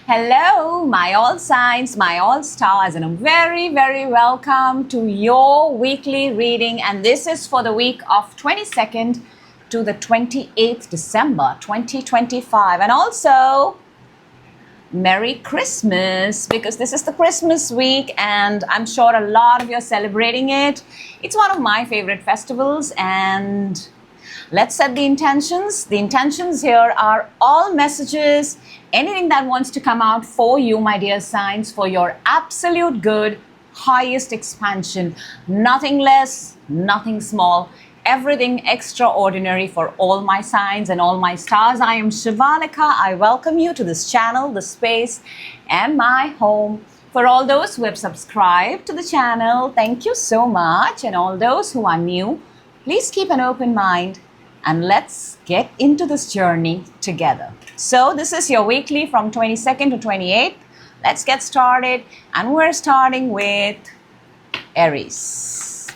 Hello, my all signs, my all stars, and a very, very welcome to your weekly reading. And this is for the week of 22nd to the 28th December 2025. And also, Merry Christmas, because this is the Christmas week and I'm sure a lot of you are celebrating it. It's one of my favorite festivals, and let's set the intentions. The intentions here are all messages, anything that wants to come out for you, my dear signs, for your absolute good, highest expansion. Nothing less, nothing small, everything extraordinary for all my signs and all my stars. I am Shivalika. I welcome you to this channel, the space, and my home. For all those who have subscribed to the channel, thank you so much. And all those who are new, please keep an open mind and let's get into this journey together. So this is your weekly from 22nd to 28th. Let's get started, and we're starting with Aries.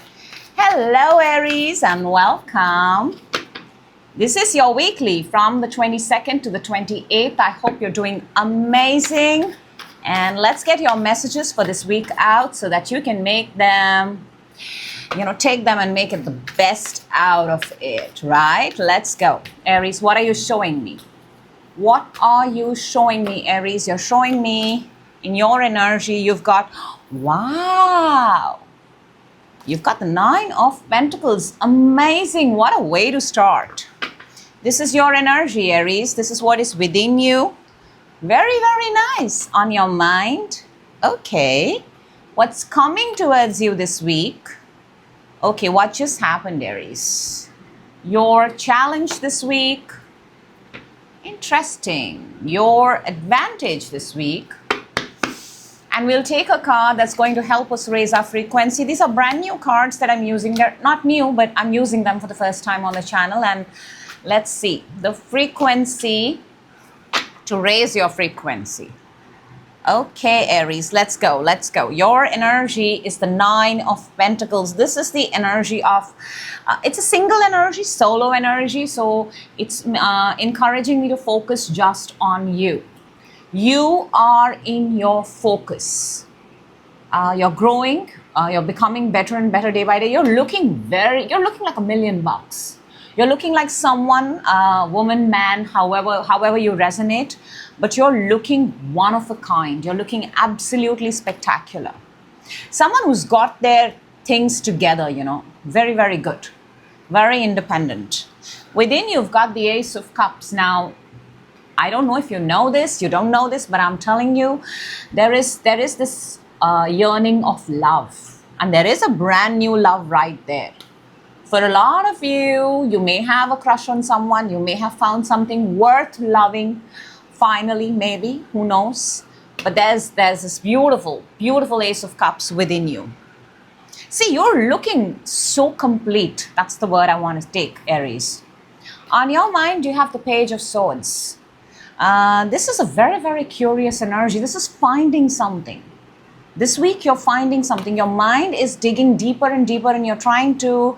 Hello Aries, and welcome. This is your weekly from the 22nd to the 28th. I hope you're doing amazing, and let's get your messages for this week out so that you can make them, take them and make it the best out of it, right? Let's go. Aries, what are you showing me? What are you showing me, Aries? You're showing me in your energy, you've got, wow. You've got the Nine of Pentacles. Amazing. What a way to start. This is your energy, Aries. This is what is within you. Very, very nice. On your mind. Okay. What's coming towards you this week? Okay, what just happened, Aries? Your challenge this week. Interesting. Your advantage this week. And we'll take a card that's going to help us raise our frequency. These are brand new cards that I'm using. They're not new, but I'm using them for the first time on the channel. And let's see. The frequency to raise your frequency. Okay, Aries, let's go. Let's go. Your energy is the Nine of Pentacles. This is the energy of, it's a single energy, solo energy. So it's encouraging me to focus just on you. You are in your focus. You're growing. You're becoming better and better day by day. You're looking like $1,000,000. You're looking like someone, woman, man, however you resonate, but you're looking one of a kind. You're looking absolutely spectacular. Someone who's got their things together, very, very good, very independent. Within you've got the Ace of Cups. Now, I don't know if you know this, you don't know this, but I'm telling you, there is this yearning of love, and there is a brand new love right there. For a lot of you, you may have a crush on someone, you may have found something worth loving, finally, maybe, who knows? But there's this beautiful, beautiful Ace of Cups within you. See, you're looking so complete. That's the word I want to take, Aries. On your mind, you have the Page of Swords. This is a very, very curious energy. This is finding something. This week, you're finding something. Your mind is digging deeper and deeper, and you're trying to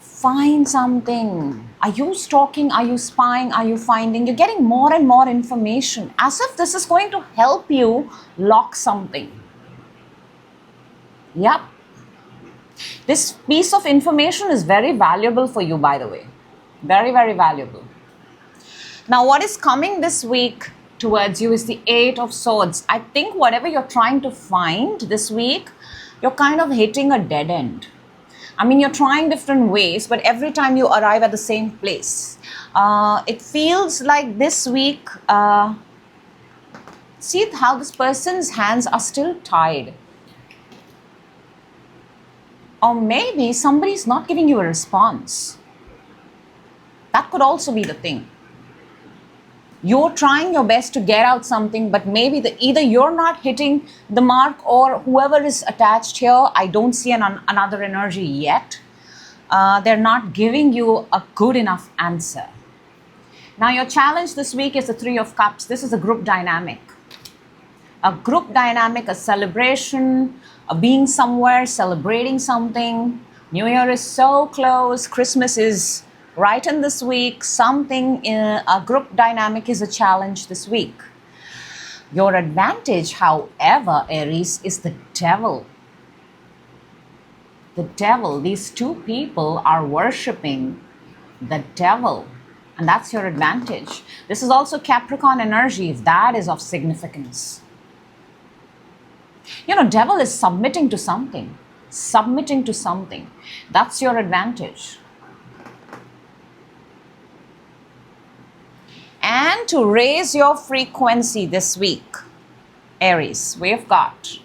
find something. Are you stalking? Are you spying? Are you finding? You're getting more and more information, as if this is going to help you lock something. Yep. This piece of information is very valuable for you, by the way. Very, very valuable. Now, what is coming this week towards you is the Eight of Swords. I think whatever you're trying to find this week, you're kind of hitting a dead end. I mean, you're trying different ways, but every time you arrive at the same place. It feels like this week, see how this person's hands are still tied. Or maybe somebody's not giving you a response. That could also be the thing. You're trying your best to get out something, but maybe either you're not hitting the mark, or whoever is attached here, I don't see another energy yet. They're not giving you a good enough answer. Now, your challenge this week is the Three of Cups. This is a group dynamic. A group dynamic, a celebration, a being somewhere, celebrating something. New Year is so close. Christmas is right in this week. Something in a group dynamic is a challenge this week. Your advantage, however, Aries, is the devil. The devil. These two people are worshipping the devil. And that's your advantage. This is also Capricorn energy, if that is of significance. You know, devil is submitting to something. Submitting to something. That's your advantage. And to raise your frequency this week, Aries, we've got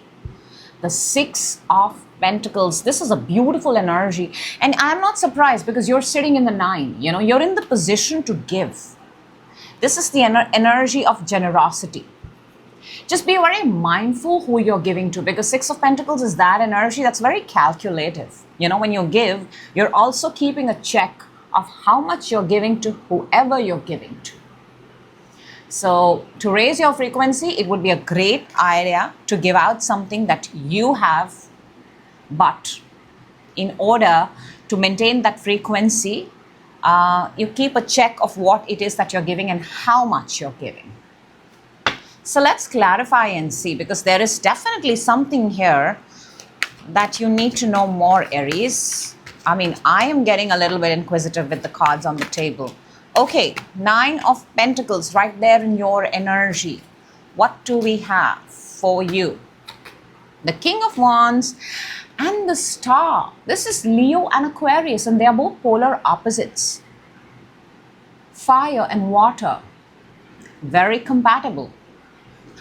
the Six of Pentacles. This is a beautiful energy. And I'm not surprised because you're sitting in the 9. You know, you're in the position to give. This is the energy of generosity. Just be very mindful who you're giving to, because Six of Pentacles is that energy that's very calculative. You know, when you give, you're also keeping a check of how much you're giving to whoever you're giving to. So to raise your frequency, it would be a great idea to give out something that you have, but in order to maintain that frequency, you keep a check of what it is that you're giving and how much you're giving. So let's clarify and see, because there is definitely something here that you need to know more, Aries. I mean, I am getting a little bit inquisitive with the cards on the table. Okay, 9 of Pentacles right there in your energy. What do we have for you? The King of Wands and the Star. This is Leo and Aquarius, and they are both polar opposites. Fire and water, very compatible.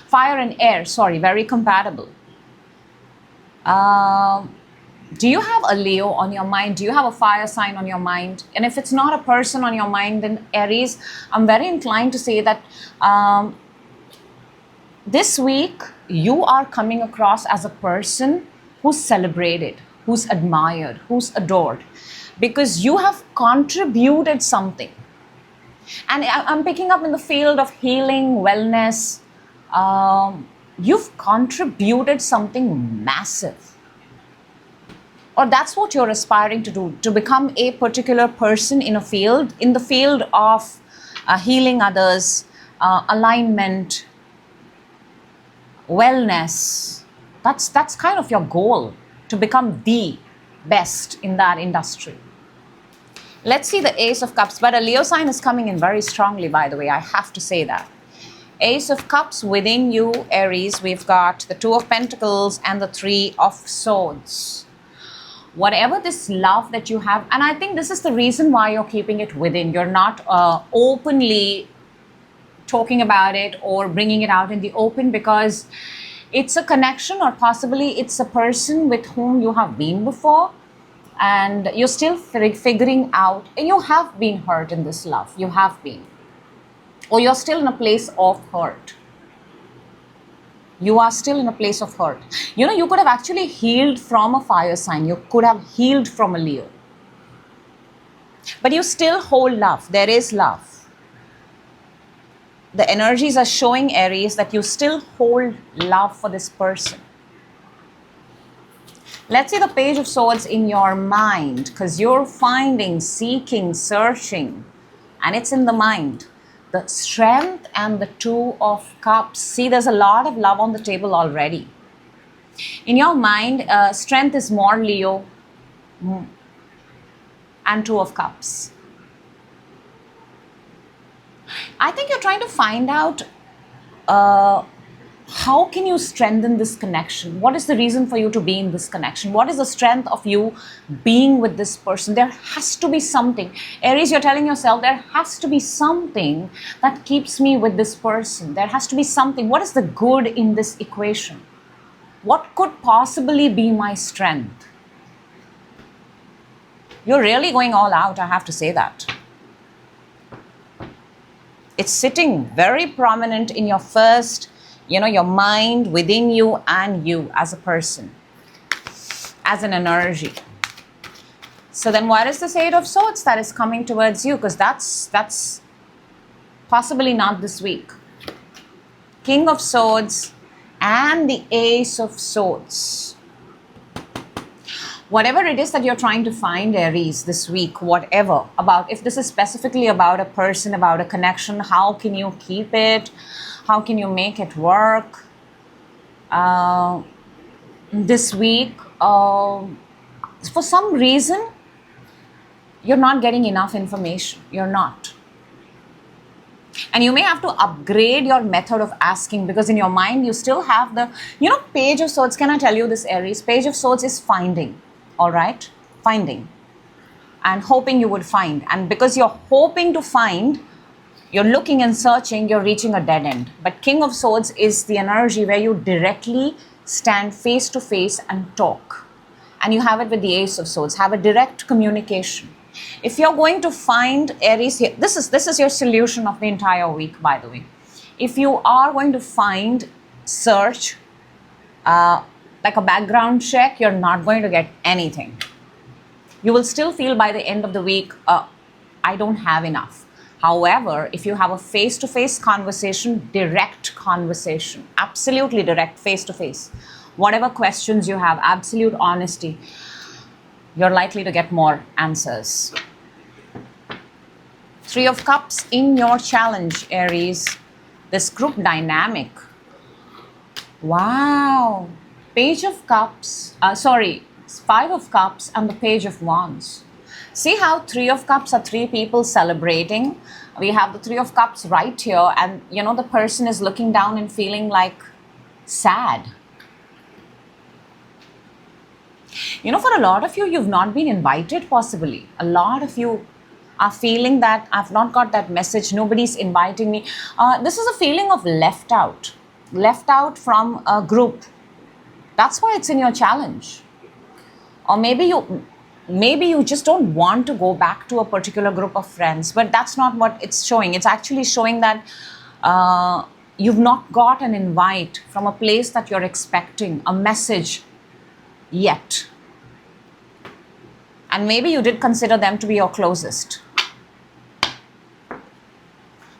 Fire and air, sorry, very compatible. Do you have a Leo on your mind? Do you have a fire sign on your mind? And if it's not a person on your mind, then Aries, I'm very inclined to say that this week you are coming across as a person who's celebrated, who's admired, who's adored, because you have contributed something. And I'm picking up in the field of healing, wellness. You've contributed something massive. Or that's what you're aspiring to do, to become a particular person in a field, in the field of healing others, alignment, wellness. That's kind of your goal, to become the best in that industry. Let's see the Ace of Cups, but a Leo sign is coming in very strongly, by the way, I have to say that. Ace of Cups within you, Aries, we've got the Two of Pentacles and the Three of Swords. Whatever this love that you have, and I think this is the reason why you're keeping it within. You're not openly talking about it or bringing it out in the open, because it's a connection, or possibly it's a person with whom you have been before and you're still figuring out, and you have been hurt in this love. You have been. Or you're still in a place of hurt. You are still in a place of hurt. You know, you could have actually healed from a fire sign. You could have healed from a Leo. But you still hold love. There is love. The energies are showing, Aries, that you still hold love for this person. Let's see the Page of Swords in your mind, because you're finding, seeking, searching, and it's in the mind. The Strength and the Two of Cups. See, there's a lot of love on the table already. In your mind, Strength is more Leo and Two of Cups. I think you're trying to find out how can you strengthen this connection? What is the reason for you to be in this connection? What is the strength of you being with this person? There has to be something. Aries, you're telling yourself, there has to be something that keeps me with this person. There has to be something. What is the good in this equation? What could possibly be my strength? You're really going all out, I have to say that. It's sitting very prominent in your first, your mind, within you, and you as a person, as an energy. So then what is this Eight of Swords that is coming towards you? Because that's possibly not this week. King of Swords and the Ace of Swords. Whatever it is that you're trying to find, Aries, this week, whatever, about, if this is specifically about a person, about a connection, how can you keep it? How can you make it work this week? For some reason, you're not getting enough information. You're not. And you may have to upgrade your method of asking, because in your mind, you still have the, Page of Swords. Can I tell you this, Aries? Page of Swords is finding, all right? Finding. And hoping you would find. And because you're hoping to find, you're looking and searching, you're reaching a dead end. But King of Swords is the energy where you directly stand face to face and talk. And you have it with the Ace of Swords. Have a direct communication. If you're going to find, Aries, here, this is your solution of the entire week, by the way. If you are going to find, search, like a background check, you're not going to get anything. You will still feel by the end of the week, I don't have enough. However, if you have a face-to-face conversation, direct conversation, absolutely direct, face-to-face, whatever questions you have, absolute honesty, you're likely to get more answers. Three of Cups in your challenge, Aries. This group dynamic. Wow. Page of Cups, Five of Cups and the Page of Wands. See how Three of Cups are three people celebrating? We have the Three of Cups right here, and the person is looking down and feeling like sad. For a lot of you, you've not been invited possibly. A lot of you are feeling that I've not got that message, nobody's inviting me. This is a feeling of left out from a group. That's why it's in your challenge. Or maybe you just don't want to go back to a particular group of friends, but that's not what it's showing. It's actually showing that you've not got an invite from a place that you're expecting, a message yet. And maybe you did consider them to be your closest.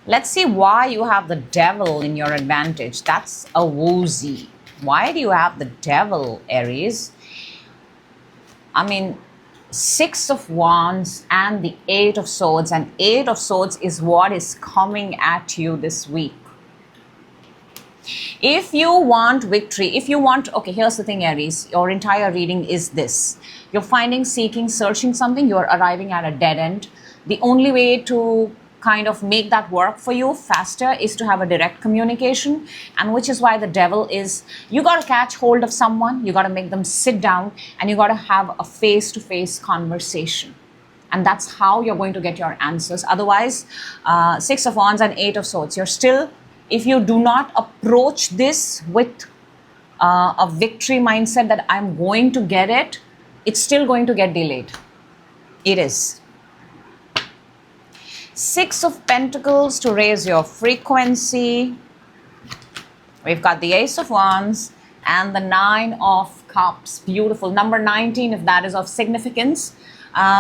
Let's see why you have the Devil in your advantage. That's a woozy. Why do you have the Devil, Aries? I mean, Six of Wands and the Eight of Swords. And Eight of Swords is what is coming at you this week. If you want victory, okay, here's the thing, Aries. Your entire reading is this. You're finding, seeking, searching something. You're arriving at a dead end. The only way to kind of make that work for you faster is to have a direct communication, and which is why the Devil is, you got to catch hold of someone, you got to make them sit down, and you got to have a face-to-face conversation. And that's how you're going to get your answers. Otherwise, Six of Wands and Eight of Swords, you're still, if you do not approach this with a victory mindset that I'm going to get it, it's still going to get delayed. It is. Six of Pentacles to raise your frequency. We've got the Ace of Wands and the Nine of Cups. Beautiful. Number 19, if that is of significance.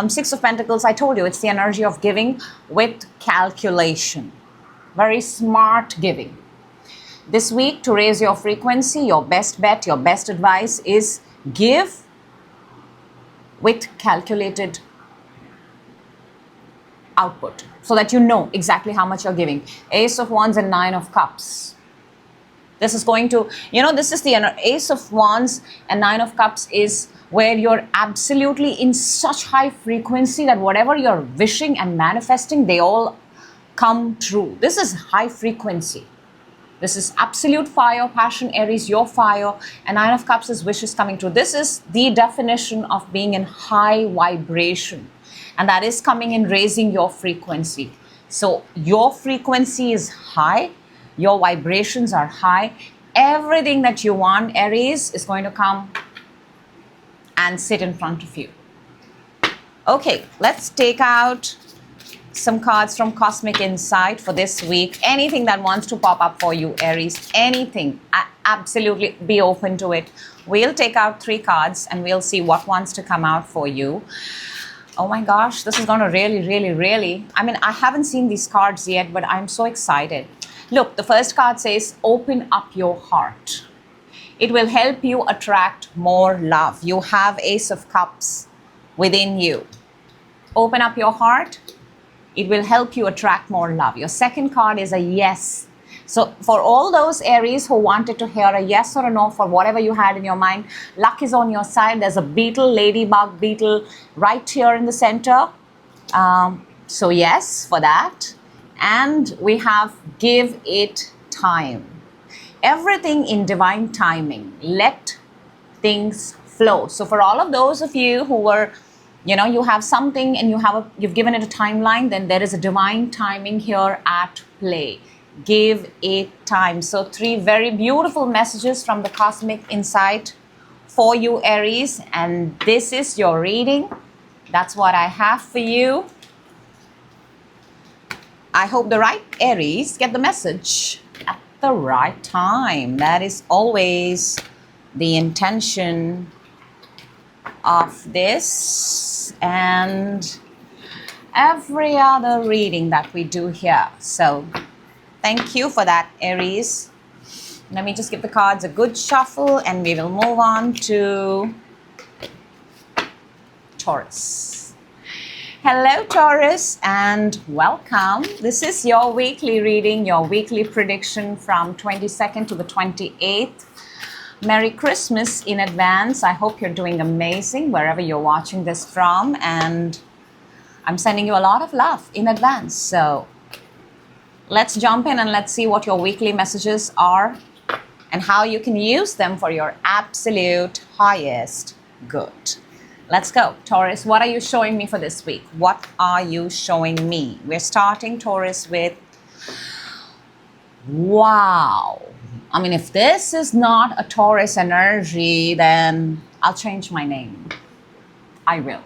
Six of Pentacles, I told you, it's the energy of giving with calculation. Very smart giving. This week, to raise your frequency, your best bet, your best advice is give with calculated output, so that you know exactly how much you're giving. Ace of Wands and Nine of Cups. This is going to, this is the Ace of Wands and Nine of Cups is where you're absolutely in such high frequency that whatever you're wishing and manifesting, they all come true. This is high frequency. This is absolute fire, passion, Aries, your fire, and Nine of Cups is wishes coming true. This is the definition of being in high vibration. And that is coming in raising your frequency. So your frequency is high, your vibrations are high. Everything that you want, Aries, is going to come and sit in front of you. Okay, let's take out some cards from Cosmic Insight for this week. Anything that wants to pop up for you, Aries, anything, absolutely be open to it. We'll take out 3 cards and we'll see what wants to come out for you. Oh my gosh, this is going to really, I mean, I haven't seen these cards yet, but I'm so excited. Look, the first card says, open up your heart. It will help you attract more love. You have Ace of Cups within you. Open up your heart. It will help you attract more love. Your second card is a yes. So for all those Aries who wanted to hear a yes or a no for whatever you had in your mind, luck is on your side. There's a beetle, ladybug beetle right here in the center. So yes, for that. And we have give it time. Everything in divine timing. Let things flow. So for all of those of you who were, you have something and you've given it a timeline, then there is a divine timing here at play. Give it time. So 3 very beautiful messages from the Cosmic Insight for you, Aries. And this is your reading. That's what I have for you. I hope the right Aries get the message at the right time. That is always the intention of this and every other reading that we do here. So thank you for that, Aries. Let me just give the cards a good shuffle and we will move on to Taurus. Hello, Taurus, and welcome. This is your weekly reading, your weekly prediction from 22nd to the 28th. Merry Christmas in advance. I hope you're doing amazing wherever you're watching this from, and I'm sending you a lot of love in advance. So let's jump in and let's see what your weekly messages are and how you can use them for your absolute highest good. Let's go. Taurus, what are you showing me for this week? What are you showing me? We're starting, Taurus, with wow. I mean, if this is not a Taurus energy, then I'll change my name. I will.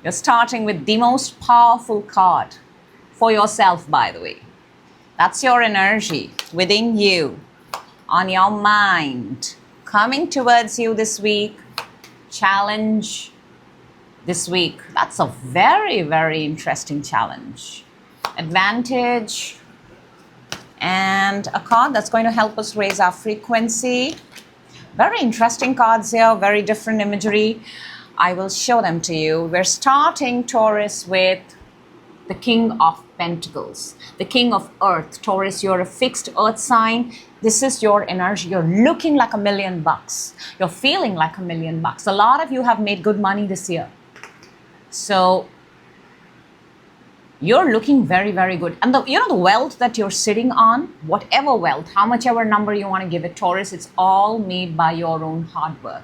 You're starting with the most powerful card for yourself, by the way. That's your energy within you, on your mind, coming towards you this week. Challenge this week. That's a very, very interesting challenge. Advantage. And a card that's going to help us raise our frequency. Very interesting cards here, very different imagery. I will show them to you. We're starting, Taurus, with the King of Pentacles, the King of Earth. Taurus, you're a fixed earth sign. This is your energy. You're looking like $1 million. You're feeling like $1 million. A lot of you have made good money this year. So you're looking very, very good. And the wealth that you're sitting on, whatever wealth, how much ever number you want to give it, Taurus, it's all made by your own hard work.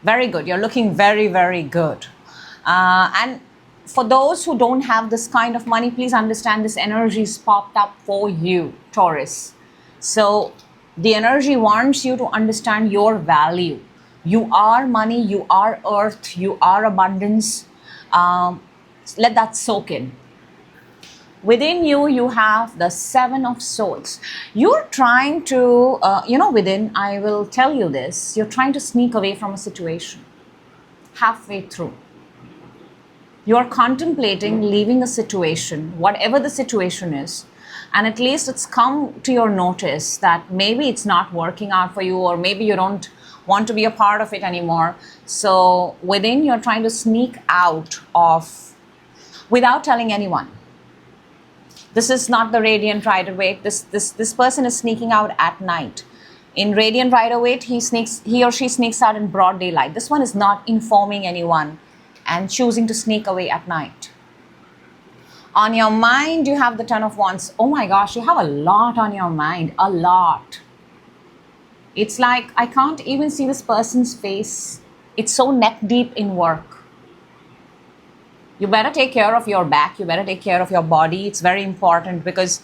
Very good. You're looking very, very good. And for those who don't have this kind of money, please understand this energy is popped up for you, Taurus. So the energy wants you to understand your value. You are money, you are earth, you are abundance. Let that soak in. Within you, you have the 7 of Swords. You're trying to, within, I will tell you this, you're trying to sneak away from a situation halfway through. You're contemplating leaving a situation, whatever the situation is, and at least it's come to your notice that maybe it's not working out for you, or maybe you don't want to be a part of it anymore. So within, you're trying to sneak out of, without telling anyone. This is not the Radiant Rider-Waite. This person is sneaking out at night. In Radiant Rider-Waite, he or she sneaks out in broad daylight. This one is not informing anyone and choosing to sneak away at night. On your mind, you have the 10 of Wands. Oh my gosh, you have a lot on your mind, a lot. It's like I can't even see this person's face. It's so neck deep in work. You better take care of your back. You better take care of your body. It's very important because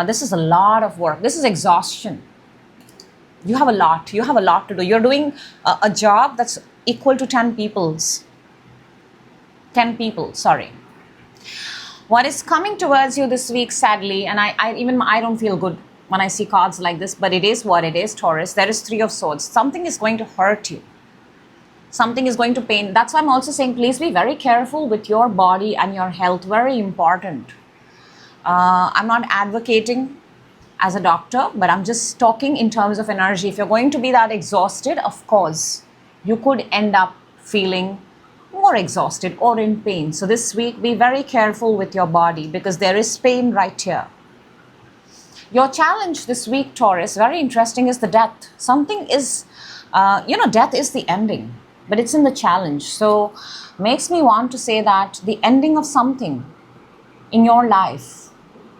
this is a lot of work. This is exhaustion. You have a lot. You have a lot to do. You're doing a job that's equal to 10 people's. 10 people, sorry. What is coming towards you this week, sadly, and I don't feel good when I see cards like this, but it is what it is, Taurus. There is 3 of Swords. Something is going to hurt you. Something is going to pain. That's why I'm also saying, please be very careful with your body and your health. Very important. I'm not advocating as a doctor, but I'm just talking in terms of energy. If you're going to be that exhausted, of course, you could end up feeling more exhausted or in pain. So this week, be very careful with your body because there is pain right here. Your challenge this week, Taurus, very interesting, is the death. Something is, death is the ending, but it's in the challenge. So makes me want to say that the ending of something in your life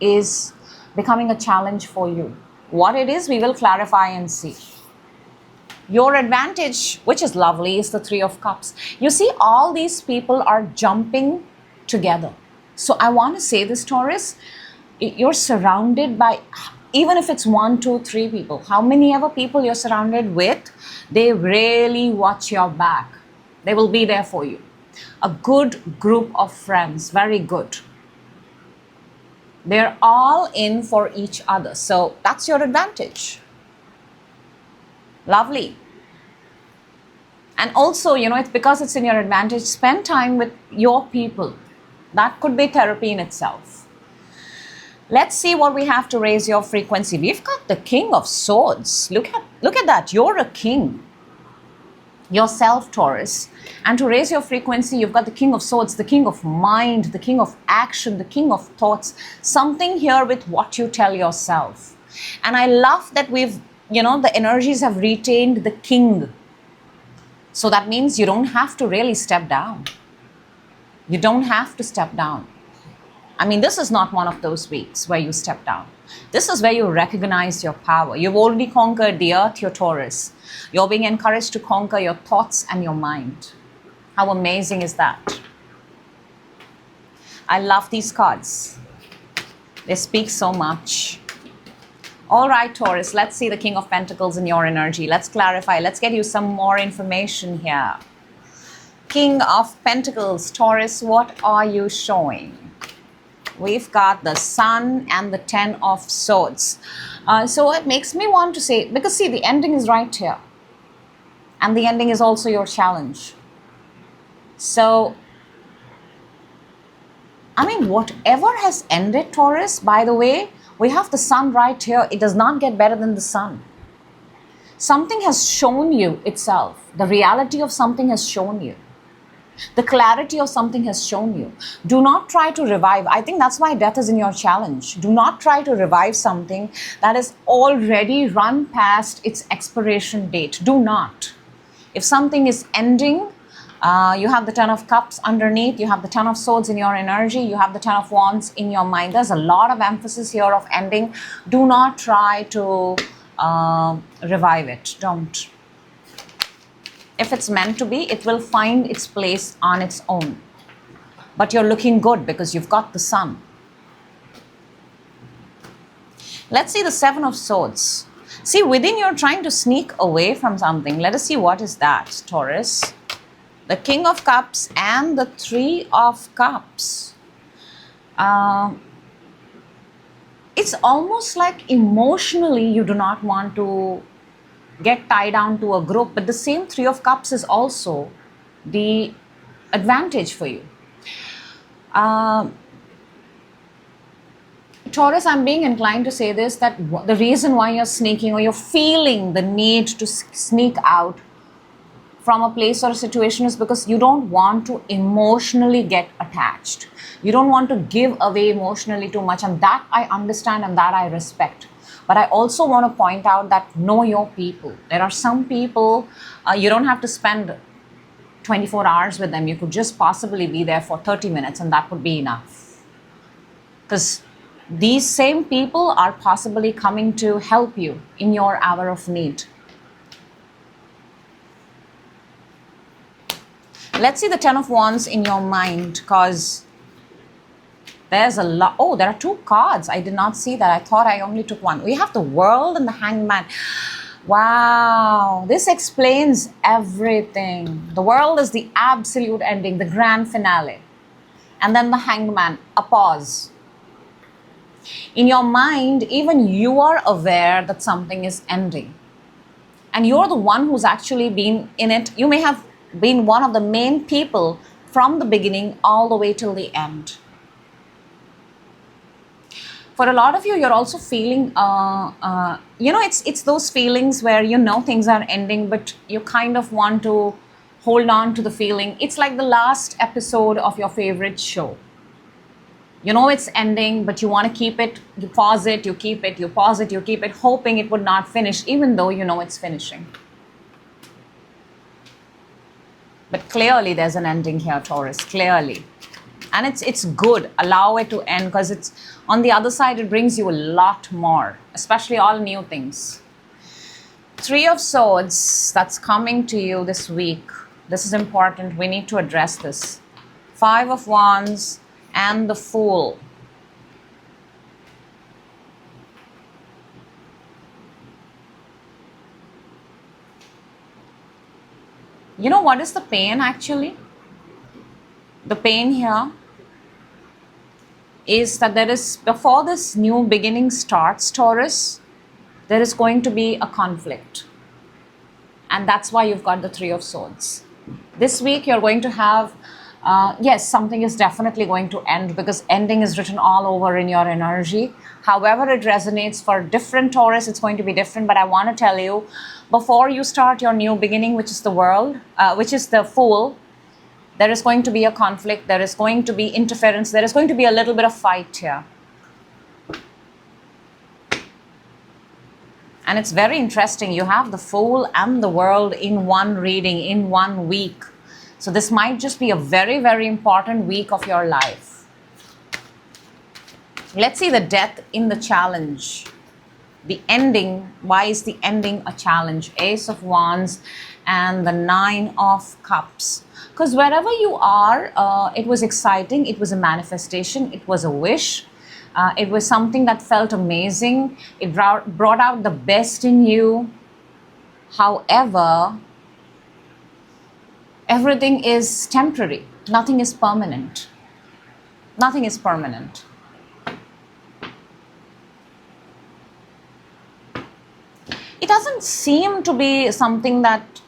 is becoming a challenge for you. What it is, we will clarify and see. Your advantage, which is lovely, is the Three of Cups. You see, all these people are jumping together. So I want to say this, Taurus, you're surrounded by, even if it's 1, 2, 3 people, how many ever people you're surrounded with, they really watch your back. They will be there for you. A good group of friends, very good. They're all in for each other. So that's your advantage. Lovely. And also, it's because it's in your advantage, spend time with your people. That could be therapy in itself. Let's see what we have to raise your frequency. We've got the King of Swords. Look at that. You're a king. Yourself, Taurus. And to raise your frequency, you've got the King of Swords, the King of Mind, the King of Action, the King of Thoughts. Something here with what you tell yourself. And I love that we've, the energies have retained the King. So that means you don't have to really step down. You don't have to step down. I mean, this is not one of those weeks where you step down. This is where you recognize your power. You've already conquered the earth, your Taurus. You're being encouraged to conquer your thoughts and your mind. How amazing is that? I love these cards. They speak so much. All right, Taurus, let's see the King of Pentacles in your energy. Let's clarify. Let's get you some more information here. King of Pentacles, Taurus, what are you showing? We've got the Sun and the Ten of Swords. So it makes me want to say, because see, the ending is right here. And the ending is also your challenge. So, I mean, whatever has ended, Taurus, by the way, we have the Sun right here. It does not get better than the Sun. Something has shown you itself. The reality of something has shown you. The clarity of something has shown you. Do not try to revive. I think that's why death is in your challenge. Do not try to revive something that is already run past its expiration date. Do not. If something is ending, you have the Ten of Cups underneath, you have the Ten of Swords in your energy, you have the Ten of Wands in your mind. There's a lot of emphasis here of ending. Do not try to revive it. Don't. If it's meant to be, it will find its place on its own. But you're looking good because you've got the Sun. Let's see the Seven of Swords. See, within you're trying to sneak away from something. Let us see what is that, Taurus. The King of Cups and the Three of Cups. It's almost like emotionally you do not want to get tied down to a group, but the same Three of Cups is also the advantage for you. Taurus, I'm being inclined to say this, that the reason why you're sneaking or you're feeling the need to sneak out from a place or a situation is because you don't want to emotionally get attached. You don't want to give away emotionally too much, and that I understand and that I respect. But I also want to point out that know your people. There are some people, you don't have to spend 24 hours with them. You could just possibly be there for 30 minutes and that would be enough. Because these same people are possibly coming to help you in your hour of need. Let's see the Ten of Wands in your mind, because there's a lot. Oh, there are two cards. I did not see that. I thought I only took one. We have the World and the Hangman. Wow, this explains everything. The World is the absolute ending, the grand finale. And then the Hangman, a pause. In your mind, even you are aware that something is ending. And you're the one who's actually been in it. You may have been one of the main people from the beginning all the way till the end. For a lot of you, you're also feeling, it's those feelings where things are ending, but you kind of want to hold on to the feeling. It's like the last episode of your favorite show. You know it's ending, but you want to keep it. You pause it, you keep it, you pause it, you keep it, hoping it would not finish, even though you know it's finishing. But clearly there's an ending here, Taurus, clearly. And it's good. Allow it to end, because it's on the other side, it brings you a lot more, especially all new things. Three of Swords, that's coming to you this week. This is important. We need to address this. Five of Wands and the Fool. You know what is the pain actually? The pain here is that there is, before this new beginning starts, Taurus, there is going to be a conflict. And that's why you've got the Three of Swords. This week you're going to have, yes, something is definitely going to end, because ending is written all over in your energy. However it resonates for different Taurus, it's going to be different. But I want to tell you, before you start your new beginning, which is the world, which is the Fool, there is going to be a conflict, there is going to be interference, there is going to be a little bit of fight here. And it's very interesting, you have the Fool and the World in one reading, in 1 week. So this might just be a very, very important week of your life. Let's see the Death in the challenge. The ending, why is the ending a challenge? Ace of Wands and the Nine of Cups. Because wherever you are, it was exciting, it was a manifestation, it was a wish. It was something that felt amazing. It brought out the best in you. However, everything is temporary. Nothing is permanent. Nothing is permanent. It doesn't seem to be something that,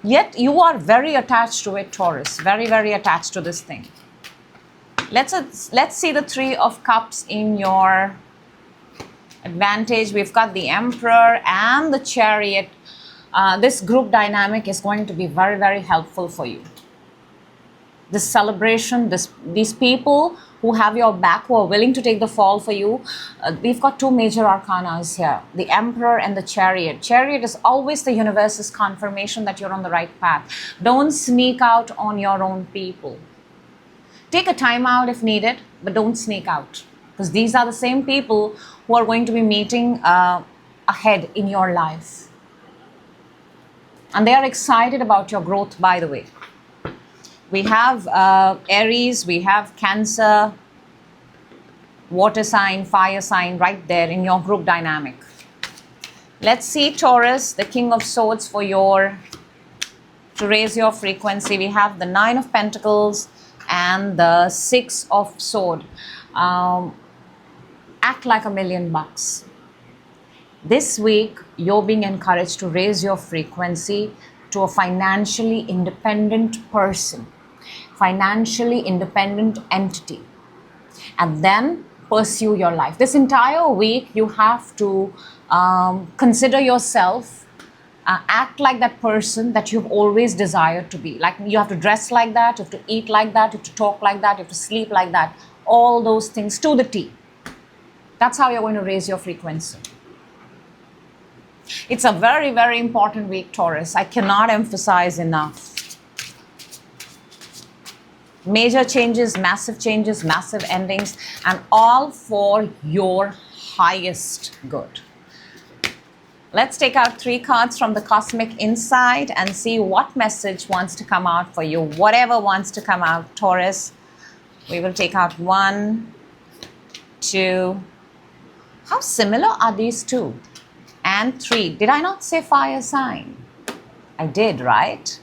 yet you are very attached to it, Taurus. Very, very attached to this thing. Let's see the Three of Cups in your advantage. We've got the Emperor and the Chariot. This group dynamic is going to be very, very helpful for you. This celebration, these people who have your back, who are willing to take the fall for you. We've got two major arcanas here, the Emperor and the Chariot. Chariot is always the universe's confirmation that you're on the right path. Don't sneak out on your own people. Take a time out if needed, but don't sneak out, because these are the same people who are going to be meeting ahead in your life. And they are excited about your growth, by the way. We have Aries, we have Cancer, water sign, fire sign right there in your group dynamic. Let's see Taurus, the King of Swords to raise your frequency. We have the Nine of Pentacles and the Six of Swords. Act like $1,000,000. This week, you're being encouraged to raise your frequency to a financially independent person, financially independent entity, and then pursue your life. This entire week, you have to consider yourself, act like that person that you've always desired to be. Like, you have to dress like that, you have to eat like that, you have to talk like that, you have to sleep like that. All those things to the T. That's how you're going to raise your frequency. It's a very, very important week, Taurus. I cannot emphasize enough. Major changes, massive endings, and all for your highest good. Let's take out 3 cards from the Cosmic Insight and see what message wants to come out for you. Whatever wants to come out, Taurus. We will take out 1, 2. How similar are these two? And 3. Did I not say fire sign? I did, right?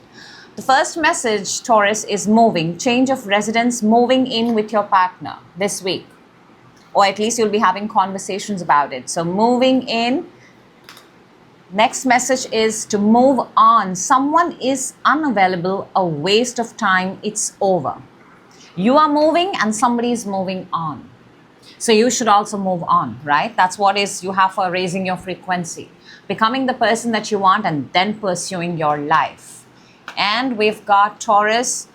The first message, Taurus, is moving. Change of residence, moving in with your partner this week. Or at least you'll be having conversations about it. So moving in. Next message is to move on. Someone is unavailable, a waste of time, it's over. You are moving and somebody is moving on. So you should also move on, right? That's what is you have for raising your frequency. Becoming the person that you want and then pursuing your life. And we've got Taurus,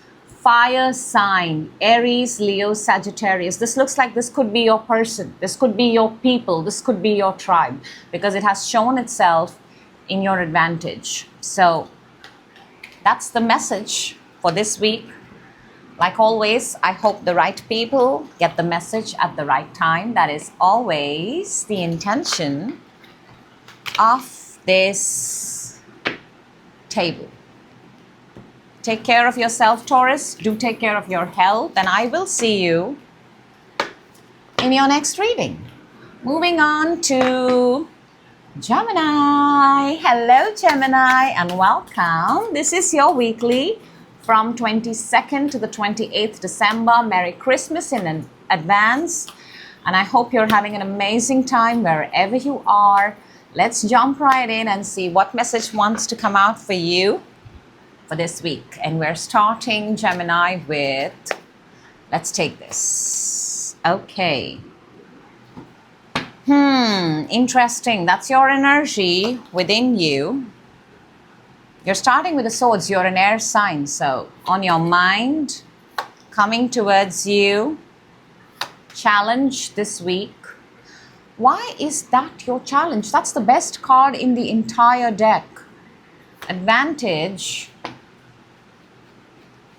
fire sign, Aries, Leo, Sagittarius. This looks like this could be your person, this could be your people, this could be your tribe, because it has shown itself in your advantage. So that's the message for this week. Like always, I hope the right people get the message at the right time. That is always the intention of this table. Take care of yourself, Taurus. Do take care of your health, and I will see you in your next reading. Moving on to Gemini. Hello, Gemini, and welcome. This is your weekly from 22nd to the 28th December. Merry Christmas in advance, and I hope you're having an amazing time wherever you are. Let's jump right in and see what message wants to come out for you for this week. And we're starting, Gemini, with, let's take this. Okay. Interesting. That's your energy within you. You're starting with the swords. You're an air sign. So on your mind, coming towards you, challenge this week. Why is that your challenge? That's the best card in the entire deck. Advantage.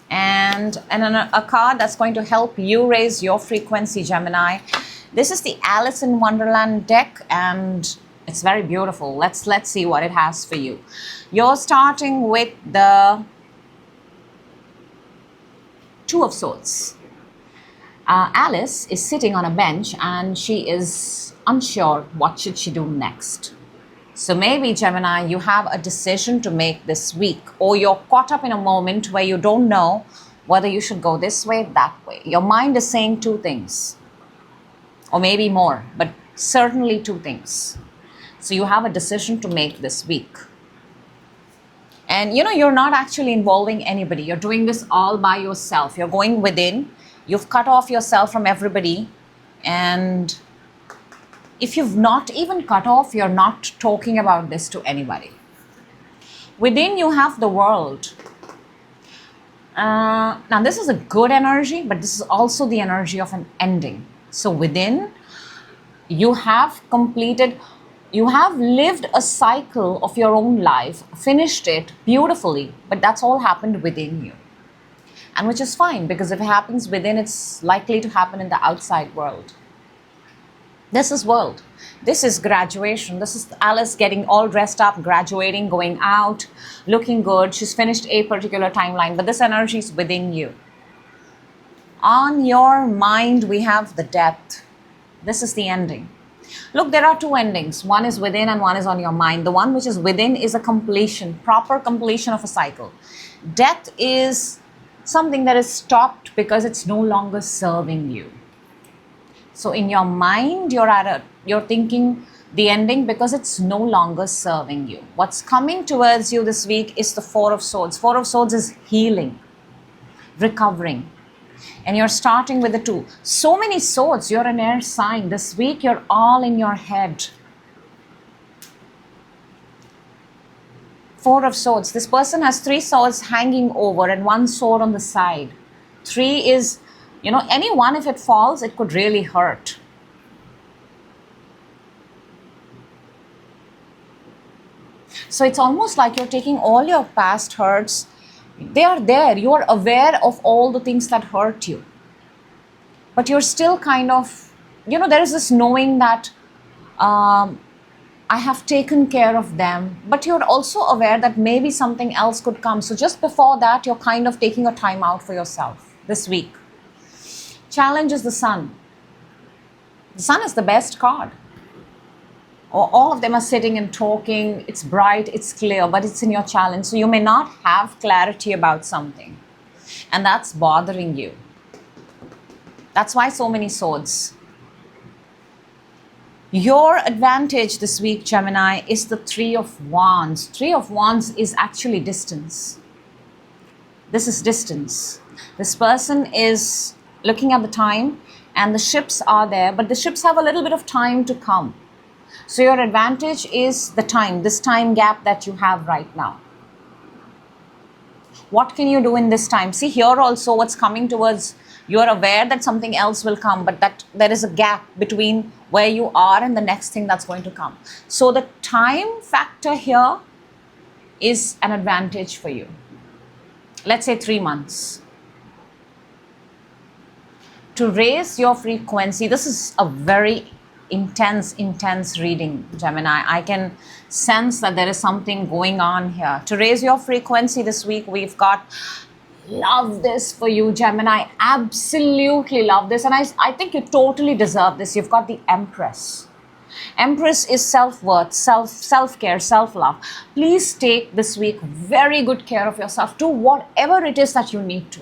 And a card that's going to help you raise your frequency, Gemini. This is the Alice in Wonderland deck, and it's very beautiful. Let's see what it has for you. You're starting with the Two of Swords. Alice is sitting on a bench and she is unsure what should she do next. So maybe, Gemini, you have a decision to make this week, or you're caught up in a moment where you don't know whether you should go this way, that way. Your mind is saying two things, or maybe more, but certainly two things. So you have a decision to make this week. And you're not actually involving anybody. You're doing this all by yourself. You're going within. You've cut off yourself from everybody. And if you've not even cut off, you're not talking about this to anybody. Within you have the World. Now this is a good energy, but this is also the energy of an ending. So within, you have lived a cycle of your own life, finished it beautifully, but that's all happened within you. And which is fine, because if it happens within, it's likely to happen in the outside world. This is World. This is graduation. This is Alice getting all dressed up, graduating, going out, looking good. She's finished a particular timeline, but this energy is within you. On your mind, we have the Death. This is the ending. Look, there are two endings. One is within and one is on your mind. The one which is within is a completion, proper completion of a cycle. Death is something that is stopped because it's no longer serving you. So in your mind, you're thinking the ending because it's no longer serving you. What's coming towards you this week is the Four of Swords. Four of Swords is healing, recovering. And you're starting with the Two. So many swords. You're an air sign. This week, you're all in your head. Four of Swords. This person has three swords hanging over and one sword on the side. Three is, any one, if it falls, it could really hurt. So it's almost like you're taking all your past hurts. They are there. You are aware of all the things that hurt you. But you're still kind of, there is this knowing that I have taken care of them. But you're also aware that maybe something else could come. So just before that, you're kind of taking a time out for yourself this week. Challenge is the Sun. The Sun is the best card. All of them are sitting and talking. It's bright, it's clear, but it's in your challenge. So you may not have clarity about something. And that's bothering you. That's why so many swords. Your advantage this week, Gemini, is the Three of Wands. Three of Wands is actually distance. This is distance. This person is looking at the time and the ships are there, but the ships have a little bit of time to come. So your advantage is the time, this time gap that you have right now. What can you do in this time? See, here also what's coming towards, you're aware that something else will come, but that there is a gap between where you are and the next thing that's going to come. So the time factor here is an advantage for you. Let's say 3 months. To raise your frequency, this is a very intense reading, Gemini. I can sense that there is something going on here. To raise your frequency this week, we've got, love this for you, Gemini. Absolutely love this. And I think you totally deserve this. You've got the Empress. Empress is self-worth, self-care, self-love. Please take this week very good care of yourself. Do whatever it is that you need to.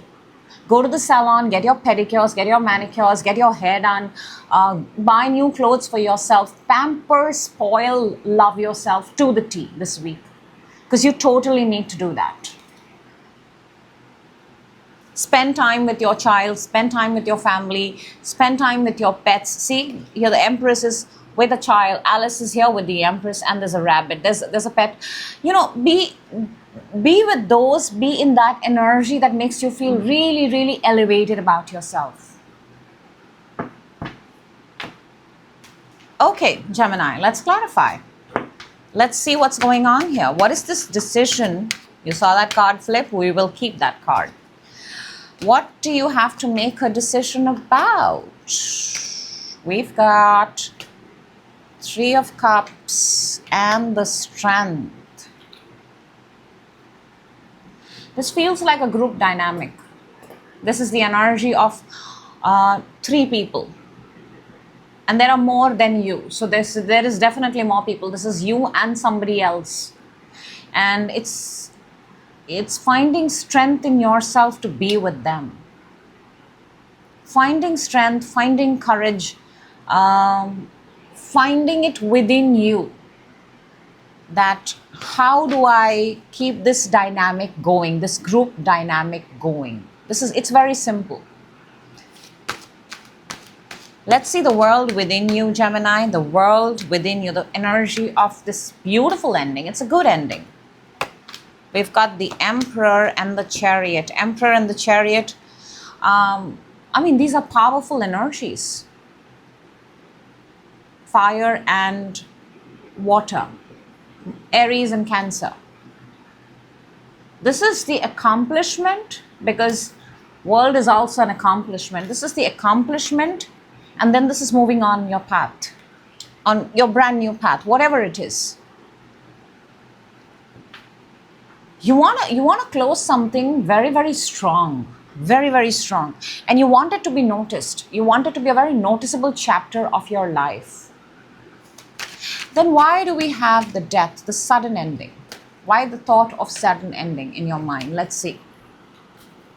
Go to the salon, get your pedicures, get your manicures, get your hair done, buy new clothes for yourself, pamper, spoil, love yourself to the T this week. Because you totally need to do that. Spend time with your child, spend time with your family, spend time with your pets. See, here the Empress is with a child, Alice is here with the Empress, and there's a rabbit, there's a pet. You know, be with those, be in that energy that makes you feel really, really elevated about yourself. Okay, Gemini, let's clarify. Let's see what's going on here. What is this decision? You saw that card flip, we will keep that card. What do you have to make a decision about? We've got Three of Cups and the Strength. This feels like a group dynamic. This is the energy of 3 people. And there are more than you. So there is definitely more people. This is you and somebody else. And it's finding strength in yourself to be with them. Finding strength, finding courage, finding it within you. That how do I keep this dynamic going, this group dynamic going? It's very simple. Let's see the world within you, Gemini, the world within you, the energy of this beautiful ending. It's a good ending. We've got the Emperor and the Chariot. Emperor and the Chariot, these are powerful energies. Fire and water. Aries and Cancer. This is the accomplishment, because world is also an accomplishment. This is the accomplishment, and then this is moving on your path, on your brand new path, whatever it is. You wanna close something very, very strong, very, very strong, and you want it to be noticed. You want it to be a very noticeable chapter of your life. Then why do we have the death, the sudden ending? Why the thought of sudden ending in your mind? Let's see.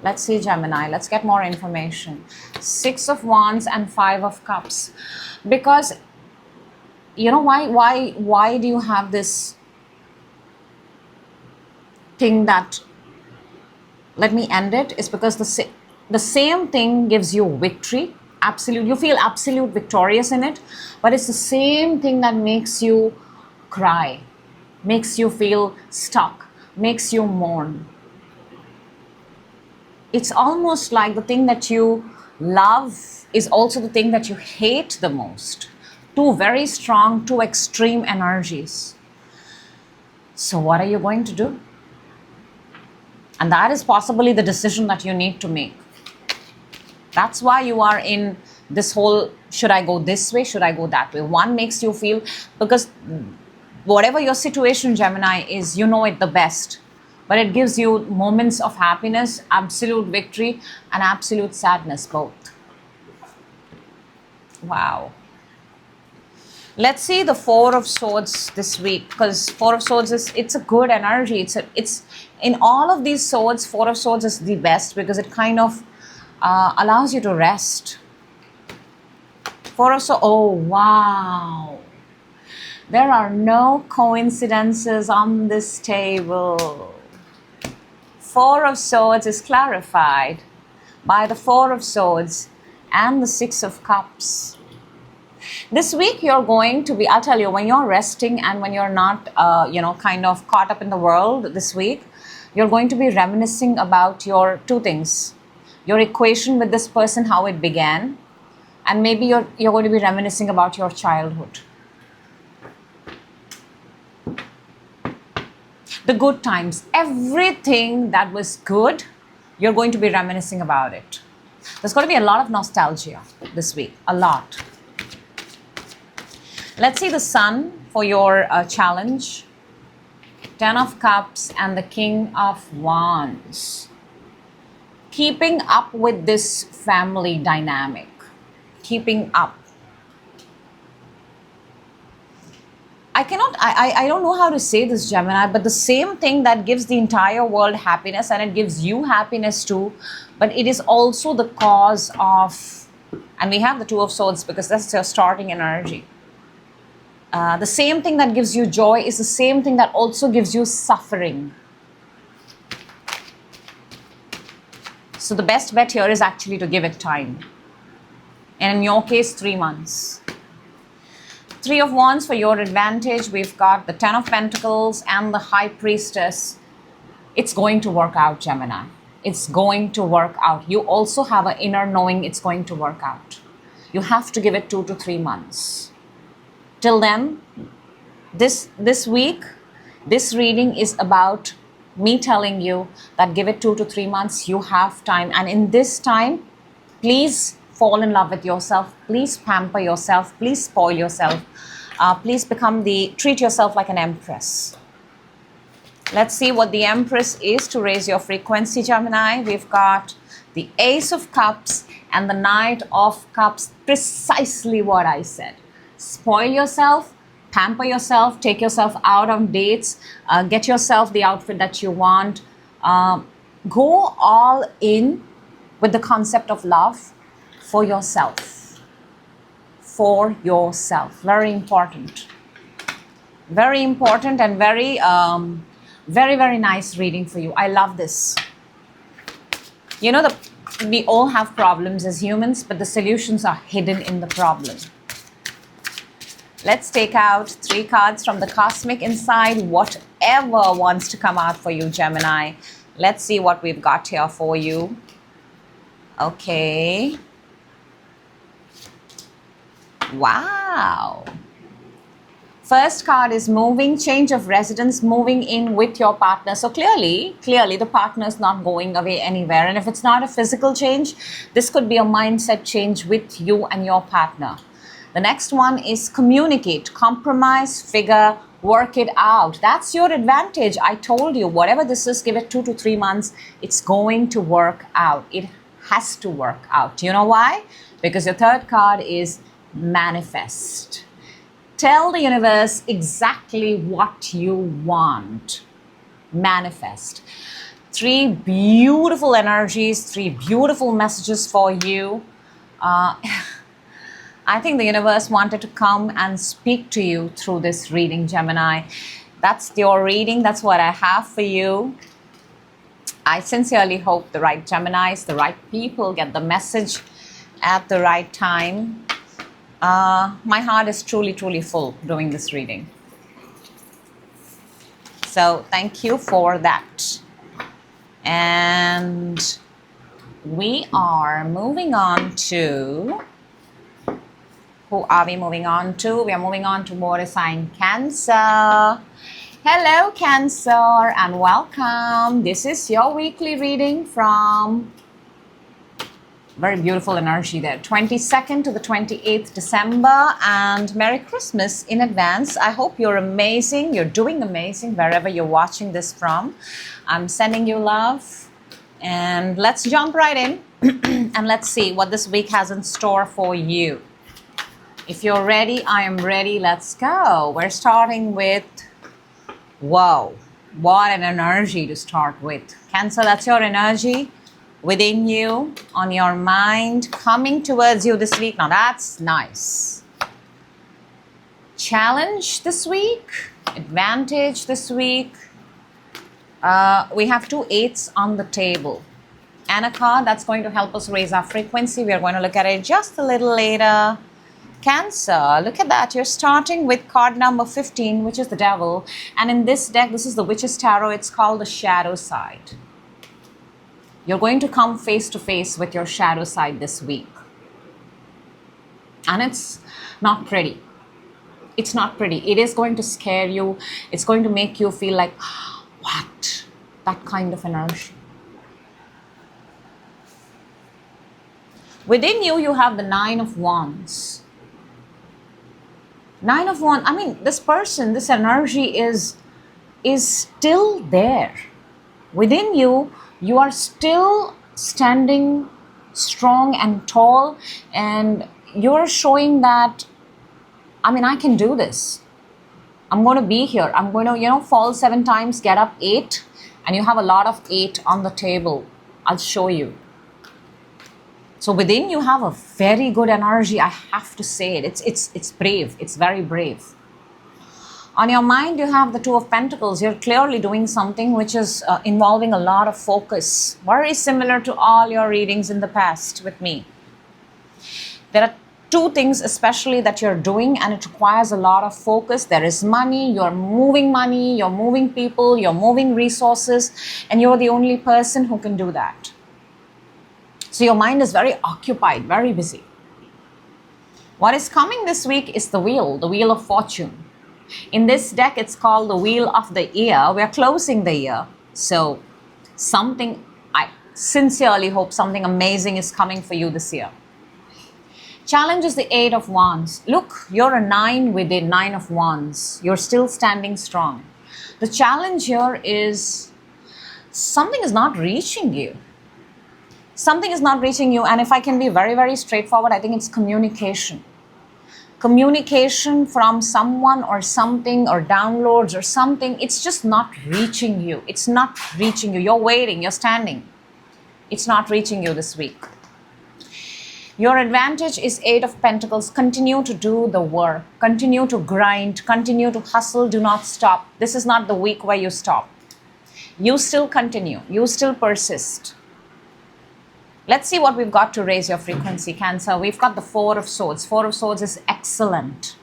Let's see, Gemini. Let's get more information. 6 of Wands and 5 of Cups. Because, you know, why do you have this thing that, let me end it, is because the same thing gives you victory. Absolute, you feel absolute victorious in it, but it's the same thing that makes you cry, makes you feel stuck, makes you mourn. It's almost like the thing that you love is also the thing that you hate the most. 2 very strong, 2 extreme energies. So what are you going to do? And that is possibly the decision that you need to make. That's why you are in this whole, should I go this way, should I go that way? One makes you feel, because whatever your situation, Gemini, is, you know it the best. But it gives you moments of happiness, absolute victory, and absolute sadness, both. Wow. Let's see the 4 of Swords this week, because 4 of Swords it's a good energy. It's in all of these swords, 4 of Swords is the best, because it kind of allows you to rest. 4 of Swords, oh wow. There are no coincidences on this table. 4 of Swords is clarified by the 4 of Swords and the 6 of Cups. This week you're going to be, I'll tell you, when you're resting and when you're not, kind of caught up in the world this week, you're going to be reminiscing about your two things. Your equation with this person, how it began, and maybe you're going to be reminiscing about your childhood. The good times, everything that was good, you're going to be reminiscing about it. There's going to be a lot of nostalgia this week, a lot. Let's see the sun for your challenge. 10 of Cups and the King of Wands. Keeping up with this family dynamic. Keeping up. I don't know how to say this, Gemini, but the same thing that gives the entire world happiness, and it gives you happiness too, but it is also the cause of, and we have the Two of Swords because that's your starting energy. The same thing that gives you joy is the same thing that also gives you suffering. So the best bet here is actually to give it time. And in your case, 3 months. 3 of Wands for your advantage. We've got the 10 of Pentacles and the High Priestess. It's going to work out, Gemini. It's going to work out. You also have an inner knowing it's going to work out. You have to give it 2 to 3 months. Till then, this week, this reading is about me telling you that give it 2 to 3 months. You have time. And in this time, please fall in love with yourself. Please pamper yourself. Please spoil yourself. Please treat yourself like an empress. Let's see what the Empress is to raise your frequency, Gemini. We've got the Ace of Cups and the Knight of Cups. Precisely what I said. Spoil yourself, pamper yourself, take yourself out on dates, get yourself the outfit that you want. Go all in with the concept of love for yourself. For yourself. Very important. Very important and very, very nice reading for you. I love this. You know, we all have problems as humans, but the solutions are hidden in the problem. Let's take out 3 cards from the Cosmic Inside, whatever wants to come out for you, Gemini. Let's see what we've got here for you. Okay. Wow. First card is moving, change of residence, moving in with your partner. So clearly the partner is not going away anywhere. And if it's not a physical change, this could be a mindset change with you and your partner. The next one is communicate, compromise, figure, work it out. That's your advantage. I told you, whatever this is, give it 2 to 3 months. It's going to work out. It has to work out. You know why? Because your third card is manifest. Tell the universe exactly what you want. Manifest. 3 beautiful energies, 3 beautiful messages for you. I think the universe wanted to come and speak to you through this reading, Gemini. That's your reading. That's what I have for you. I sincerely hope the right Geminis, the right people get the message at the right time. My heart is truly full doing this reading. So thank you for that. And we are moving on to... Who are we moving on to? We are moving on to water sign Cancer. Hello, Cancer, and welcome. This is your weekly reading from... Very beautiful energy there. 22nd to the 28th December, and Merry Christmas in advance. I hope you're amazing. You're doing amazing wherever you're watching this from. I'm sending you love. And let's jump right in and let's see what this week has in store for you. If you're ready, I am ready. Let's go. We're starting with... Whoa. What an energy to start with. Cancer, that's your energy within you, on your mind, coming towards you this week. Now that's nice. Challenge this week. Advantage this week. We have 2 8s on the table. And a card that's going to help us raise our frequency. We are going to look at it just a little later. Cancer, look at that. You're starting with card number 15, which is the devil. And in this deck, this is the Witch's Tarot. It's called the shadow side. You're going to come face to face with your shadow side this week. And it's not pretty. It's not pretty. It is going to scare you. It's going to make you feel like, what? That kind of energy. Within you, you have the Nine of Wands. Nine of Wands, I mean, this person, this energy is still there. Within you, you are still standing strong and tall, and you're showing that, I mean, I can do this. I'm going to be here. I'm going to, fall 7 times, get up 8, and you have a lot of 8 on the table. I'll show you. So within you have a very good energy, I have to say it. It's brave. It's very brave. On your mind, you have the Two of Pentacles. You're clearly doing something which is involving a lot of focus. Very similar to all your readings in the past with me. There are 2 things especially that you're doing, and it requires a lot of focus. There is money, you're moving people, you're moving resources, and you're the only person who can do that. So your mind is very occupied, very busy. What is coming this week is the Wheel of Fortune. In this deck, it's called the Wheel of the Year. We're closing the year. So I sincerely hope something amazing is coming for you this year. Challenge is the 8 of Wands. Look, you're a 9 within, 9 of Wands. You're still standing strong. The challenge here is something is not reaching you. Something is not reaching you, and if I can be very, very straightforward, I think it's communication. Communication from someone or something, or downloads or something, it's just not reaching you. It's not reaching you. You're waiting, you're standing. It's not reaching you this week. Your advantage is 8 of Pentacles. Continue to do the work. Continue to grind. Continue to hustle. Do not stop. This is not the week where you stop. You still continue. You still persist. Let's see what we've got to raise your frequency, Cancer. We've got the 4 of Swords. 4 of Swords is excellent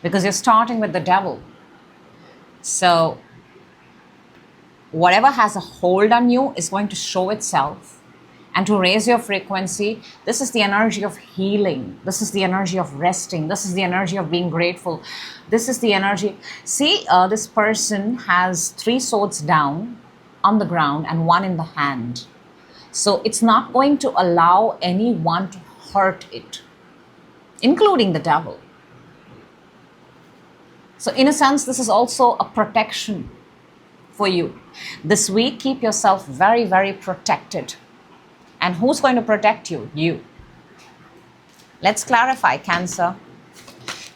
because you're starting with the devil. So whatever has a hold on you is going to show itself. And to raise your frequency, this is the energy of healing. This is the energy of resting. This is the energy of being grateful. This is the energy. See, this person has 3 swords down on the ground and 1 in the hand. So it's not going to allow anyone to hurt it, including the devil. So in a sense, this is also a protection for you. This week, keep yourself very, very protected. And who's going to protect you? You. Let's clarify, Cancer.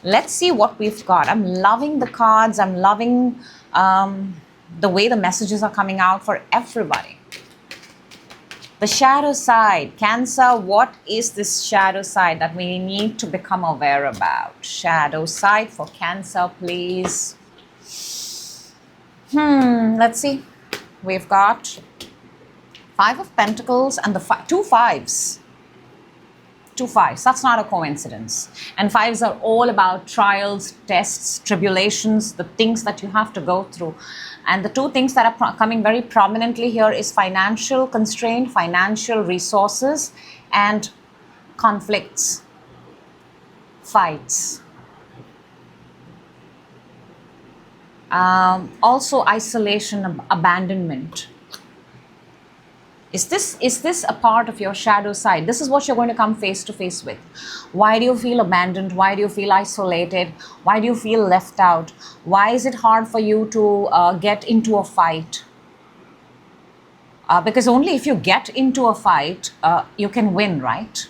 Let's see what we've got. I'm loving the cards. I'm loving the way the messages are coming out for everybody. The shadow side. Cancer, what is this shadow side that we need to become aware about? Shadow side for Cancer, please. Let's see. We've got 5 of Pentacles and the 2 5s. 2 5s. That's not a coincidence. And 5s are all about trials, tests, tribulations, the things that you have to go through. And the 2 things that are coming very prominently here is financial constraint, financial resources, and conflicts, fights. Also isolation, abandonment. Is this a part of your shadow side? This is what you're going to come face to face with. Why do you feel abandoned? Why do you feel isolated? Why do you feel left out? Why is it hard for you to get into a fight? Because only if you get into a fight, you can win, right?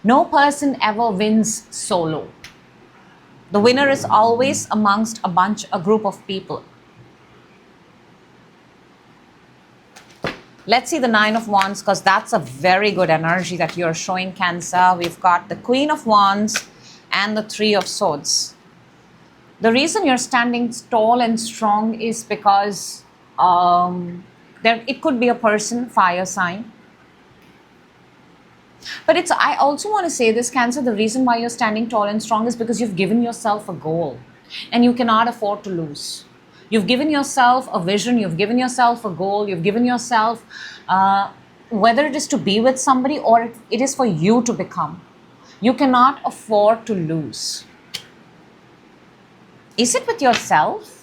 No person ever wins solo. The winner is always amongst a group of people. Let's see the 9 of Wands, because that's a very good energy that you're showing, Cancer. We've got the Queen of Wands and the 3 of Swords. The reason you're standing tall and strong is because it could be a person, fire sign. But I also want to say this, Cancer, the reason why you're standing tall and strong is because you've given yourself a goal and you cannot afford to lose. You've given yourself a vision, you've given yourself a goal, you've given yourself, whether it is to be with somebody or it is for you to become. You cannot afford to lose. Is it with yourself?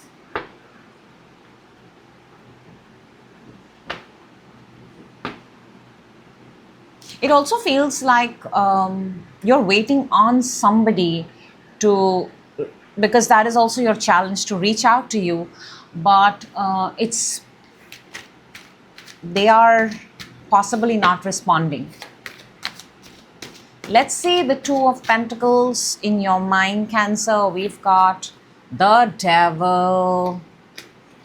It also feels like you're waiting on somebody to, because that is also your challenge, to reach out to you, but they are possibly not responding. Let's see the Two of Pentacles in your mind, Cancer. We've got the Devil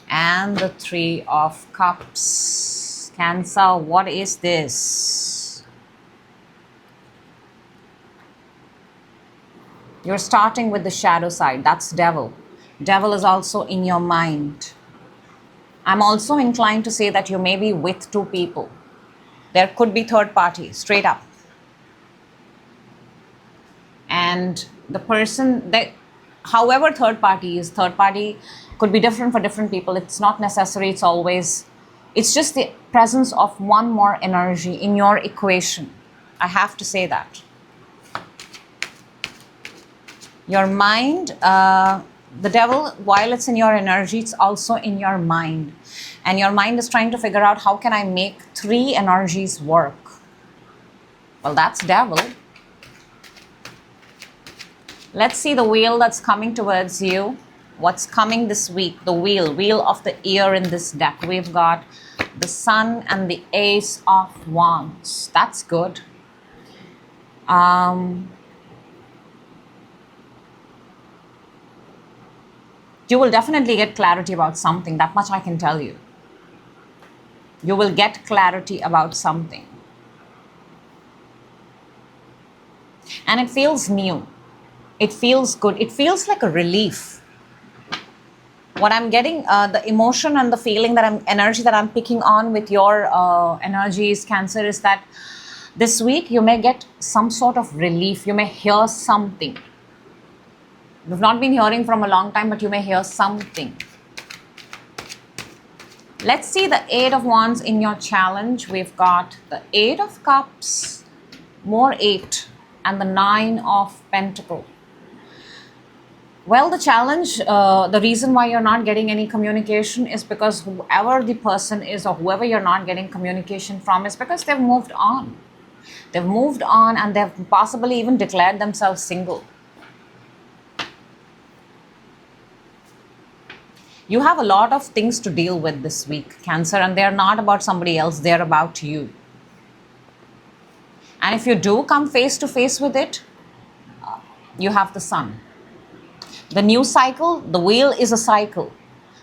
and the Three of Cups. Cancer, what is this? You're starting with the shadow side. That's Devil. Devil is also in your mind. I'm also inclined to say that you may be with two people. There could be third party, straight up. And the person that, however third party is, third party could be different for different people. It's not necessary. It's just the presence of one more energy in your equation. I have to say that. Your mind, the Devil, while it's in your energy, it's also in your mind. And your mind is trying to figure out, how can I make three energies work? Well, that's Devil. Let's see the wheel that's coming towards you. What's coming this week? The wheel of the year in this deck. We've got the Sun and the Ace of Wands. That's good. You will definitely get clarity about something. That much I can tell you. You will get clarity about something. And it feels new. It feels good. It feels like a relief. What I'm getting, the emotion and the feeling energy that I'm picking on with your energies, Cancer, is that this week you may get some sort of relief. You may hear something. You've not been hearing from a long time, but you may hear something. Let's see the Eight of Wands in your challenge. We've got the Eight of Cups, more 8, and the 9 of Pentacles. Well, the challenge, the reason why you're not getting any communication is because whoever the person is or whoever you're not getting communication from is because they've moved on. They've moved on and they've possibly even declared themselves single. You have a lot of things to deal with this week, Cancer, and they're not about somebody else, they're about you. And if you do come face to face with it, you have the Sun. The new cycle, the wheel is a cycle.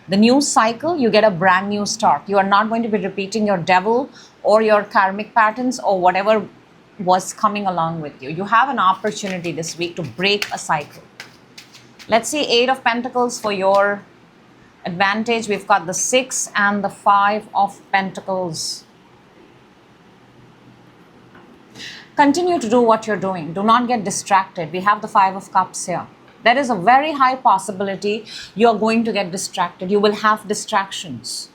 The new cycle, you get a brand new start. You are not going to be repeating your Devil or your karmic patterns or whatever was coming along with you. You have an opportunity this week to break a cycle. Let's see Eight of Pentacles for your advantage. We've got the 6 and the 5 of Pentacles. Continue to do what you're doing. Do not get distracted. We have the 5 of Cups here. There is a very high possibility you're going to get distracted. You will have distractions.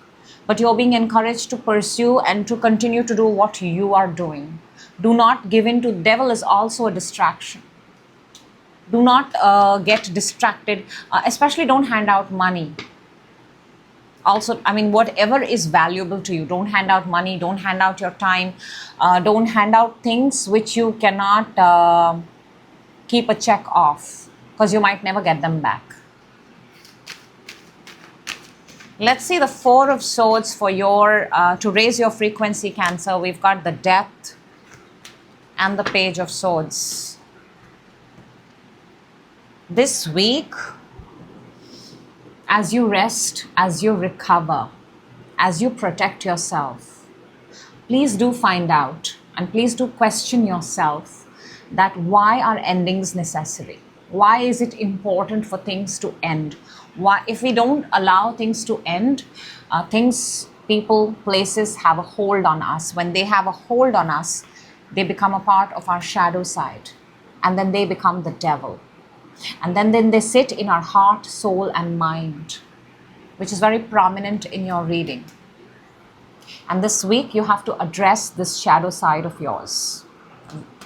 But you're being encouraged to pursue and to continue to do what you are doing. Do not give in to Devil is also a distraction. Do not get distracted. Especially don't hand out money. Also, I mean, whatever is valuable to you, don't hand out money, don't hand out your time, don't hand out things which you cannot keep a check off, because you might never get them back. Let's see the 4 of Swords for your, to raise your frequency, Cancer. We've got the Death and the Page of Swords. This week, as you rest, as you recover, as you protect yourself, please do find out and please do question yourself that why are endings necessary? Why is it important for things to end? Why, if we don't allow things to end, things, people, places have a hold on us. When they have a hold on us, they become a part of our shadow side, and then they become the devil. And then they sit in our heart, soul, and mind, which is very prominent in your reading. And this week, you have to address this shadow side of yours.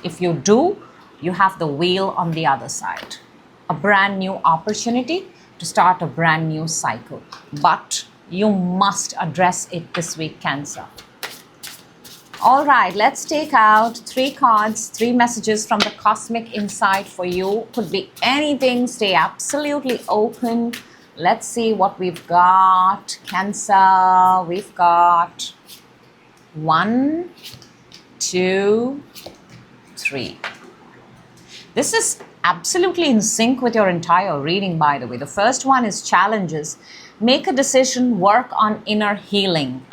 If you do, you have the wheel on the other side. A brand new opportunity to start a brand new cycle. But you must address it this week, Cancer. All right, let's take out 3 cards, 3 messages from the cosmic insight for you. Could be anything. Stay absolutely open. Let's see what we've got. Cancer, we've got 1, 2, 3. This is absolutely in sync with your entire reading, by the way. The first one is challenges. Make a decision, work on inner healing.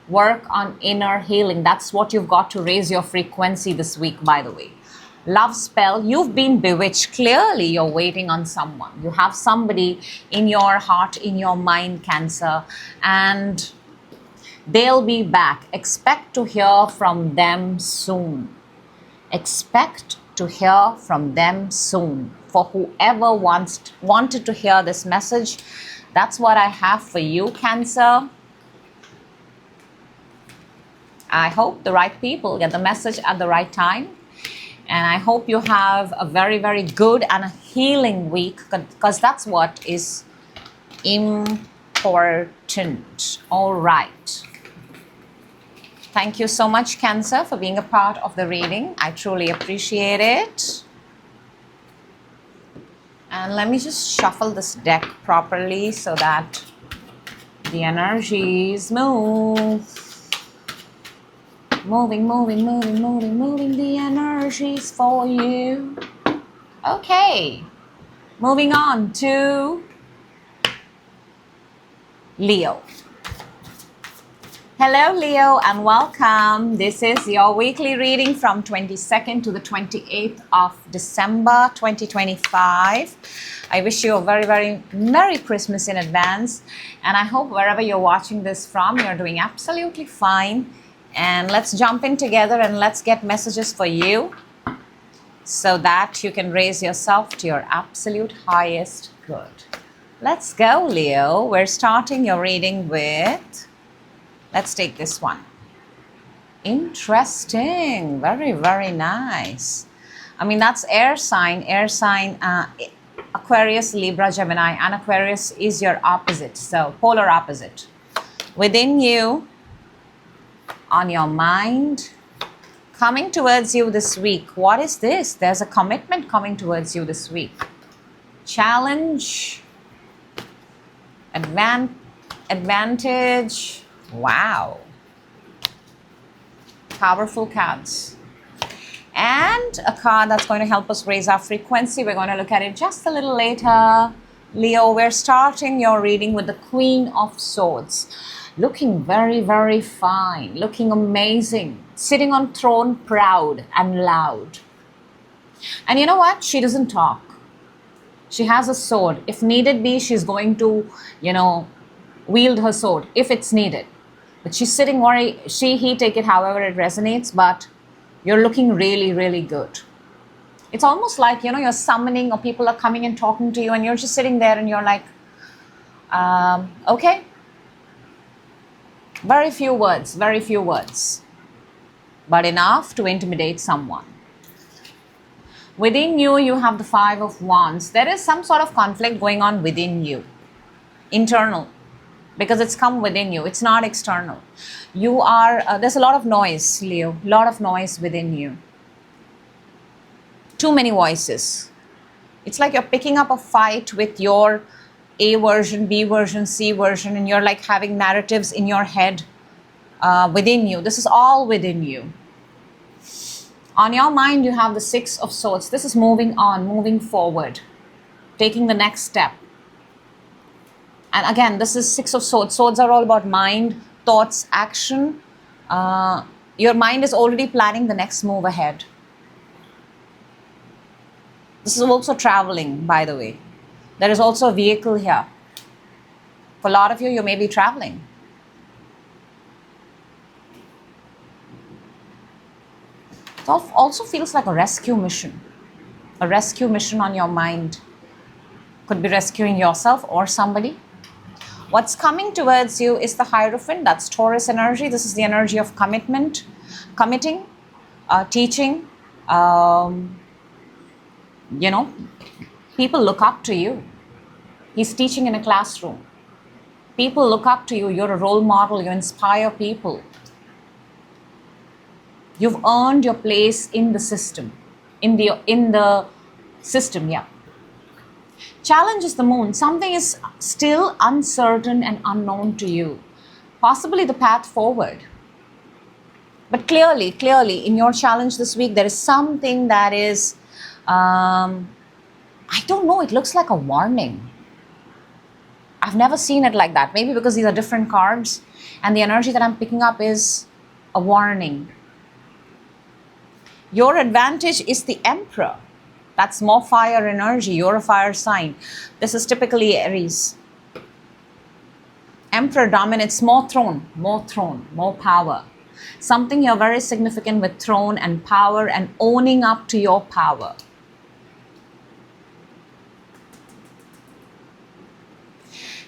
Work on inner healing. That's what you've got to raise your frequency this week, by the way. Love spell. You've been bewitched. Clearly, you're waiting on someone. You have somebody in your heart, in your mind, Cancer, and they'll be back. Expect to hear from them soon. Expect to hear from them soon. For whoever wanted to hear this message, that's what I have for you, Cancer. I hope the right people get the message at the right time. And I hope you have a very, very good and a healing week, because that's what is important. All right. Thank you so much, Cancer, for being a part of the reading. I truly appreciate it. And let me just shuffle this deck properly so that the energies move. Moving the energies for you. Okay, moving on to Leo. Hello, Leo, and welcome. This is your weekly reading from 22nd to the 28th of December 2025. I wish you a very, very Merry Christmas in advance. And I hope wherever you're watching this from, you're doing absolutely fine. And let's jump in together and let's get messages for you so that you can raise yourself to your absolute highest good. Let's go, Leo. We're starting your reading with, let's take this one. Interesting. Very, very nice. I mean, that's air sign, Aquarius, Libra, Gemini, and Aquarius is your opposite. So polar opposite. Within you, on your mind, coming towards you this week. What is this? There's a commitment coming towards you this week. Challenge, advantage. Wow. Powerful cards. And a card that's going to help us raise our frequency. We're going to look at it just a little later. Leo, we're starting your reading with the Queen of Swords. Looking very, very fine, looking amazing, sitting on throne, proud and loud. And you know what? She doesn't talk. She has a sword. If needed be, she's going to, wield her sword if it's needed. But she's sitting he, take it however it resonates, but you're looking really, really good. It's almost like, you're summoning or people are coming and talking to you and you're just sitting there and you're like, okay. Very few words, but enough to intimidate someone. Within you, you have the 5 of Wands. There is some sort of conflict going on within you, internal, because it's come within you. It's not external. You are, there's a lot of noise, Leo, a lot of noise within you. Too many voices. It's like you're picking up a fight with your A version, B version, C version, and you're like having narratives in your head within you. This is all within you. On your mind, you have the 6 of Swords. This is moving on, moving forward, taking the next step. And again, this is 6 of Swords. Swords are all about mind, thoughts, action. Your mind is already planning the next move ahead. This is also traveling, by the way. There is also a vehicle here. For a lot of you, you may be traveling. It also feels like a rescue mission on your mind. Could be rescuing yourself or somebody. What's coming towards you is the Hierophant. That's Taurus energy. This is the energy of commitment, committing, teaching. You know, people look up to you. He's teaching in a classroom. People look up to you. You're a role model. You inspire people. You've earned your place in the system. In the system, yeah. Challenge is the Moon. Something is still uncertain and unknown to you. Possibly the path forward. But clearly, in your challenge this week, there is something that is, I don't know, it looks like a warning. I've never seen it like that. Maybe because these are different cards, and the energy that I'm picking up is a warning. Your advantage is the Emperor. That's more fire energy. You're a fire sign. This is typically Aries. Emperor dominates, more throne, more power. Something you're very significant with throne and power and owning up to your power.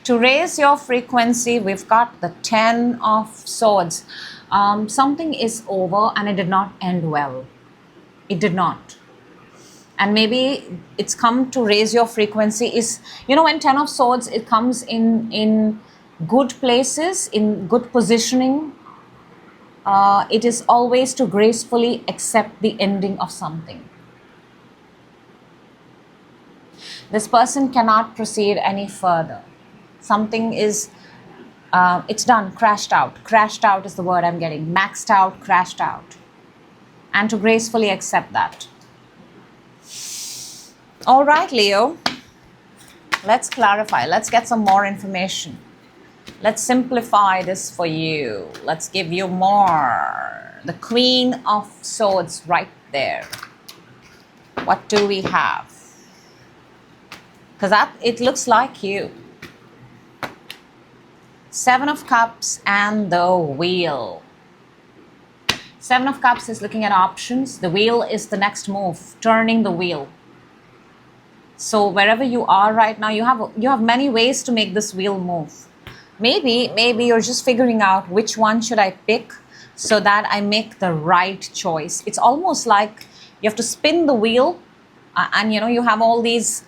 To raise your frequency, we've got the 10 of Swords. Something is over and it did not end well. It did not. And maybe it's come to raise your frequency is, when 10 of Swords, it comes in good places, in good positioning. It is always to gracefully accept the ending of something. This person cannot proceed any further. Something is, it's done, crashed out. Crashed out is the word I'm getting. Maxed out, crashed out. And to gracefully accept that. All right, Leo. Let's clarify. Let's get some more information. Let's simplify this for you. Let's give you more. The Queen of Swords right there. What do we have? Because it looks like you. 7 of Cups and the Wheel. 7 of Cups is looking at options. The Wheel is the next move, turning the wheel. So wherever you are right now, you have many ways to make this wheel move. Maybe you're just figuring out which one should I pick so that I make the right choice. It's almost like you have to spin the wheel, and you have all these,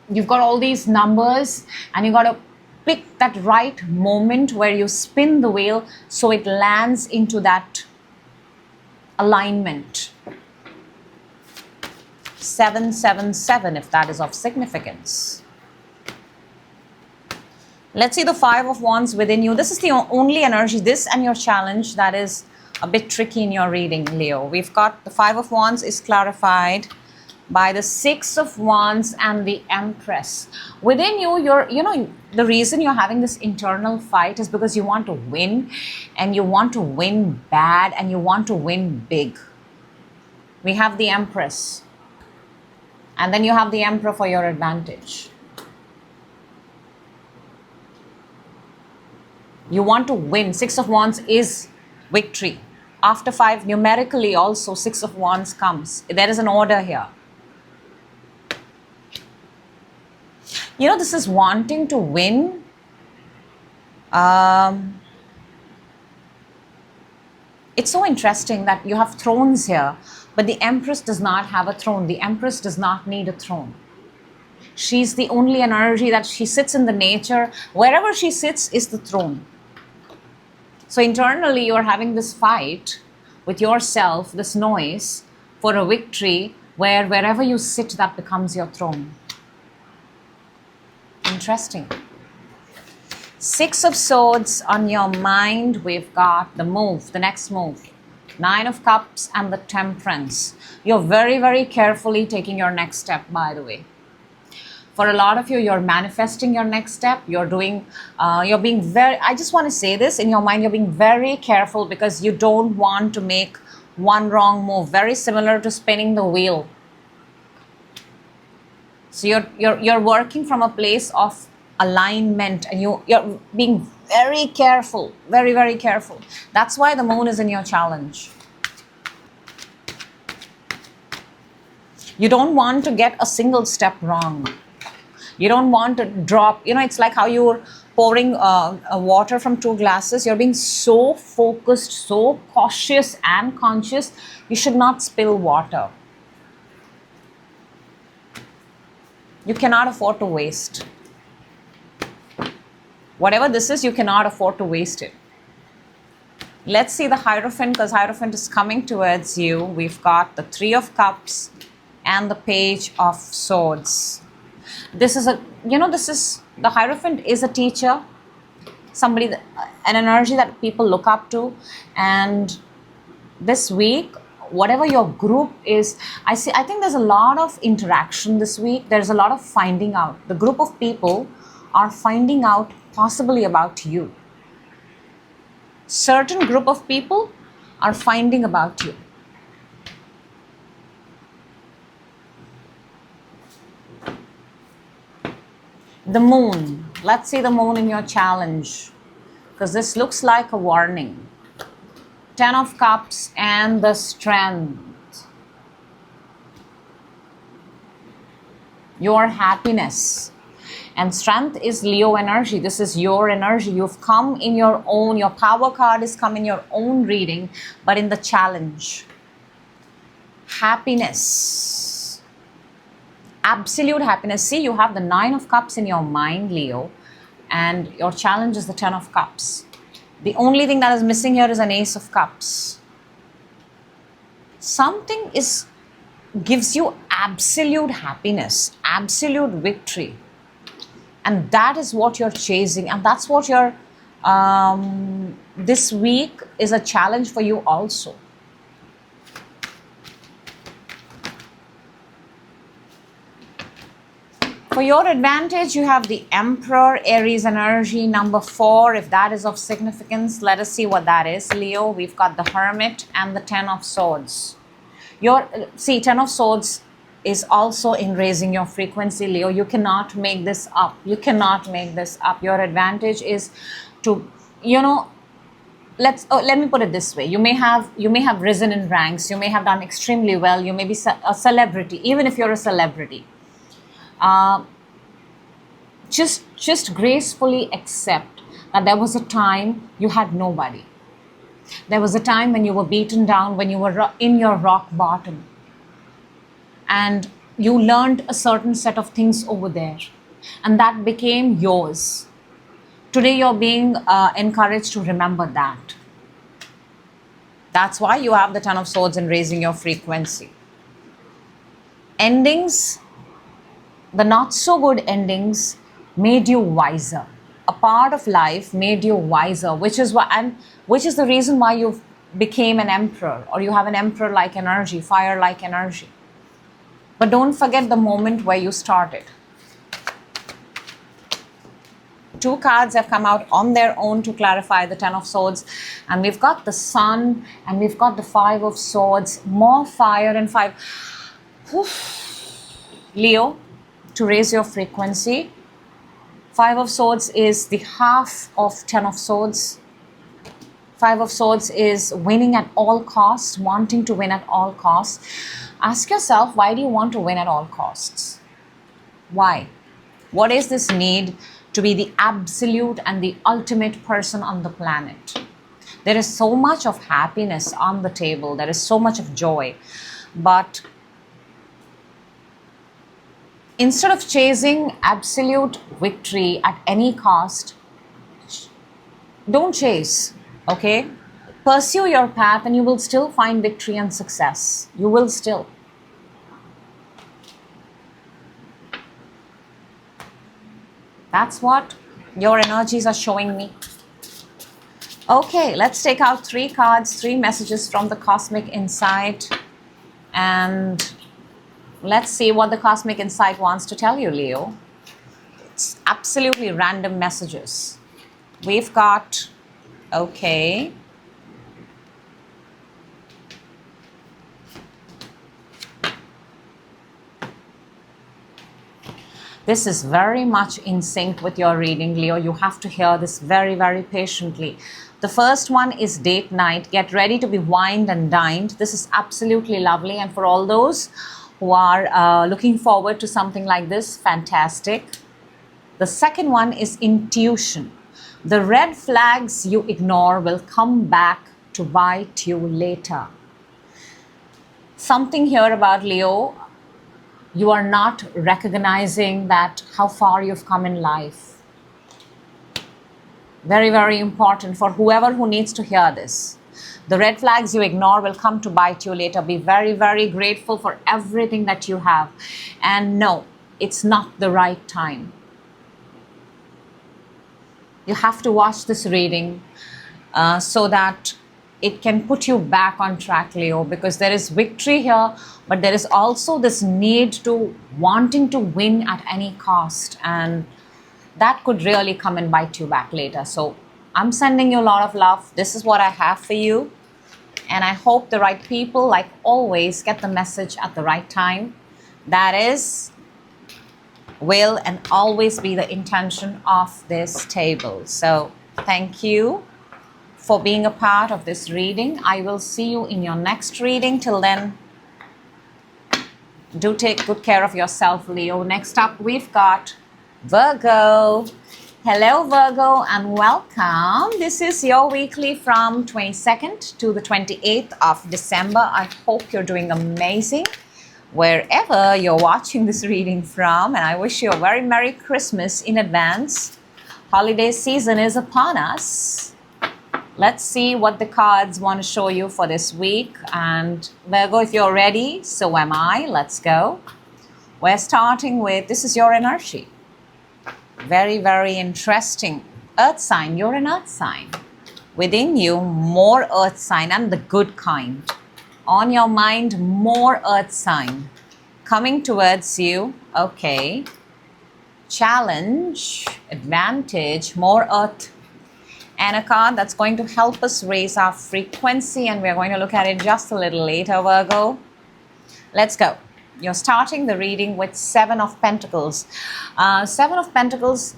you've got all these numbers, and you got to pick that right moment where you spin the wheel so it lands into that alignment. 777, if that is of significance. Let's see the 5 of Wands within you. This is the only energy, this and your challenge, that is a bit tricky in your reading, Leo. We've got the 5 of Wands is clarified by the 6 of Wands and the Empress. Within you, the reason you're having this internal fight is because you want to win, and you want to win bad, and you want to win big. We have the Empress. And then you have the Emperor for your advantage. You want to win. 6 of Wands is victory. After 5, numerically also, 6 of Wands comes. There is an order here. This is wanting to win. It's so interesting that you have thrones here, but the Empress does not have a throne. The Empress does not need a throne. She's the only energy that she sits in the nature. Wherever she sits is the throne. So internally, you're having this fight with yourself, this noise for a victory where wherever you sit, that becomes your throne. Interesting. 6 of Swords on your mind. We've got the move, the next move. 9 of Cups and the Temperance. You're very, very carefully taking your next step, by the way. For a lot of you, you're manifesting your next step. You're being very, I just want to say this, in your mind, you're being very careful because you don't want to make one wrong move. Very similar to spinning the wheel. So you're working from a place of alignment, and you're being very careful, very, very careful. That's why the moon is in your challenge. You don't want to get a single step wrong. You don't want to drop, it's like how you're pouring water from two glasses. You're being so focused, so cautious and conscious. You should not spill water. You cannot afford to waste. Whatever this is, you cannot afford to waste it. Let's see the Hierophant, because Hierophant is coming towards you. We've got the Three of Cups and the Page of Swords. The Hierophant is a teacher, somebody, an energy that people look up to. And this week, whatever your group is, I think there's a lot of interaction this week. There's a lot of finding out. The group of people are finding out possibly about you. Certain group of people are finding about you. The Moon. Let's see the Moon in your challenge, because this looks like a warning. Ten of Cups and the Strength. Your happiness. And Strength is Leo energy. This is your energy. You've come in your own. Your power card is come in your own reading, but in the challenge. Happiness. Absolute happiness. See, you have the Nine of Cups in your mind, Leo, and your challenge is the Ten of Cups. The only thing that is missing here is an Ace of Cups. Something gives you absolute happiness, absolute victory. And that is what you're chasing. And that's what this week is a challenge for you also. For your advantage, you have the Emperor, Aries energy, number 4. If that is of significance, let us see what that is. Leo, we've got the Hermit and the Ten of Swords. Ten of Swords is also in raising your frequency, Leo. You cannot make this up. You cannot make this up. Your advantage is to, let me put it this way. You may have risen in ranks. You may have done extremely well. You may be a celebrity, even if you're a celebrity. Just gracefully accept that there was a time you had nobody. There was a time when you were beaten down, when you were in your rock bottom. And you learned a certain set of things over there. And that became yours. Today you're being encouraged to remember that. That's why you have the Ten of Swords in raising your frequency. Endings, the not so good endings, made you wiser. A part of life made you wiser, which is the reason why you became an emperor, or you have an emperor-like energy, fire-like energy. But don't forget the moment where you started. 2 cards have come out on their own to clarify the Ten of Swords. And we've got the Sun and we've got the Five of Swords. More fire and 5. Leo, to raise your frequency. 5 of Swords is the half of 10 of Swords. 5 of Swords is winning at all costs, wanting to win at all costs. Ask yourself, why do you want to win at all costs? Why? What is this need to be the absolute and the ultimate person on the planet? There is so much of happiness on the table. There is so much of joy. But instead of chasing absolute victory at any cost, don't chase, okay? Pursue your path and you will still find victory and success. You will still. That's what your energies are showing me. Okay, let's take out 3 cards, 3 messages from the Cosmic Insight. And let's see what the Cosmic Insight wants to tell you, Leo. It's absolutely random messages. We've got, okay. This is very much in sync with your reading, Leo. You have to hear this very, very patiently. The first one is date night. Get ready to be wined and dined. This is absolutely lovely. And for all those who are looking forward to something like this. Fantastic. The second one is intuition. The red flags you ignore will come back to bite you later. Something here about Leo, you are not recognizing that how far you've come in life. Very, very important for whoever who needs to hear this. The red flags you ignore will come to bite you later. Be very, very grateful for everything that you have. And no, it's not the right time. You have to watch this reading so that it can put you back on track, Leo, because there is victory here, but there is also this need to wanting to win at any cost, and that could really come and bite you back later. So I'm sending you a lot of love. This is what I have for you, and I hope the right people, like always, get the message at the right time. That is, will and always be the intention of this table. So thank you for being a part of this reading. I will see you in your next reading. Till then, do take good care of yourself, Leo. Next up, we've got Virgo. Hello, Virgo, and welcome. This is your weekly from 22nd to the 28th of December. I hope you're doing amazing wherever you're watching this reading from, and I wish you a very Merry Christmas in advance. Holiday season is upon us. Let's see what the cards want to show you for this week. And Virgo, if you're ready, so am I. Let's go. We're starting with, this is your energy. Very, very interesting. Earth sign, you're an earth sign. Within you, more earth sign, and the good kind. On your mind, more earth sign coming towards you. Okay. Challenge, advantage, more earth. And a card that's going to help us raise our frequency, and we're going to look at it just a little later, Virgo. Let's go. You're starting the reading with Seven of Pentacles. Seven of Pentacles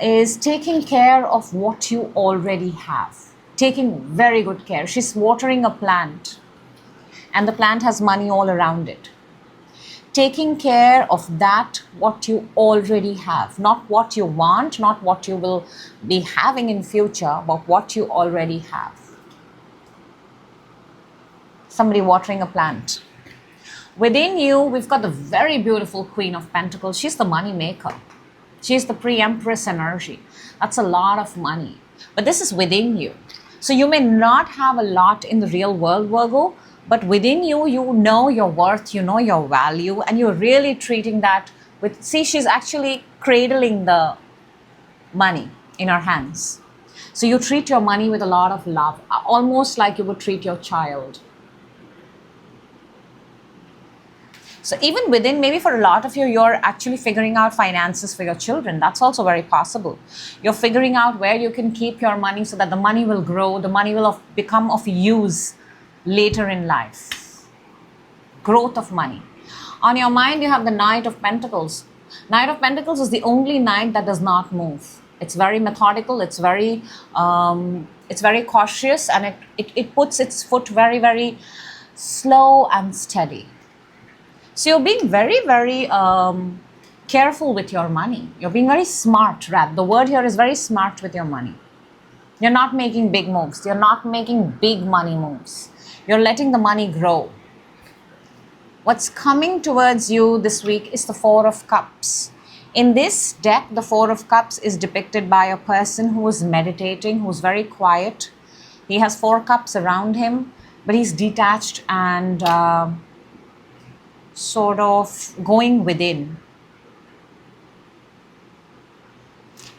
is taking care of what you already have. Taking very good care. She's watering a plant, and the plant has money all around it. Taking care of that, what you already have. Not what you want, not what you will be having in future, but what you already have. Somebody watering a plant. Within you, we've got the very beautiful Queen of Pentacles. She's the money maker. She's the pre-empress energy. That's a lot of money. But this is within you. So you may not have a lot in the real world, Virgo, but within you, you know your worth, you know your value, and you're really treating that with, see, she's actually cradling the money in her hands. So you treat your money with a lot of love, almost like you would treat your child. So even within, maybe for a lot of you, you're actually figuring out finances for your children. That's also very possible. You're figuring out where you can keep your money so that the money will grow, the money will become of use later in life. Growth of money. On your mind, you have the Knight of Pentacles. Knight of Pentacles is the only knight that does not move. It's very methodical, it's very cautious, and it puts its foot very, very slow and steady. So you're being very, very careful with your money. You're being very smart, rather. The word here is very smart with your money. You're not making big moves. You're not making big money moves. You're letting the money grow. What's coming towards you this week is the Four of Cups. In this deck, the Four of Cups is depicted by a person who is meditating, who's very quiet. He has four cups around him, but he's detached and sort of going within.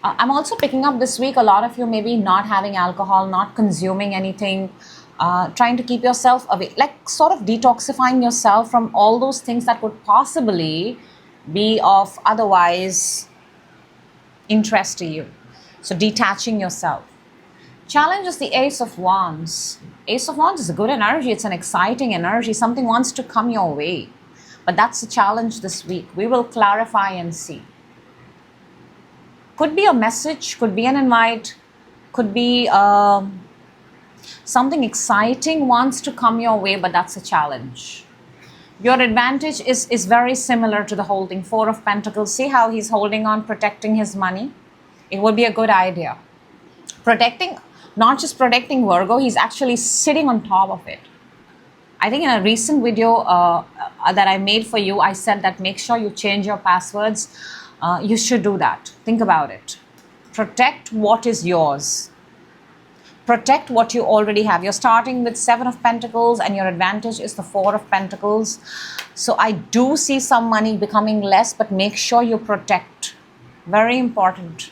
I'm also picking up this week, a lot of you maybe not having alcohol, not consuming anything, trying to keep yourself away, like sort of detoxifying yourself from all those things that would possibly be of otherwise interest to you. So detaching yourself. Challenge is the Ace of Wands. Ace of Wands is a good energy. It's an exciting energy. Something wants to come your way. But that's a challenge this week. We will clarify and see. Could be a message, could be an invite, could be something exciting wants to come your way, but that's a challenge. Your advantage is very similar to the holding. Four of Pentacles. See how he's holding on, protecting his money? It would be a good idea. Protecting, not just protecting Virgo, he's actually sitting on top of it. I think in a recent video that I made for you, I said that make sure you change your passwords. You should do that. Think about it. Protect what is yours. Protect what you already have. You're starting with Seven of Pentacles and your advantage is the Four of Pentacles. So I do see some money becoming less, but make sure you protect. Very important.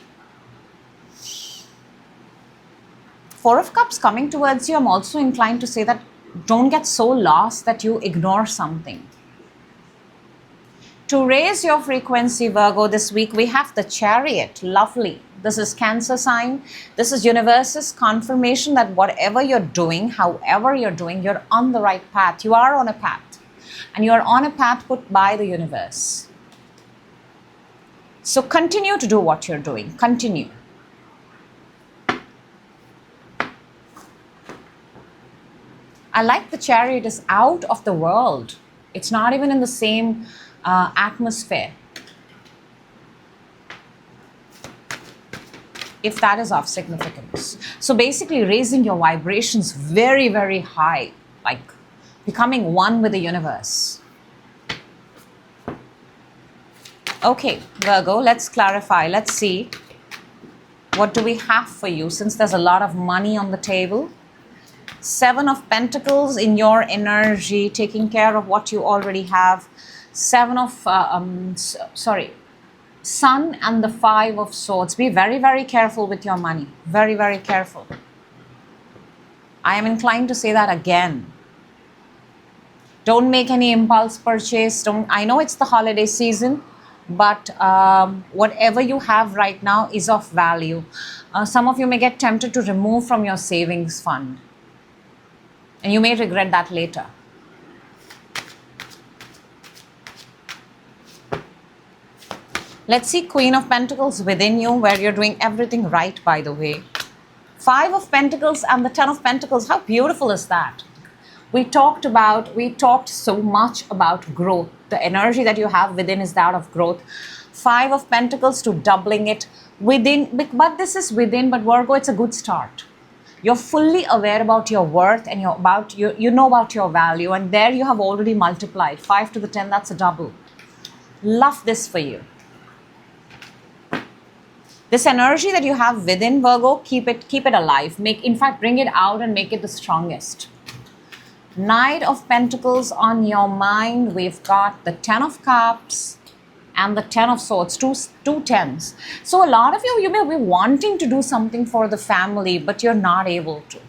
Four of Cups coming towards you. I'm also inclined to say that don't get so lost that you ignore something. To raise your frequency, Virgo, this week, we have the Chariot. Lovely. This is Cancer sign. This is universe's confirmation that whatever you're doing, however you're doing, you're on the right path. You are on a path. And you are on a path put by the universe. So continue to do what you're doing. Continue. I like the Chariot is out of the world. It's not even in the same atmosphere. If that is of significance. So basically raising your vibrations very, very high, like becoming one with the universe. Okay, Virgo, let's clarify. Let's see. What do we have for you since there's a lot of money on the table? Seven of Pentacles in your energy, taking care of what you already have. Sun and the Five of Swords. Be very, very careful with your money. Very, very careful. I am inclined to say that again. Don't make any impulse purchase. I know it's the holiday season, but whatever you have right now is of value. Some of you may get tempted to remove from your savings fund. And you may regret that later. Let's see Queen of Pentacles within you, where you're doing everything right, by the way. Five of Pentacles and the Ten of Pentacles. How beautiful is that? We talked so much about growth. The energy that you have within is that of growth. Five of Pentacles to doubling it within, but this is within, but Virgo, it's a good start. You're fully aware about your worth and you know about your value, and there you have already multiplied. 5 to the 10, that's a double. Love this for you. This energy that you have within, Virgo, keep it alive. In fact, bring it out and make it the strongest. Knight of Pentacles on your mind. We've got the Ten of Cups and the Ten of Swords, two tens. So a lot of you may be wanting to do something for the family, but you're not able to.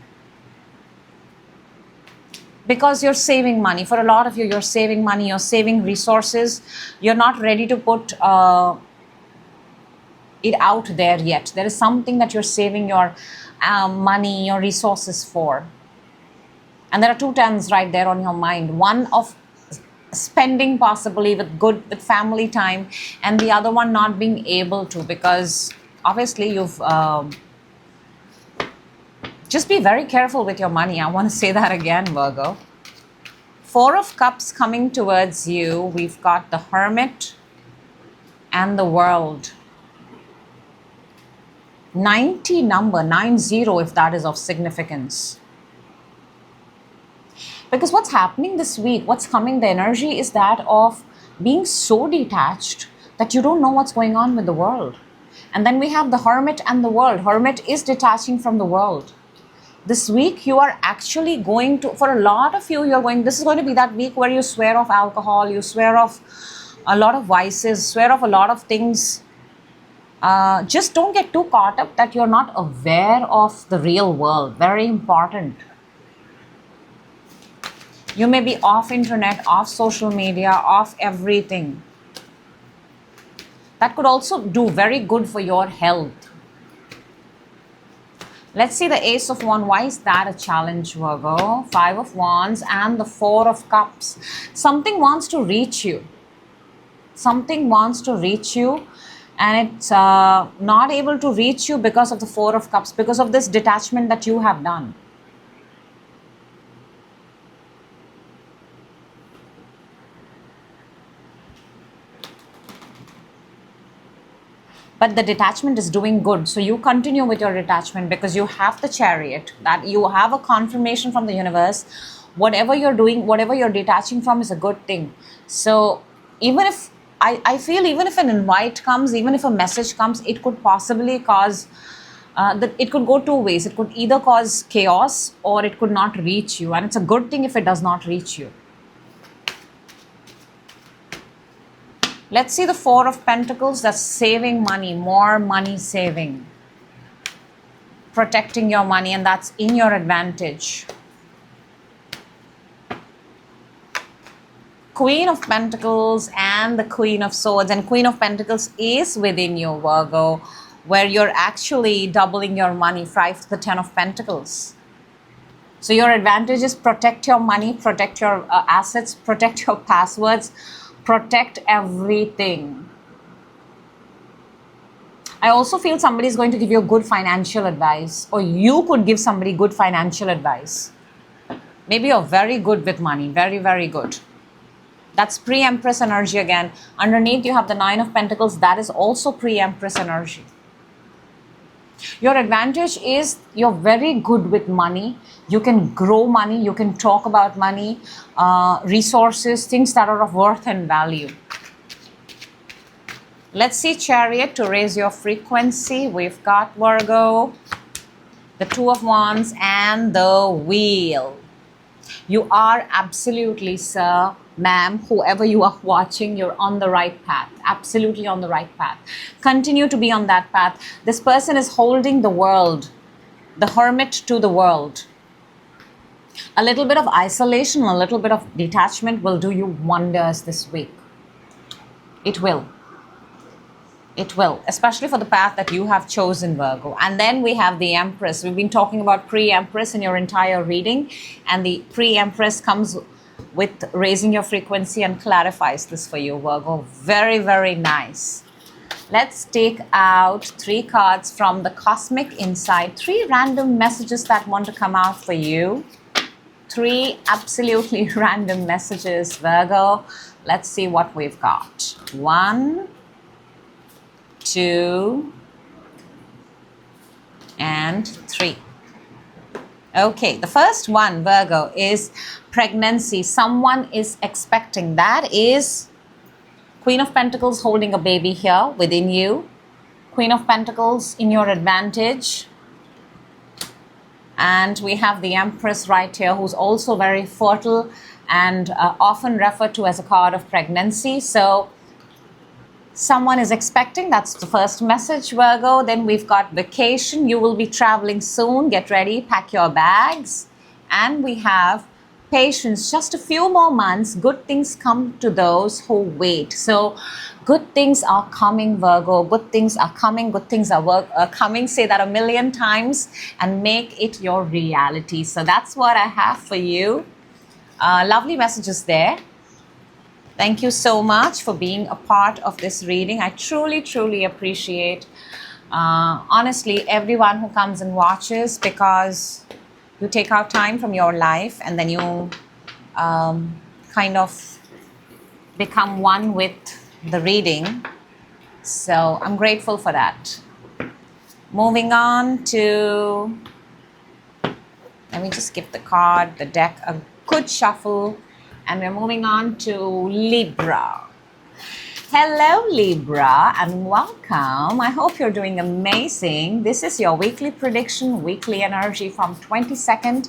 Because you're saving money. For a lot of you, you're saving money, you're saving resources. You're not ready to put it out there yet. There is something that you're saving your money, your resources for. And there are two tens right there on your mind. One of spending possibly with family time, and the other one not being able to, because obviously you've just be very careful with your money. I want to say that again, Virgo. Four of Cups coming towards you. We've got the Hermit and the World. 90 number, 90, if that is of significance. Because what's happening this week, what's coming, the energy is that of being so detached that you don't know what's going on with the world. And then we have the Hermit and the World. Hermit is detaching from the world. This week you are actually going to, for a lot of you, this is going to be that week where you swear off alcohol, you swear off a lot of vices, swear off a lot of things. Just don't get too caught up that you're not aware of the real world. Very important. You may be off internet, off social media, off everything. That could also do very good for your health. Let's see the Ace of Wands. Why is that a challenge, Virgo? Five of Wands and the Four of Cups. Something wants to reach you. Something wants to reach you, and it's not able to reach you because of the Four of Cups, because of this detachment that you have done. but the detachment is doing good. So you continue with your detachment because you have the Chariot, that you have a confirmation from the universe. Whatever you're doing, whatever you're detaching from is a good thing. So even if I feel, even if an invite comes, even if a message comes, it could possibly cause that it could go two ways. It could either cause chaos or it could not reach you, and it's a good thing if it does not reach you. Let's see the Four of Pentacles. That's saving money, more money saving, protecting your money, and that's in your advantage. Queen of Pentacles and the Queen of Swords, and Queen of Pentacles is within you, Virgo, where you're actually doubling your money, 5 to the 10 of Pentacles. So your advantage is protect your money, protect your assets, protect your passwords, protect everything. I also feel somebody is going to give you good financial advice, or you could give somebody good financial advice. Maybe you're very good with money, very, very good. That's pre-Empress energy again. Underneath you have the Nine of Pentacles. That is also pre-Empress energy. Your advantage is you're very good with money. You can grow money. You can talk about money, resources, things that are of worth and value. Let's see Chariot to raise your frequency. We've got Virgo, the Two of Wands, and the Wheel. You are absolutely, sir, ma'am, whoever you are watching, you're on the right path. Absolutely on the right path. Continue to be on that path. This person is holding the world, the hermit to the world. A little bit of isolation, a little bit of detachment will do you wonders this week. It will. It will, especially for the path that you have chosen, Virgo. And then we have the Empress. We've been talking about pre-Empress in your entire reading, and the pre-Empress comes with raising your frequency and clarifies this for you, Virgo. Very, very nice. Let's take out 3 cards from the Cosmic Insight. 3 random messages that want to come out for you. 3 absolutely random messages, Virgo. Let's see what we've got. 1, 2, and 3. Okay, the first one, Virgo, is pregnancy. Someone is expecting. That is Queen of Pentacles holding a baby here within you. Queen of Pentacles in your advantage. And we have the Empress right here, who's also very fertile and often referred to as a card of pregnancy. So someone is expecting. That's the first message, Virgo. Then we've got vacation. You will be traveling soon. Get ready. Pack your bags. And we have patience. Just a few more months. Good things come to those who wait. So good things are coming, Virgo. Good things are coming. Good things are coming. Say that a million times and make it your reality. So that's what I have for you. Lovely messages there. Thank you so much for being a part of this reading. I truly, truly appreciate, honestly, everyone who comes and watches, because you take out time from your life and then you kind of become one with the reading. So I'm grateful for that. Moving on to, let me just give the card, the deck, a good shuffle. And we're moving on to Libra. Hello, Libra, and welcome. I hope you're doing amazing. This is your weekly prediction, weekly energy from 22nd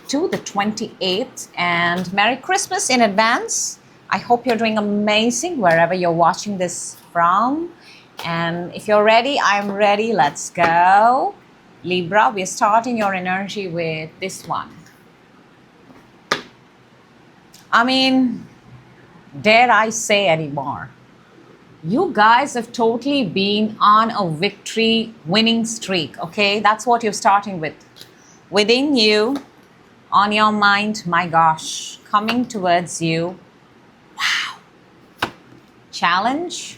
to the 28th. And Merry Christmas in advance. I hope you're doing amazing wherever you're watching this from. And if you're ready, I'm ready. Let's go. Libra, we're starting your energy with this one. I mean, dare I say anymore? You guys have totally been on a victory winning streak, okay? That's what you're starting with. Within you, on your mind, my gosh, coming towards you. Wow. Challenge,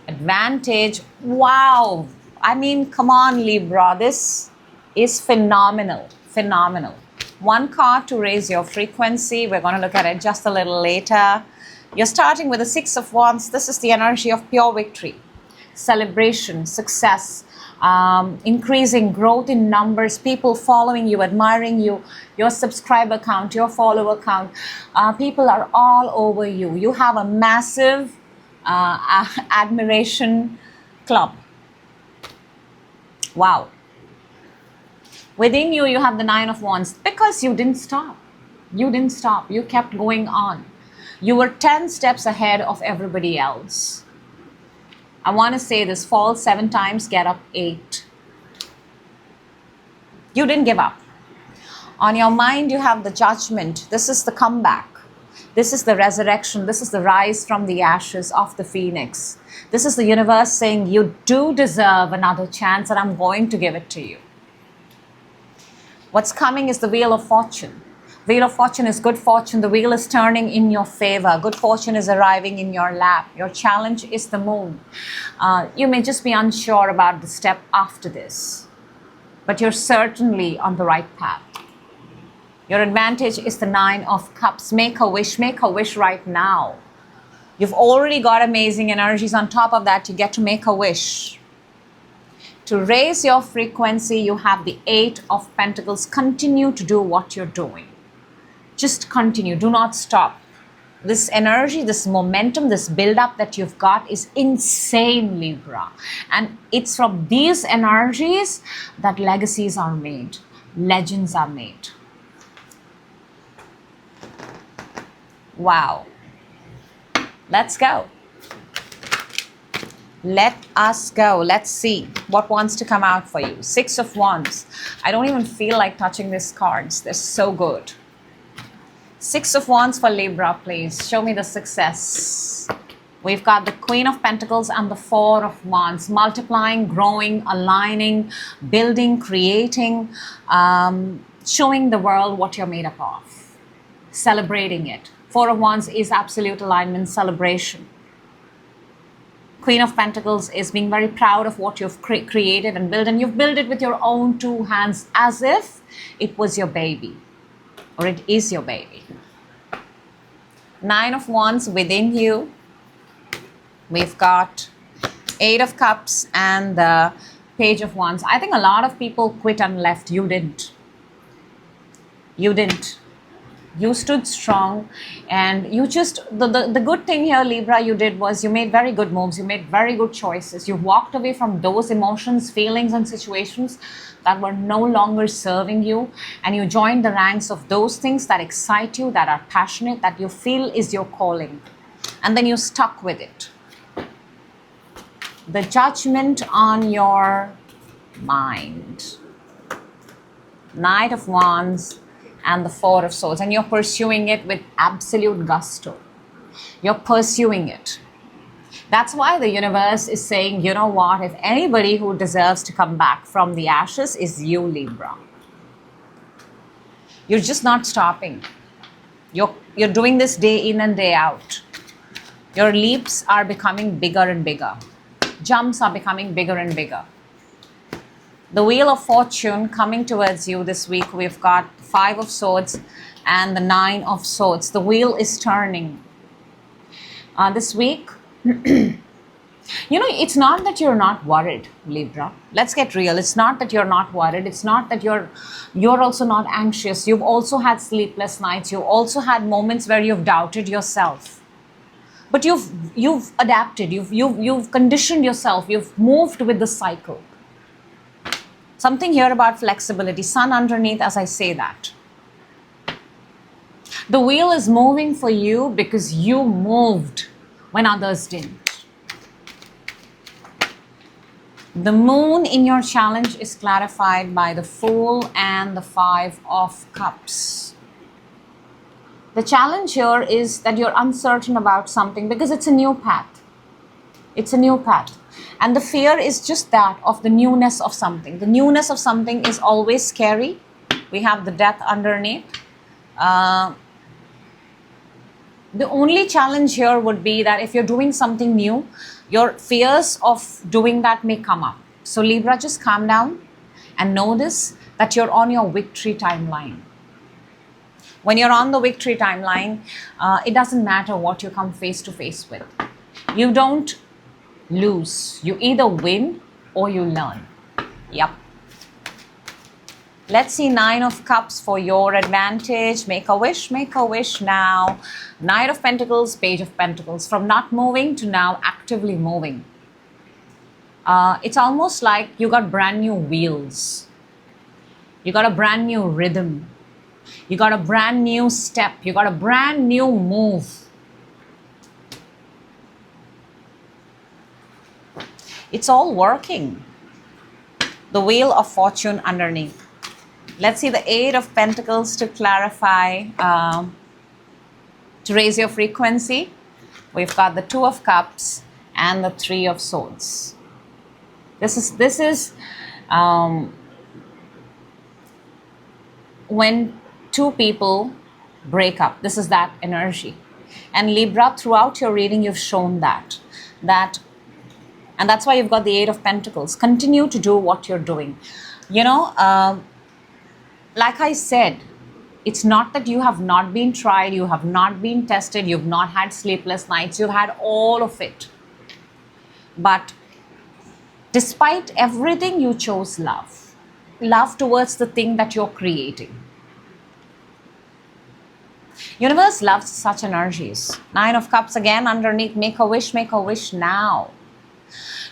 advantage, wow. I mean, come on, Libra, this is phenomenal, phenomenal. 1 card to raise your frequency. We're going to look at it just a little later. You're starting with the 6 of Wands. This is the energy of pure victory. celebration, success, increasing growth in numbers, people following you, admiring you, your subscriber count, your follower count. People are all over you. You have a massive admiration club. Wow. Within you, you have the Nine of Wands because you didn't stop. You didn't stop. You kept going on. You were 10 steps ahead of everybody else. I want to say this: fall 7 times, get up 8. You didn't give up. On your mind, you have the Judgment. This is the comeback. This is the resurrection. This is the rise from the ashes of the phoenix. This is the universe saying you do deserve another chance and I'm going to give it to you. What's coming is the Wheel of Fortune. Wheel of Fortune is good fortune. The wheel is turning in your favor. Good fortune is arriving in your lap. Your challenge is the Moon. You may just be unsure about the step after this, but you're certainly on the right path. Your advantage is the Nine of Cups. Make a wish right now. You've already got amazing energies. On top of that, you get to make a wish. To raise your frequency, you have the Eight of Pentacles. Continue to do what you're doing. Just continue. Do not stop. This energy, this momentum, this build-up that you've got is insane, Libra. And it's from these energies that legacies are made. Legends are made. Wow. Let's go. Let us go. Let's see what wants to come out for you. Six of Wands. I don't even feel like touching these cards. They're so good. Six of Wands for Libra, please. Show me the success. We've got the Queen of Pentacles and the Four of Wands. Multiplying, growing, aligning, building, creating, showing the world what you're made up of. Celebrating it. Four of Wands is absolute alignment, celebration. Queen of Pentacles is being very proud of what you've created and built, and you've built it with your own 2 hands as if it was your baby, or it is your baby. Nine of Wands within you. We've got Eight of Cups and the Page of Wands. I think a lot of people quit and left. You didn't. You didn't. You stood strong, and you just, the good thing here, Libra, you did was you made very good moves. You made very good choices. You walked away from those emotions, feelings, and situations that were no longer serving you, and you joined the ranks of those things that excite you, that are passionate, that you feel is your calling, and then you stuck with it. The Judgment on your mind. Knight of Wands and the Four of Swords, and you're pursuing it with absolute gusto. You're pursuing it. That's why the universe is saying, you know what, if anybody who deserves to come back from the ashes is you, Libra. You're just not stopping. You're doing this day in and day out. Your leaps are becoming bigger and bigger. Jumps are becoming bigger and bigger. The Wheel of Fortune coming towards you this week. We've got Five of Swords and the Nine of Swords. The wheel is turning. This week, you know, it's not that you're not worried, Libra. Let's get real. It's not that you're not worried. It's not that you're also not anxious. You've also had sleepless nights. You've also had moments where you've doubted yourself. But you've adapted. You've conditioned yourself. You've moved with the cycle. Something here about flexibility. Sun underneath as I say that. The wheel is moving for you because you moved when others didn't. The moon in your challenge is clarified by the Fool and the Five of Cups. The challenge here is that you're uncertain about something because it's a new path. It's a new path. And the fear is just that of the newness of something. The newness of something is always scary. We have the Death underneath. The only challenge here would be that if you're doing something new, your fears of doing that may come up. So Libra, just calm down and know this, that you're on your victory timeline. When you're on the victory timeline, it doesn't matter what you come face to face with. You don't lose. You either win or you learn. Yep. Let's see Nine of Cups for your advantage. Make a wish now. Knight of Pentacles, Page of Pentacles. From not moving to now actively moving. It's almost like you got brand new wheels. You got a brand new rhythm. You got a brand new step. You got a brand new move. It's all working. The Wheel of Fortune underneath. Let's see the Eight of Pentacles to clarify, to raise your frequency. We've got the Two of Cups and the Three of Swords. This is when two people break up. This is that energy. And Libra, throughout your reading, you've shown that. And that's why you've got the Eight of Pentacles. Continue to do what you're doing. You know, like I said, it's not that you have not been tried, you have not been tested, you've not had sleepless nights, you've had all of it. But despite everything, you chose love. Love towards the thing that you're creating. Universe loves such energies. Nine of Cups again underneath. Make a wish now.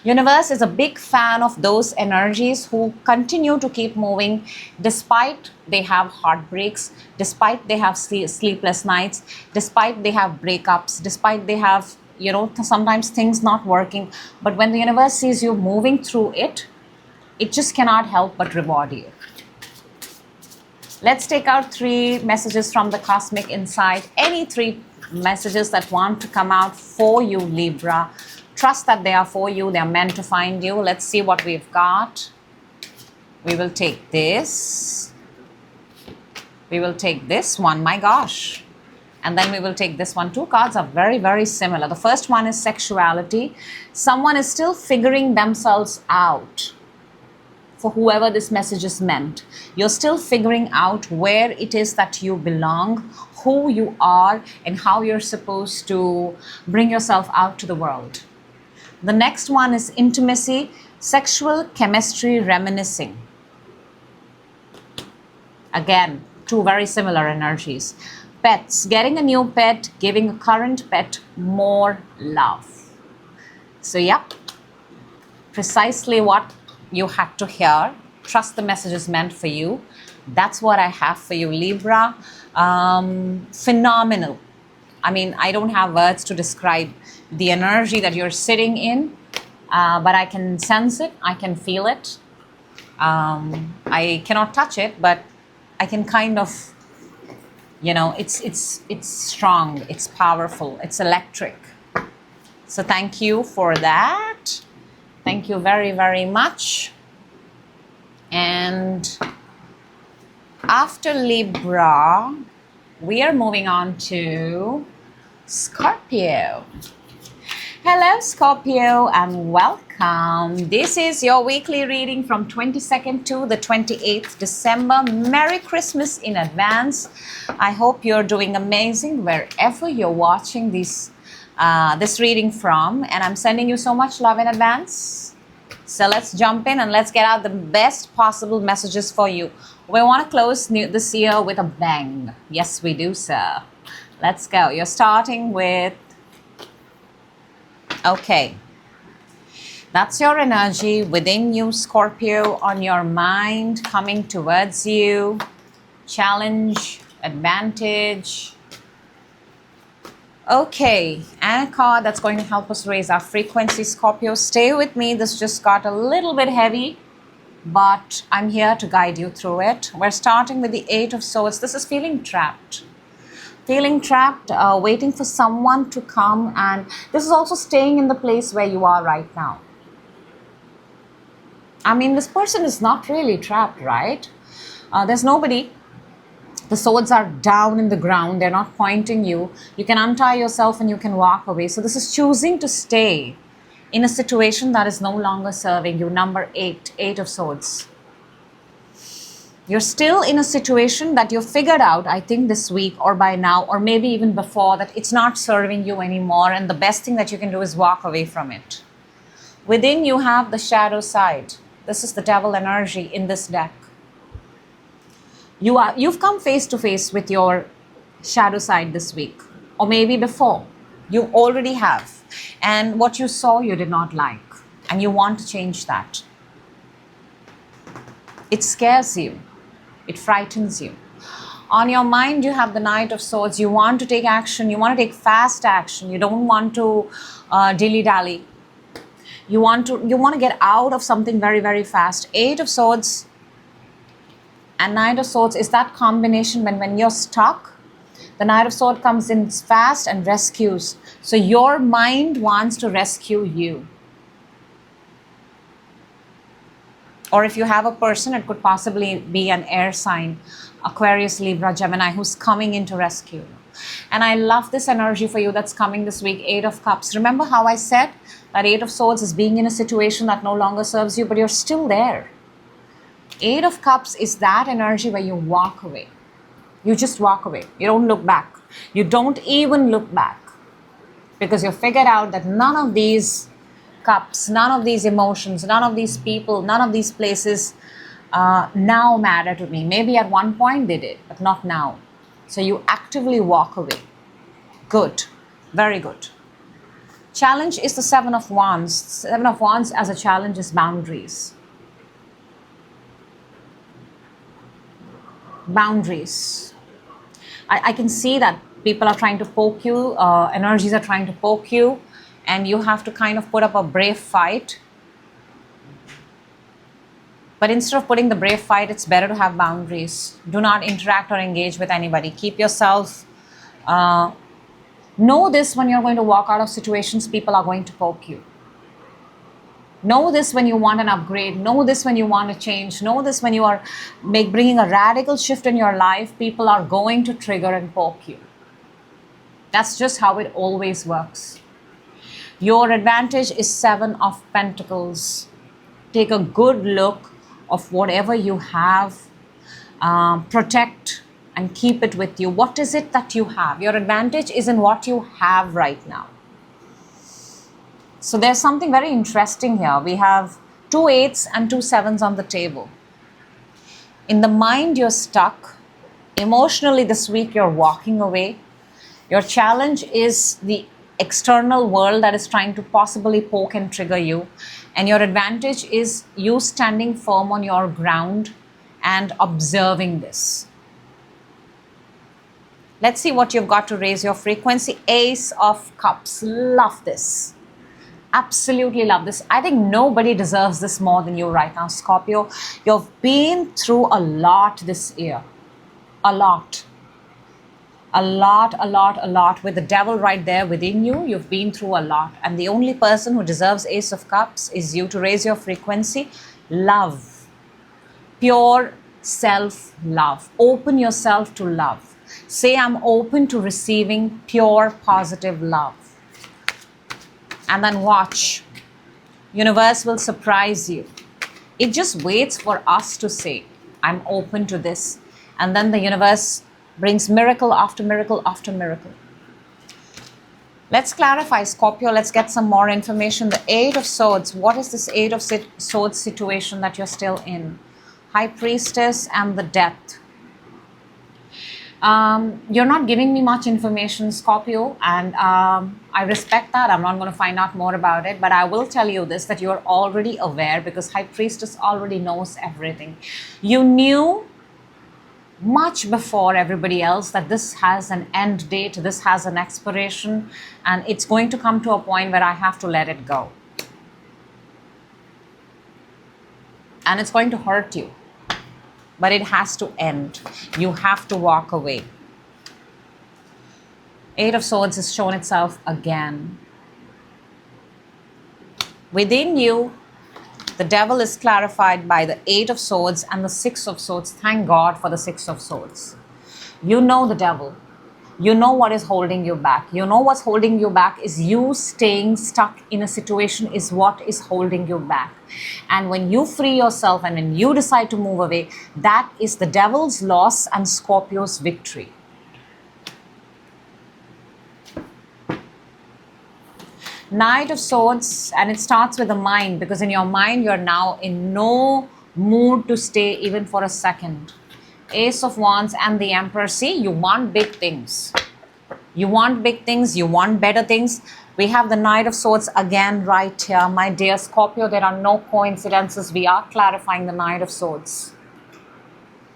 Universe is a big fan of those energies who continue to keep moving despite they have heartbreaks, despite they have sleepless nights, despite they have breakups, despite they have, you know, sometimes things not working. But when the universe sees you moving through it, it just cannot help but reward you. Let's take out 3 messages from the Cosmic Insight. Any 3 messages that want to come out for you, Libra. Trust that they are for you. They are meant to find you. Let's see what we've got. We will take this. We will take this one. My gosh. And then we will take this one. 2 cards are very, very similar. The first one is sexuality. Someone is still figuring themselves out. For whoever this message is meant, you're still figuring out where it is that you belong, who you are, and how you're supposed to bring yourself out to the world. The next one is intimacy, sexual chemistry, reminiscing. Again, 2 very similar energies. Pets, getting a new pet, giving a current pet more love. So, yep, precisely what you had to hear. Trust the message is meant for you. That's what I have for you, Libra. Phenomenal. I mean, I don't have words to describe the energy that you're sitting in, but I can sense it. I can feel it. I cannot touch it, but I can kind of, you know, it's strong, it's powerful, it's electric. So thank you for that. Thank you very, very much. And after Libra, we are moving on to Scorpio. Hello, Scorpio, and welcome. This is your weekly reading from 22nd to the 28th December. Merry Christmas in advance. I hope you're doing amazing wherever you're watching this reading from, and I'm sending you so much love in advance. So let's jump in and let's get out the best possible messages for you. We want to close this year with a bang. Yes, we do, sir. Let's go. You're starting with, okay, that's your energy within you, Scorpio, on your mind, coming towards you. Challenge, advantage. Okay, and a card that's going to help us raise our frequency, Scorpio. Stay with me. This just got a little bit heavy, but I'm here to guide you through it. We're starting with the Eight of Swords. This is feeling trapped. Feeling trapped, waiting for someone to come, and this is also staying in the place where you are right now. I mean, this person is not really trapped, right? There's nobody. The swords are down in the ground. They're not pointing you. You can untie yourself and you can walk away. So this is choosing to stay in a situation that is no longer serving you. Number 8, Eight of Swords. You're still in a situation that you've figured out, I think this week or by now, or maybe even before, that it's not serving you anymore. And the best thing that you can do is walk away from it. Within you have the shadow side. This is the devil energy in this deck. You've come face to face with your shadow side this week, or maybe before. You already have. And what you saw you did not like, and you want to change that. It scares you. It frightens you. On your mind, you have the Knight of Swords. You want to take action. You want to take fast action. You don't want to dilly-dally. You want to get out of something very, very fast. Eight of Swords and Knight of Swords is that combination when you're stuck. The Knight of Swords comes in fast and rescues. So your mind wants to rescue you. Or if you have a person, it could possibly be an air sign, Aquarius, Libra, Gemini, who's coming in to rescue you. And I love this energy for you that's coming this week, Eight of Cups. Remember how I said that Eight of Swords is being in a situation that no longer serves you, but you're still there. Eight of Cups is that energy where you walk away. You just walk away. You don't look back. You don't even look back. Because you figured out that none of these cups, none of these emotions, none of these people, none of these places now matter to me. Maybe at one point they did, but not now. So you actively walk away. Good. Very good. Challenge is the Seven of Wands. Seven of Wands as a challenge is boundaries. Boundaries. I can see that people are trying to poke you, energies are trying to poke you, and you have to kind of put up a brave fight. But instead of putting the brave fight, it's better to have boundaries. Do not interact or engage with anybody. Keep yourself. Know this: when you're going to walk out of situations, people are going to poke you. Know this when you want an upgrade. Know this when you want to change. Know this when you are bringing a radical shift in your life. People are going to trigger and poke you. That's just how it always works. Your advantage is Seven of Pentacles. Take a good look of whatever you have. Protect and keep it with you. What is it that you have? Your advantage is in what you have right now. So there's something very interesting here. We have two eights and two sevens on the table. In the mind, you're stuck. Emotionally, this week, you're walking away. Your challenge is the external world that is trying to possibly poke and trigger you. And your advantage is you standing firm on your ground and observing this. Let's see what you've got to raise your frequency. Ace of Cups. Love this. Absolutely love this. I think nobody deserves this more than you right now, Scorpio. You've been through a lot this year. A lot. A lot. With the devil right there within you, you've been through a lot. And the only person who deserves Ace of Cups is you to raise your frequency. Love. Pure self-love. Open yourself to love. Say, I'm open to receiving pure, positive love. And then watch. Universe will surprise you. It just waits for us to say, I'm open to this. And then the universe brings miracle after miracle after miracle. Let's clarify, Scorpio. Let's get some more information. The Eight of Swords. What is this Eight of Swords situation that you're still in? High Priestess and the Death. You're not giving me much information, Scorpio, and I respect that. I'm not going to find out more about it, but I will tell you this, that you're already aware, because High Priestess already knows everything. You knew much before everybody else that this has an end date, this has an expiration, and it's going to come to a point where I have to let it go. And it's going to hurt you. But it has to end. You have to walk away. Eight of Swords has shown itself again. Within you, the devil is clarified by the Eight of Swords and the Six of Swords. Thank God for the Six of Swords. You know the devil. You know what is holding you back. You know what's holding you back is you staying stuck in a situation is what is holding you back. And when you free yourself and when you decide to move away, that is the devil's loss and Scorpio's victory. Knight of Swords, and it starts with the mind, because in your mind you're now in no mood to stay even for a second. Ace of Wands and the Emperor. See, you want big things. You want big things, you want better things. We have the Knight of Swords again right here. My dear Scorpio, there are no coincidences. We are clarifying the Knight of Swords.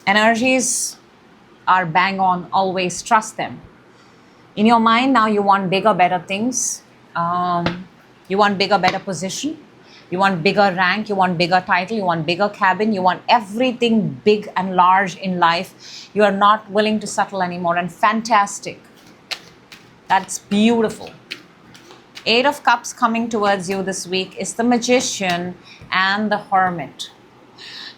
Energies are bang on, always trust them. In your mind now you want bigger, better things. You want bigger, better position. You want bigger rank, you want bigger title, you want bigger cabin, you want everything big and large in life. You are not willing to settle anymore, and fantastic. That's beautiful. Eight of Cups coming towards you this week is the Magician and the Hermit.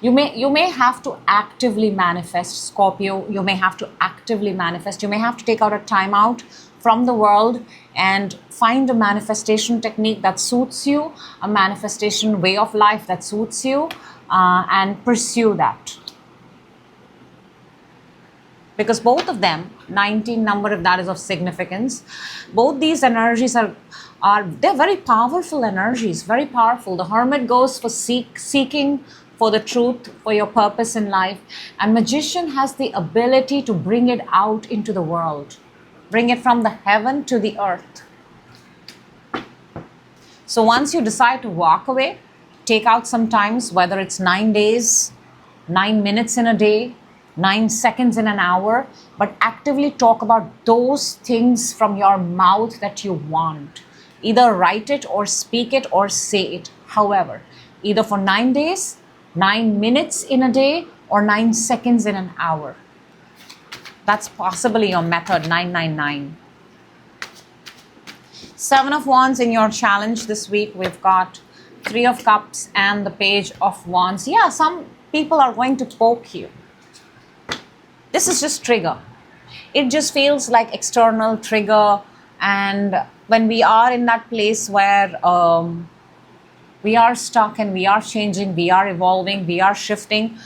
You may have to actively manifest, Scorpio. You may have to actively manifest. You may have to take out a time out from the world and find a manifestation technique that suits you, a manifestation way of life that suits you, and pursue that. Because both of them, 19 number, if that is of significance, both these energies they're very powerful energies, very powerful. The Hermit goes for seeking for the truth, for your purpose in life. And Magician has the ability to bring it out into the world. Bring it from the heaven to the earth. So once you decide to walk away, take out some times, whether it's 9 days, 9 minutes in a day, 9 seconds in an hour, but actively talk about those things from your mouth that you want. Either write it or speak it or say it. However, either for 9 days, 9 minutes in a day, or 9 seconds in an hour. That's possibly your method, 999. Seven of Wands in your challenge this week. We've got Three of Cups and the Page of Wands. Yeah, some people are going to poke you. This is just trigger. It just feels like external trigger. And when we are in that place where we are stuck and we are changing, we are evolving, we are shifting,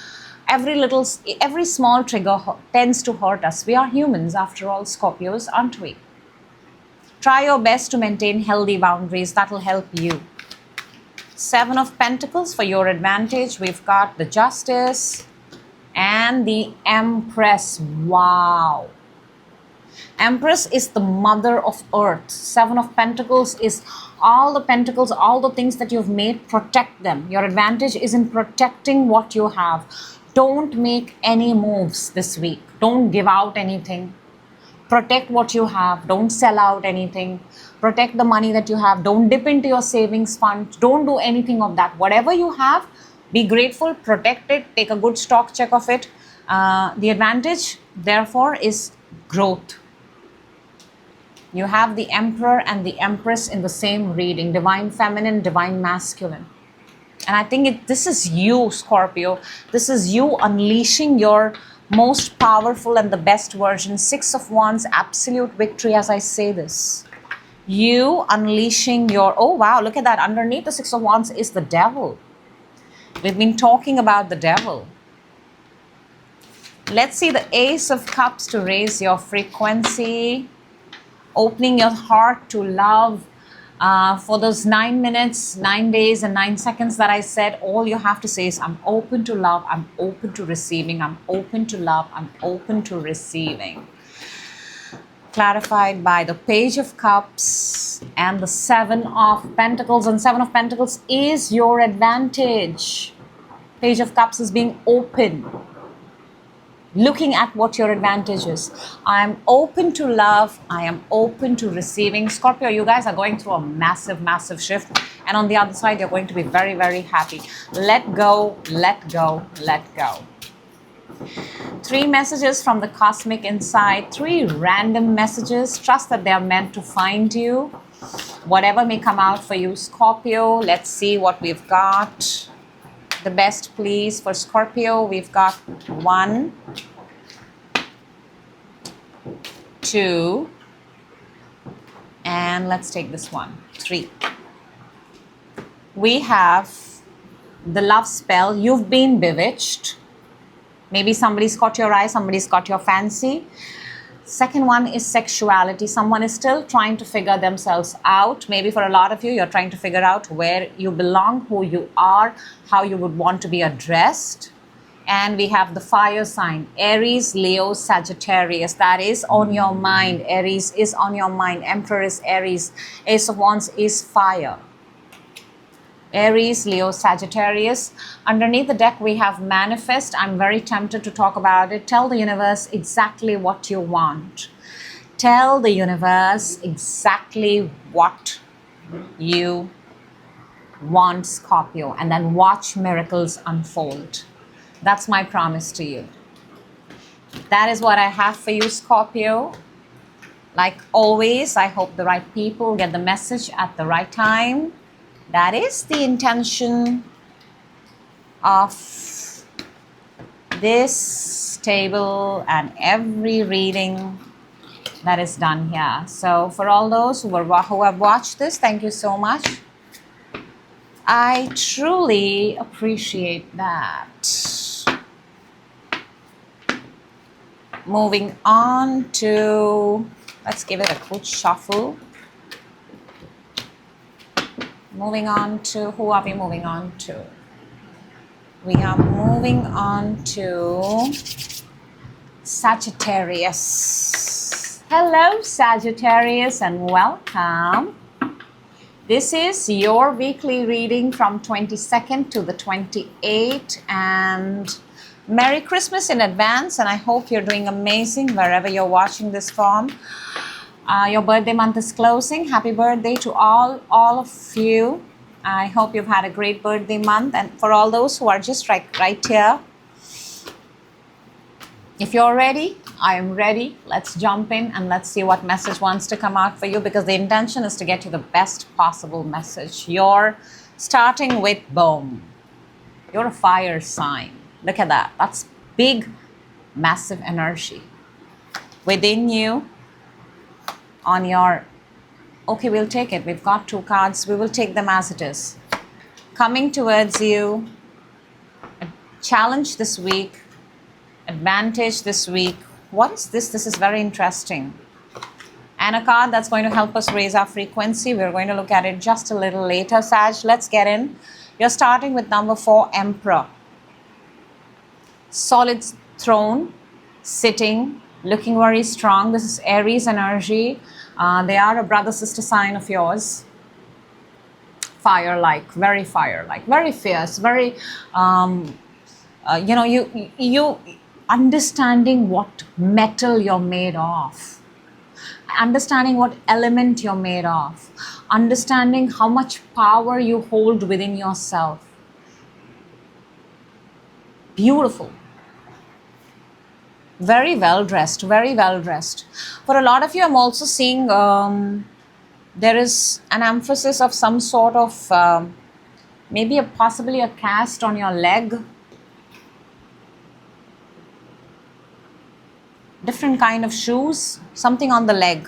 every small trigger tends to hurt us. We are humans after all, Scorpios, aren't we? Try your best to maintain healthy boundaries. That will help you. Seven of Pentacles for your advantage. We've got the Justice and the Empress. Wow. Empress is the mother of earth. Seven of Pentacles is all the pentacles, all the things that you've made, protect them. Your advantage is in protecting what you have. Don't make any moves this week. Don't give out anything. Protect what you have. Don't sell out anything. Protect the money that you have. Don't dip into your savings fund. Don't do anything of that. Whatever you have, be grateful, protect it, take a good stock check of it. The advantage, therefore, is growth. You have the Emperor and the Empress in the same reading, Divine Feminine, Divine Masculine. And I think this is you, Scorpio. This is you unleashing your most powerful and the best version. Six of Wands, absolute victory as I say this. You unleashing your, oh wow, look at that. Underneath the Six of Wands is the Devil. We've been talking about the Devil. Let's see the Ace of Cups to raise your frequency. Opening your heart to love. For those 9 minutes, 9 days and 9 seconds that I said, all you have to say is, I'm open to love, I'm open to receiving, I'm open to love, I'm open to receiving. Clarified by the Page of Cups and the Seven of Pentacles. And Seven of Pentacles is your advantage. Page of Cups is being open. Looking at what your advantage is. I am open to love. I am open to receiving. Scorpio, you guys are going through a massive, massive shift. And on the other side, you're going to be very, very happy. Let go, let go, let go. 3 messages from the Cosmic Inside. 3 random messages. Trust that they are meant to find you. Whatever may come out for you, Scorpio. Let's see what we've got. The best, please, for Scorpio. We've got 1, 2, and let's take this one, 3. We have the love spell. You've been bewitched. Maybe somebody's caught your eye, somebody's caught your fancy. Second one is sexuality. Someone is still trying to figure themselves out. Maybe for a lot of you, you're trying to figure out where you belong, who you are, how you would want to be addressed. And we have the fire sign, Aries, Leo, Sagittarius. That is on your mind. Aries is on your mind. Emperor is Aries. Ace of Wands is fire. Aries, Leo, Sagittarius. Underneath the deck, we have manifest. I'm very tempted to talk about it. Tell the universe exactly what you want. Tell the universe exactly what you want, Scorpio, and then watch miracles unfold. That's my promise to you. That is what I have for you, Scorpio. Like always, I hope the right people get the message at the right time. That is the intention of this table and every reading that is done here. So for all those who have watched this, thank you so much. I truly appreciate that. Moving on to, let's give it a quick shuffle. Moving on to, who are we moving on to? We are moving on to Sagittarius. Hello, Sagittarius, and welcome. This is your weekly reading from 22nd to the 28th, and Merry Christmas in advance, and I hope you're doing amazing wherever you're watching this from. Your birthday month is closing. Happy birthday to all of you. I hope you've had a great birthday month, and for all those who are just right here, if you're ready, I am ready. Let's jump in and let's see what message wants to come out for you, because the intention is to get you the best possible message. You're starting with boom. You're a fire sign. Look at that. That's big, massive energy within you. On your, okay, we'll take it. We've got two cards. We will take them as it is. Coming towards you, a challenge this week, advantage this week. What is this? This is very interesting. And a card that's going to help us raise our frequency. We're going to look at it just a little later, Sag. Let's get in. You're starting with number 4, Emperor. Solid throne, sitting, looking very strong. This is Aries energy. They are a brother-sister sign of yours. Fire-like, very fierce, very, you understanding what metal you're made of, understanding what element you're made of, understanding how much power you hold within yourself. Beautiful. Very well dressed, very well dressed. For a lot of you, I'm also seeing there is an emphasis of some sort of maybe possibly a cast on your leg. Different kind of shoes, something on the leg.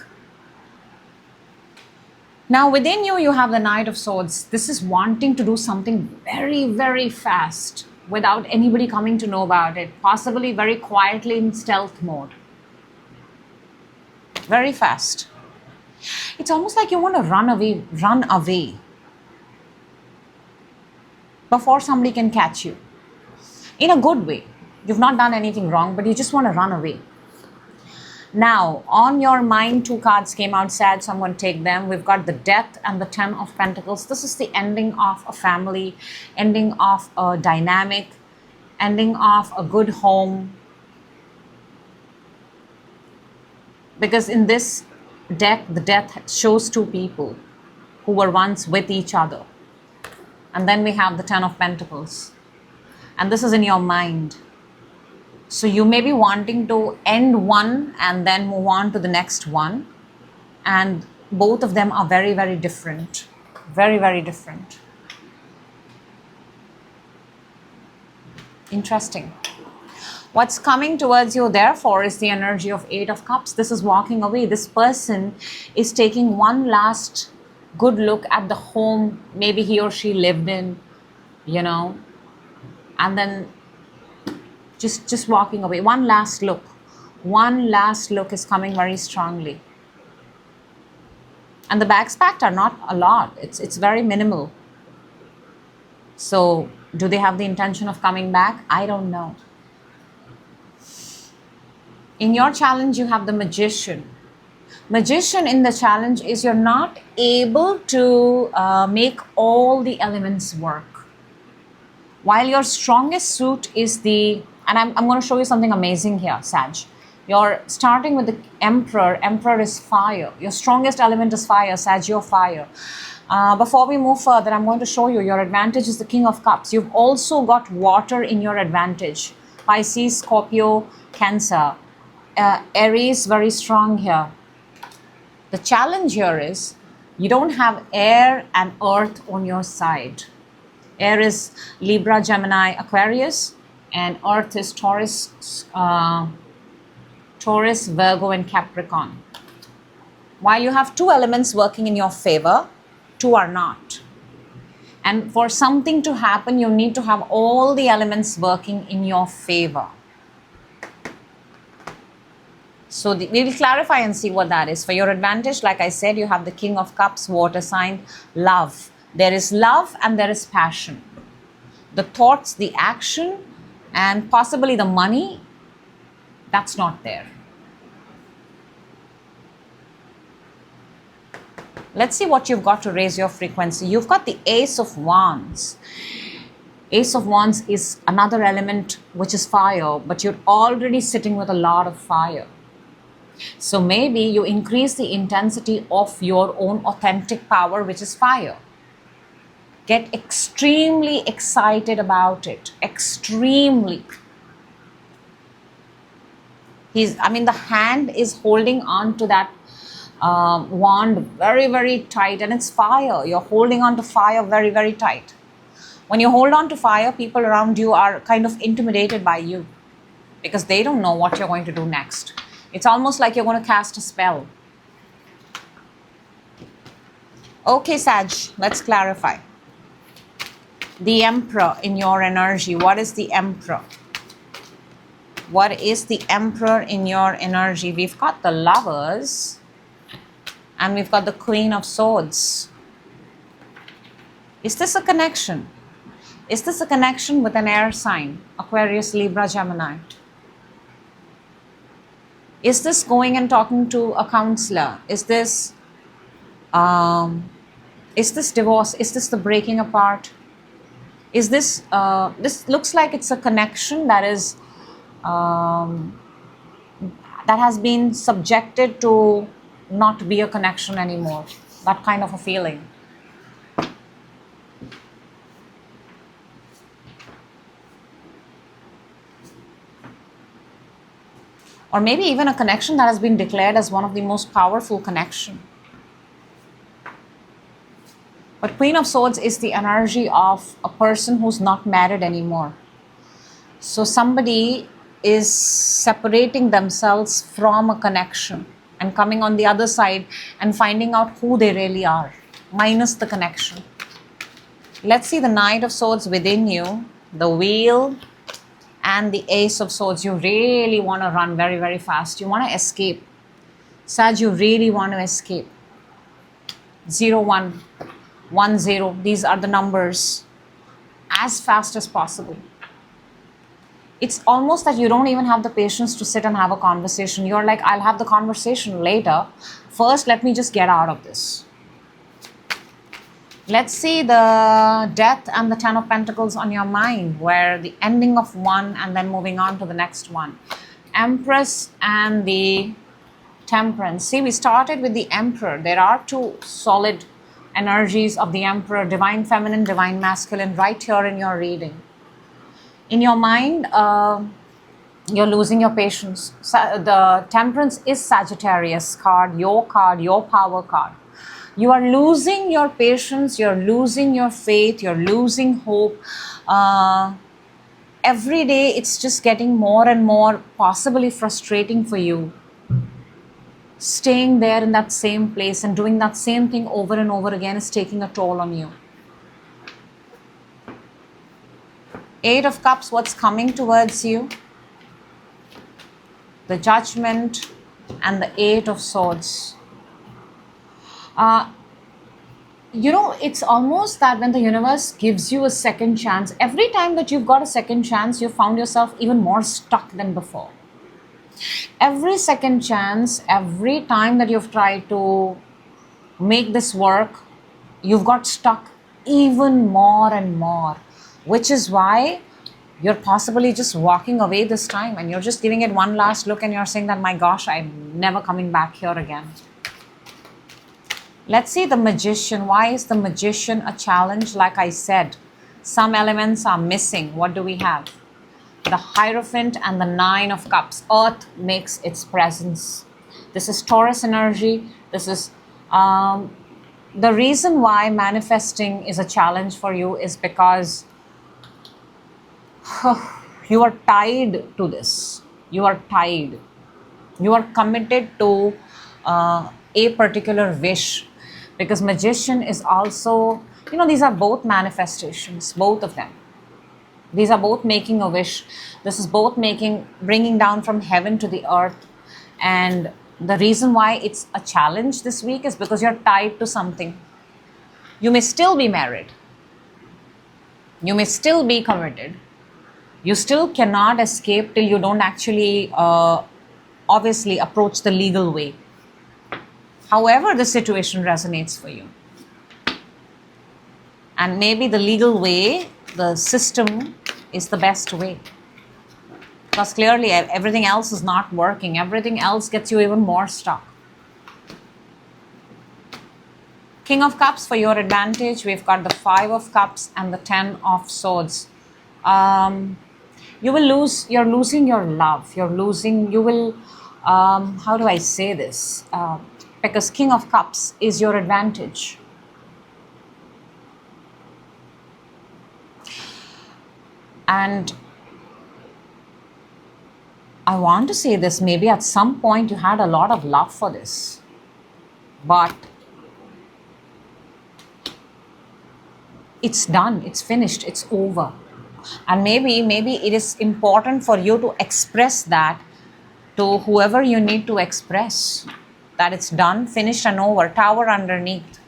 Now within you, you have the Knight of Swords. This is wanting to do something very, very fast, without anybody coming to know about it, possibly very quietly in stealth mode. Very fast. It's almost like you want to run away before somebody can catch you. In a good way. You've not done anything wrong, but you just want to run away. Now, on your mind, 2 cards came out, Sad, so I'm going to take them. We've got the Death and the 10 of Pentacles. This is the ending of a family, ending of a dynamic, ending of a good home. Because in this deck, the Death shows 2 people who were once with each other. And then we have the 10 of Pentacles. And this is in your mind. So you may be wanting to end one and then move on to the next one. And both of them are very, very different. Very, very different. Interesting. What's coming towards you, therefore, is the energy of 8 of Cups. This is walking away. This person is taking one last good look at the home maybe he or she lived in, and then just walking away. One last look. One last look is coming very strongly. And the bags packed are not a lot. It's very minimal. So do they have the intention of coming back? I don't know. In your challenge, you have the Magician. Magician in the challenge is you're not able to make all the elements work. While your strongest suit is the, and I'm going to show you something amazing here, Sag. You're starting with the Emperor. Emperor is fire. Your strongest element is fire, Sag, you're fire. Before we move further, I'm going to show you your advantage is the King of Cups. You've also got water in your advantage. Pisces, Scorpio, Cancer. Aries, very strong here. The challenge here is you don't have air and earth on your side. Air is Libra, Gemini, Aquarius, and earth is Taurus, Virgo, and Capricorn. While you have two elements working in your favor, two are not. And for something to happen, you need to have all the elements working in your favor. So we will clarify and see what that is. For your advantage, like I said, you have the King of Cups, water sign, love. There is love and there is passion. The thoughts, the action, and possibly the money, that's not there. Let's see what you've got to raise your frequency. You've got the Ace of Wands. Ace of Wands is another element which is fire, but you're already sitting with a lot of fire. So maybe you increase the intensity of your own authentic power, which is fire. Get extremely excited about it. Extremely. The hand is holding on to that wand very, very tight, and it's fire. You're holding on to fire very, very tight. When you hold on to fire, people around you are kind of intimidated by you because they don't know what you're going to do next. It's almost like you're going to cast a spell. Okay, Sag, let's clarify. The Emperor in your energy. What is the Emperor? What is the Emperor in your energy? We've got the Lovers and we've got the Queen of Swords. Is this a connection? Is this a connection with an air sign? Aquarius, Libra, Gemini. Is this going and talking to a counselor? Is this divorce? Is this the breaking apart? Is this, this looks like it's a connection that is, that has been subjected to not be a connection anymore. That kind of a feeling. Or maybe even a connection that has been declared as one of the most powerful connection. But Queen of Swords is the energy of a person who's not married anymore. So somebody is separating themselves from a connection and coming on the other side and finding out who they really are, minus the connection. Let's see the Knight of Swords within you, the Wheel, and the Ace of Swords. You really want to run very, very fast. You want to escape. Sag, you really want to escape. 0, 1, 1, 0. These are the numbers. As fast as possible. It's almost that you don't even have the patience to sit and have a conversation. You're like, I'll have the conversation later. First, let me just get out of this. Let's see the Death and the Ten of Pentacles on your mind, where the ending of one and then moving on to the next one. Empress and the Temperance. See, we started with the Emperor. There are two solid energies of the Emperor, Divine Feminine, Divine Masculine, right here in your reading. In your mind, you're losing your patience. The Temperance is Sagittarius card, your power card. You are losing your patience, you're losing your faith, you're losing hope. Every day it's just getting more and more possibly frustrating for you. Staying there in that same place and doing that same thing over and over again is taking a toll on you. 8 of Cups, what's coming towards you? the Judgment, and the Eight of Swords. It's almost that when the universe gives you a second chance, every time that you've got a second chance, you found yourself even more stuck than before. Every second chance, every time that you've tried to make this work, you've got stuck even more and more, which is why you're possibly just walking away this time and you're just giving it one last look and you're saying that, my gosh, I'm never coming back here again. Let's see the Magician. Why is the Magician a challenge? Like I said, some elements are missing. What do we have? The Hierophant and the Nine of Cups. Earth makes its presence. This is Taurus energy. This is the reason why manifesting is a challenge for you is because you are tied to this. You are tied. You are committed to a particular wish. Because Magician is also, these are both manifestations, both of them. These are both making a wish. This is both bringing down from heaven to the earth. And the reason why it's a challenge this week is because you're tied to something. You may still be married. You may still be committed. You still cannot escape till you don't actually, obviously, approach the legal way. However, the situation resonates for you. And maybe the legal way, the system, is the best way. Because clearly everything else is not working. Everything else gets you even more stuck. King of Cups for your advantage. We've got the Five of Cups and the Ten of Swords. You're losing your love. How do I say this? Because King of Cups is your advantage. And I want to say this, maybe at some point you had a lot of love for this. But it's done, it's finished, it's over. And maybe it is important for you to express that to whoever you need to express. That it's done, finished and over, tower underneath.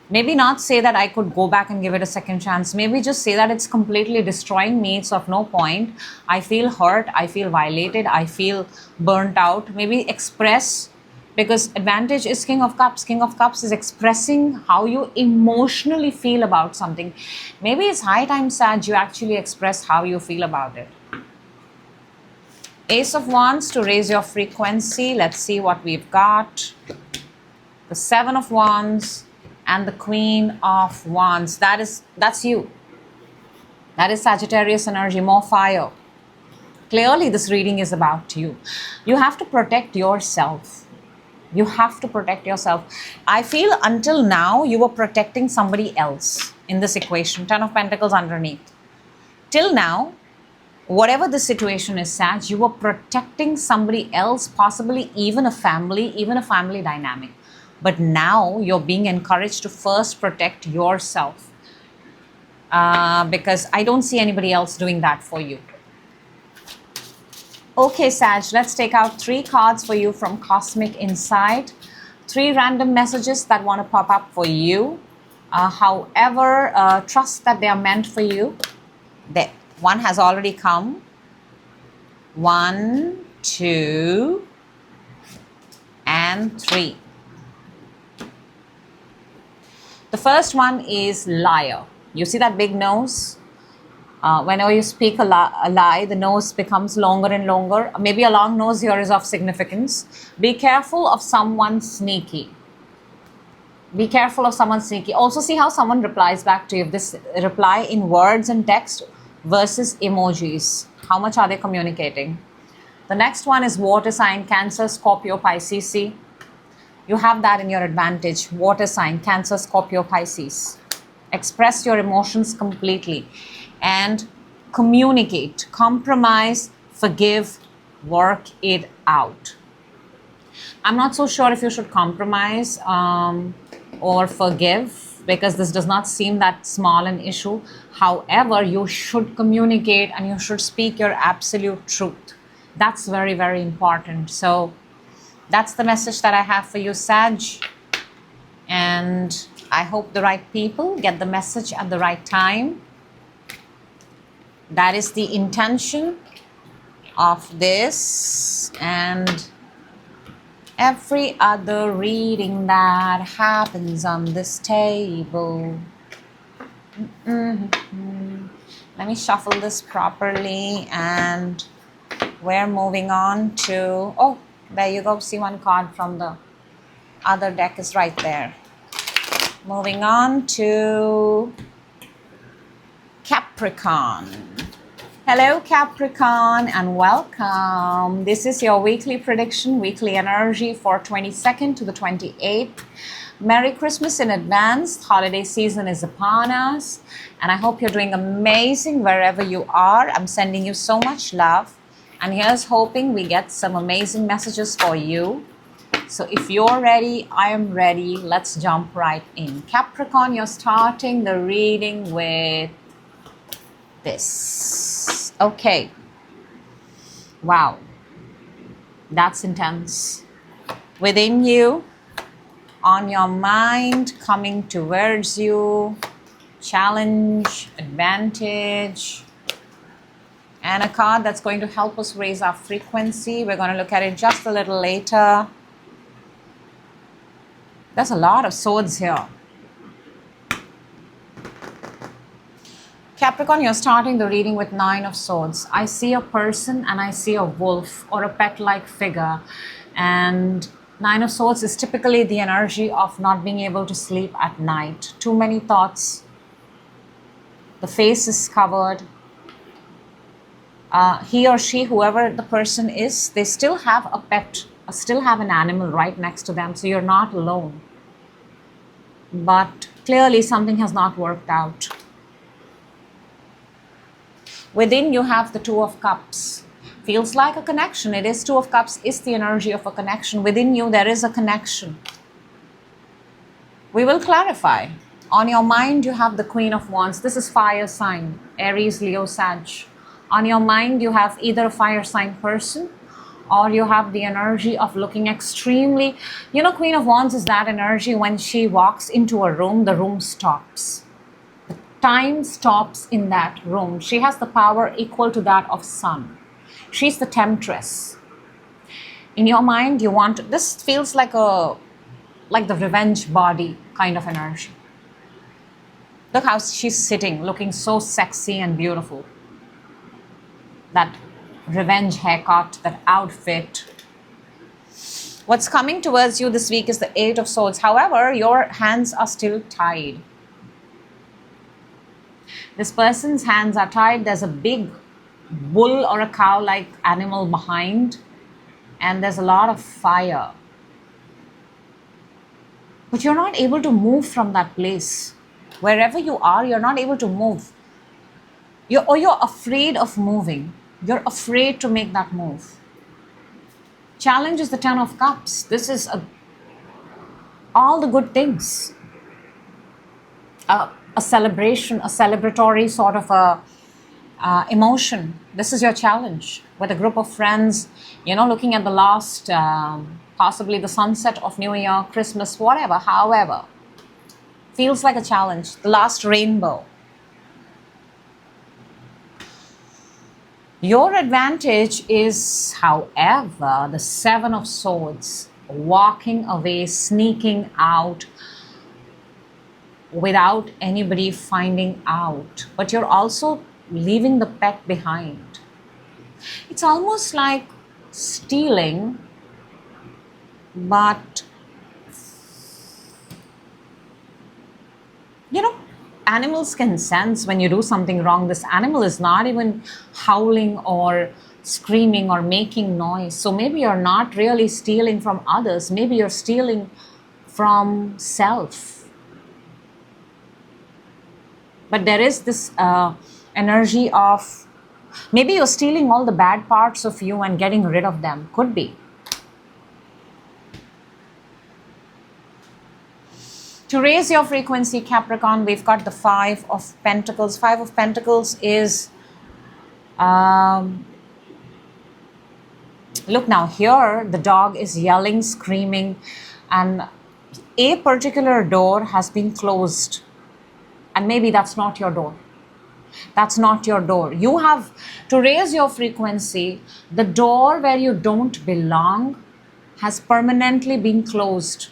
Maybe not say that I could go back and give it a second chance. Maybe just say that it's completely destroying me. It's of no point. I feel hurt. I feel violated. I feel burnt out. Maybe express, because advantage is King of Cups. King of Cups is expressing how you emotionally feel about something. Maybe it's high time, Sag, you actually express how you feel about it. Ace of Wands to raise your frequency. Let's see what we've got. The Seven of Wands and the Queen of Wands. That's you. That is Sagittarius energy, more fire. Clearly this reading is about you. You have to protect yourself. You have to protect yourself. I feel until now you were protecting somebody else in this equation. Ten of Pentacles underneath. Till now, whatever the situation is, Sag, you were protecting somebody else, possibly even a family dynamic. But now you're being encouraged to first protect yourself. Because I don't see anybody else doing that for you. Okay, Sag, let's take out 3 cards for you from Cosmic Insight. 3 random messages that want to pop up for you. However, trust that they are meant for you. One has already come. 1, 2, and 3. The first one is liar. You see that big nose? Whenever you speak a lie, the nose becomes longer and longer. Maybe a long nose here is of significance. Be careful of someone sneaky. Be careful of someone sneaky. Also see how someone replies back to you. If this reply in words and text versus emojis. How much are they communicating? The next one is water sign, Cancer, Scorpio, Pisces. See, you have that in your advantage. Water sign, Cancer, Scorpio, Pisces. Express your emotions completely and communicate, compromise, forgive, work it out. I'm not so sure if you should compromise or forgive, because this does not seem that small an issue. However, you should communicate and you should speak your absolute truth. That's very, very important. So that's the message that I have for you, Sag. And I hope the right people get the message at the right time. That is the intention of this and every other reading that happens on this table. Let me shuffle this properly, and we're moving on to, oh, there you go. See, one card from the other deck is right there. Moving on to Capricorn. Hello, Capricorn, and welcome. This is your weekly prediction, weekly energy for 22nd to the 28th. Merry Christmas in advance. Holiday season is upon us, and I hope you're doing amazing wherever you are. I'm sending you so much love, and here's hoping we get some amazing messages for you. So if you're ready, I am ready. Let's jump right in. Capricorn, you're starting the reading with this. Okay. Wow. That's intense. Within you, on your mind, coming towards you, challenge, advantage, and a card that's going to help us raise our frequency. We're going to look at it just a little later. There's a lot of swords here. Capricorn, you're starting the reading with 9 of Swords. I see a person and I see a wolf or a pet-like figure. And 9 of Swords is typically the energy of not being able to sleep at night. Too many thoughts. The face is covered. He or she, whoever the person is, they still have a pet, still have an animal right next to them. So you're not alone. But clearly something has not worked out. Within you have the 2 of Cups. Feels like a connection. It is 2 of Cups is the energy of a connection. Within you there is a connection. We will clarify. On your mind you have the Queen of Wands. This is fire sign. Aries, Leo, Sag. On your mind you have either a fire sign person, or you have the energy of looking extremely... You know, Queen of Wands is that energy when she walks into a room, the room stops. Time stops in that room. She has the power equal to that of sun. She's the temptress. In your mind, you want... This feels like the revenge body kind of energy. Look how she's sitting, looking so sexy and beautiful. That revenge haircut, that outfit. What's coming towards you this week is the 8 of Swords. However, your hands are still tied. This person's hands are tied. There's a big bull or a cow-like animal behind, and there's a lot of fire. But you're not able to move from that place. Wherever you are, you're not able to move. You're afraid of moving. You're afraid to make that move. Challenge is the 10 of Cups. This is all the good things. A celebration, a celebratory sort of emotion. This is your challenge with a group of friends, you know, looking at the last, possibly the sunset of New Year, Christmas, whatever, however. Feels like a challenge. The last rainbow. Your advantage is, however, the 7 of Swords. Walking away, sneaking out, without anybody finding out. But you're also leaving the pet behind. It's almost like stealing, but you know, animals can sense when you do something wrong. This animal is not even howling or screaming or making noise. So maybe you're not really stealing from others. Maybe you're stealing from self. But there is this energy of maybe you're stealing all the bad parts of you and getting rid of them. Could be. To raise your frequency, Capricorn, we've got the 5 of Pentacles. 5 of Pentacles is Look now, here the dog is yelling, screaming, and a particular door has been closed. And maybe that's not your door. That's not your door. You have to raise your frequency. The door where you don't belong has permanently been closed.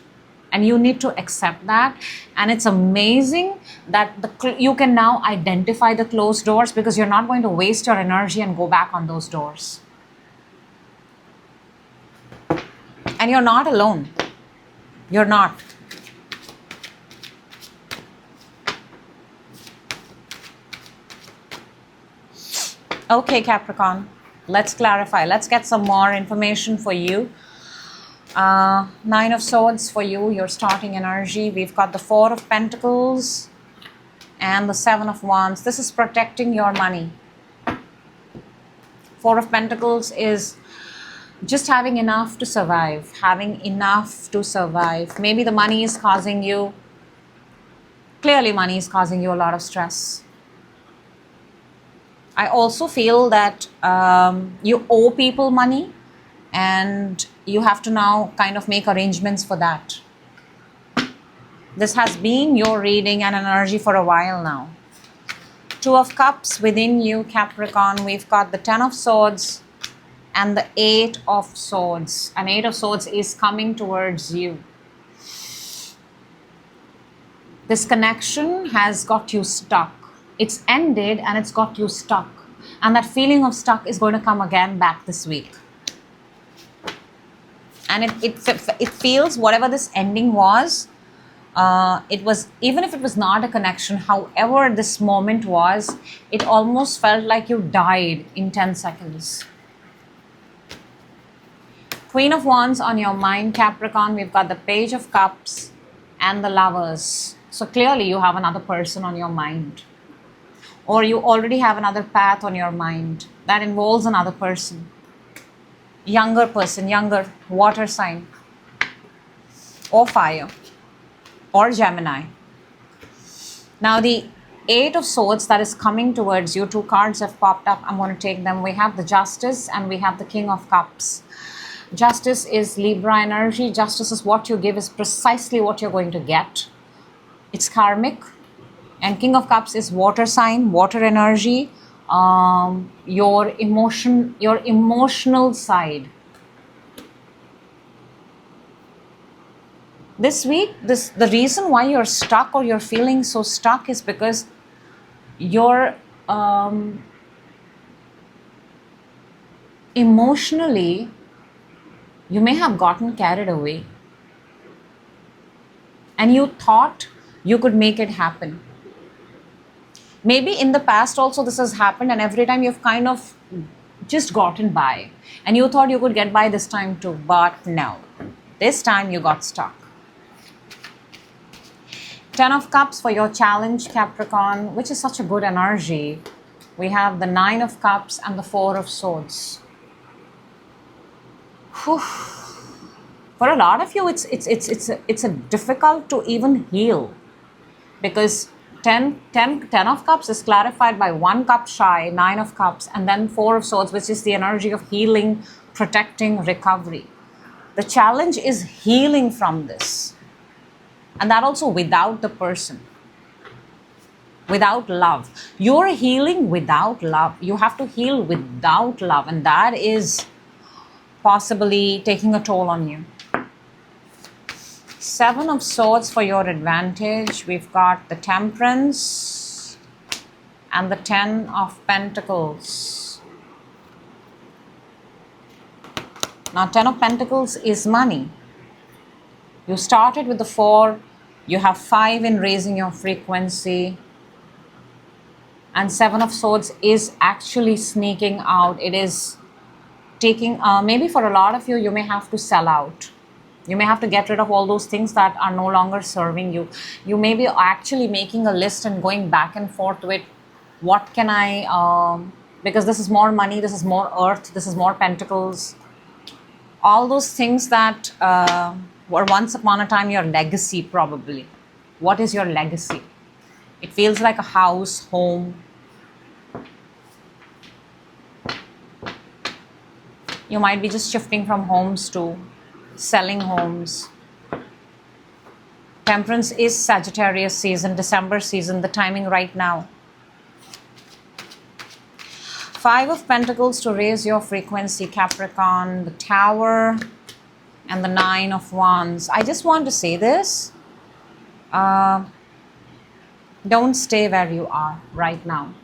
And you need to accept that. And it's amazing that you can now identify the closed doors, because you're not going to waste your energy and go back on those doors. And you're not alone. You're not. Okay, Capricorn, let's clarify. Let's get some more information for you. Nine of Swords for you, your starting energy. We've got the Four of Pentacles and the Seven of Wands. This is protecting your money. Four of Pentacles is just having enough to survive. Having enough to survive. Maybe the money is causing you, clearly money is causing you a lot of stress. I also feel that you owe people money, and you have to now kind of make arrangements for that. This has been your reading and energy for a while now. Two of Cups within you, Capricorn. We've got the Ten of Swords and the Eight of Swords. And Eight of Swords is coming towards you. This connection has got you stuck. It's ended and it's got you stuck. And that feeling of stuck is going to come again back this week. And it feels, whatever this ending was, it was, even if it was not a connection, however this moment was, it almost felt like you died in 10 seconds. Queen of Wands on your mind, Capricorn. We've got the Page of Cups and the Lovers. So clearly you have another person on your mind. Or you already have another path on your mind that involves another person. Younger, water sign, or fire, or Gemini. Now the Eight of Swords that is coming towards you, two cards have popped up. I'm going to take them. We have the Justice and we have the King of Cups. Justice is Libra energy. Justice is what you give is precisely what you're going to get. It's karmic. And King of Cups is water sign, water energy, your emotional side. This week, the reason why you're stuck or you're feeling so stuck is because you're emotionally, you may have gotten carried away. And you thought you could make it happen. Maybe in the past also this has happened, and every time you've kind of just gotten by. And you thought you could get by this time too, but no. This time you got stuck. Ten of Cups for your challenge, Capricorn, which is such a good energy. We have the Nine of Cups and the Four of Swords. Whew. For a lot of you, it's a difficult to even heal, because 10 of Cups is clarified by 1 cup shy, 9 of Cups, and then 4 of Swords, which is the energy of healing, protecting, recovery. The challenge is healing from this. And that also without the person. Without love. You're healing without love. You have to heal without love. And that is possibly taking a toll on you. Seven of Swords for your advantage. We've got the Temperance and the Ten of Pentacles. Now, Ten of Pentacles is money. You started with the 4. You have 5 in raising your frequency. And Seven of Swords is actually sneaking out. It is taking, maybe for a lot of you, you may have to sell out. You may have to get rid of all those things that are no longer serving you. You may be actually making a list and going back and forth with what can I, because this is more money, this is more earth, this is more pentacles. All those things that were once upon a time your legacy probably. What is your legacy? It feels like a house, home. You might be just shifting from homes to selling homes. Temperance is Sagittarius season, December season, the timing right now. Five of Pentacles to raise your frequency, Capricorn, the Tower, and the Nine of Wands. I just want to say this. Don't stay where you are right now.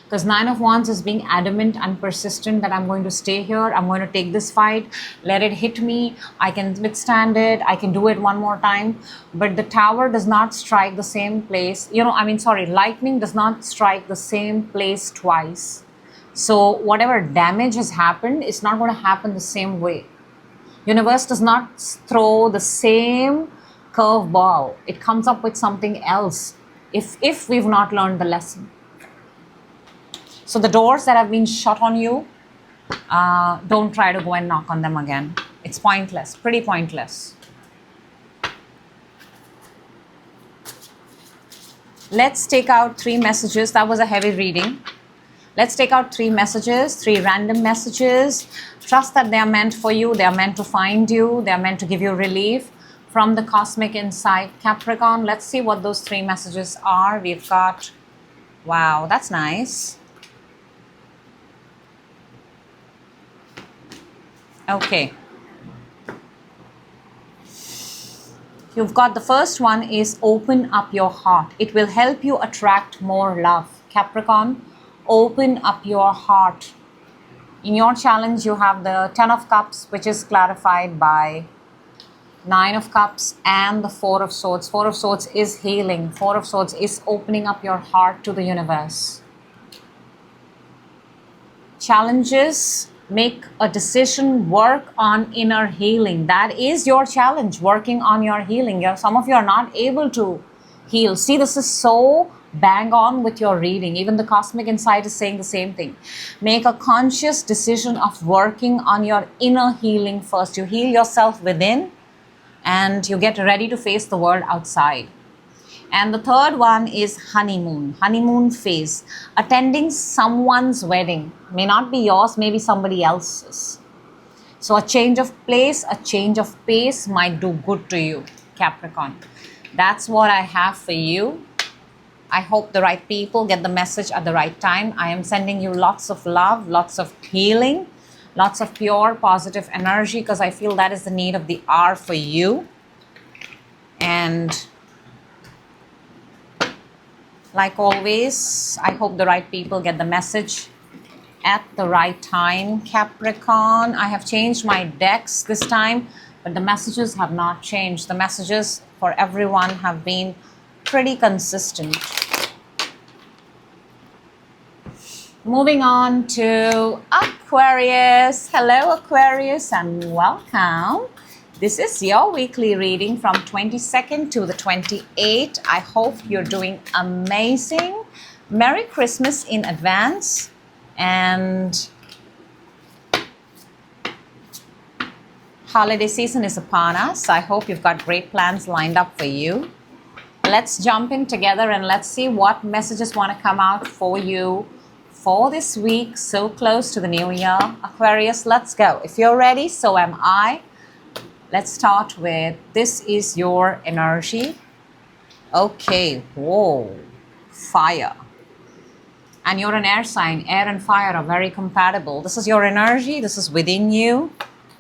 Because Nine of Wands is being adamant and persistent that I'm going to stay here. I'm going to take this fight. Let it hit me. I can withstand it. I can do it one more time. But the Tower does not strike the same place. Lightning does not strike the same place twice. So whatever damage has happened, it's not going to happen the same way. Universe does not throw the same curveball. It comes up with something else if we've not learned the lesson. So the doors that have been shut on you, don't try to go and knock on them again. It's pointless, pretty pointless. Let's take out 3 messages. That was a heavy reading. Let's take out 3 messages, 3 random messages. Trust that they are meant for you. They are meant to find you. They are meant to give you relief from the cosmic insight. Capricorn, let's see what those 3 messages are. We've got, wow, that's nice. Okay. You've got the first one is open up your heart. It will help you attract more love. Capricorn, open up your heart. In your challenge, you have the 10 of Cups, which is clarified by 9 of Cups and the 4 of Swords. 4 of Swords is healing. 4 of Swords is opening up your heart to the universe. Challenges, make a decision, work on inner healing. That is your challenge, working on your healing. Some of you are not able to heal. See, this is so bang on with your reading. Even the cosmic insight is saying the same thing. Make a conscious decision of working on your inner healing first. You heal yourself within and you get ready to face the world outside. And the third one is honeymoon phase. Attending someone's wedding. May not be yours, maybe somebody else's. So a change of place, a change of pace might do good to you, Capricorn. That's what I have for you. I hope the right people get the message at the right time. I am sending you lots of love, lots of healing, lots of pure positive energy, because I feel that is the need of the hour for you. And like always, I hope the right people get the message at the right time, Capricorn. I have changed my decks this time, but the messages have not changed. The messages for everyone have been pretty consistent. Moving on to Aquarius. Hello, Aquarius, and welcome. This is your weekly reading from 22nd to the 28th. I hope you're doing amazing. Merry Christmas in advance. And holiday season is upon us. I hope you've got great plans lined up for you. Let's jump in together and let's see what messages want to come out for you for this week, so close to the new year. Aquarius, let's go. If you're ready, so am I. Let's start with, this is your energy. Okay, whoa, fire. And you're an air sign. Air and fire are very compatible. This is your energy. This is within you,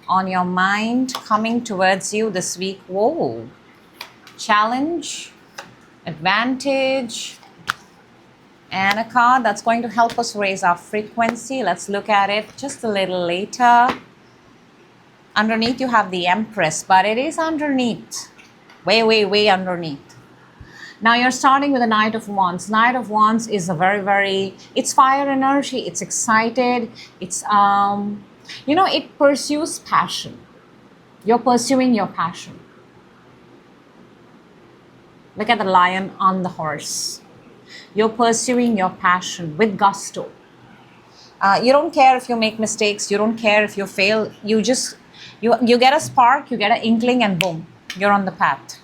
on your mind, coming towards you this week. Whoa. Challenge, advantage, and a card that's going to help us raise our frequency. Let's look at it just a little later. Underneath you have the Empress, but it is underneath. Way underneath. Now you're starting with the Knight of Wands. Knight of Wands is a very, it's fire energy. It's excited. It's, it pursues passion. You're pursuing your passion. Look at the lion on the horse. You're pursuing your passion with gusto. You don't care if you make mistakes. You don't care if you fail. You just, you get a spark, you get an inkling, and boom, you're on the path.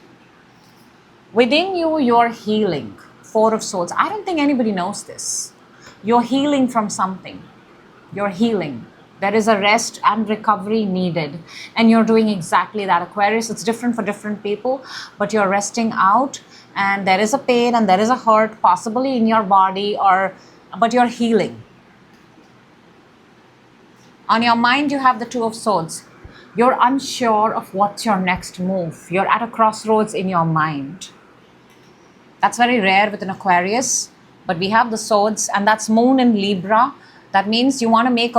Within you, you're healing. 4 of Swords. I don't think anybody knows this. You're healing from something. You're healing. There is a rest and recovery needed. And you're doing exactly that, Aquarius. It's different for different people, but you're resting out. And there is a pain and there is a hurt, possibly in your body, but you're healing. On your mind, you have the Two of Swords. You're unsure of what's your next move. You're at a crossroads in your mind. That's very rare with an Aquarius. But we have the Swords, and that's Moon in Libra. That means you want to make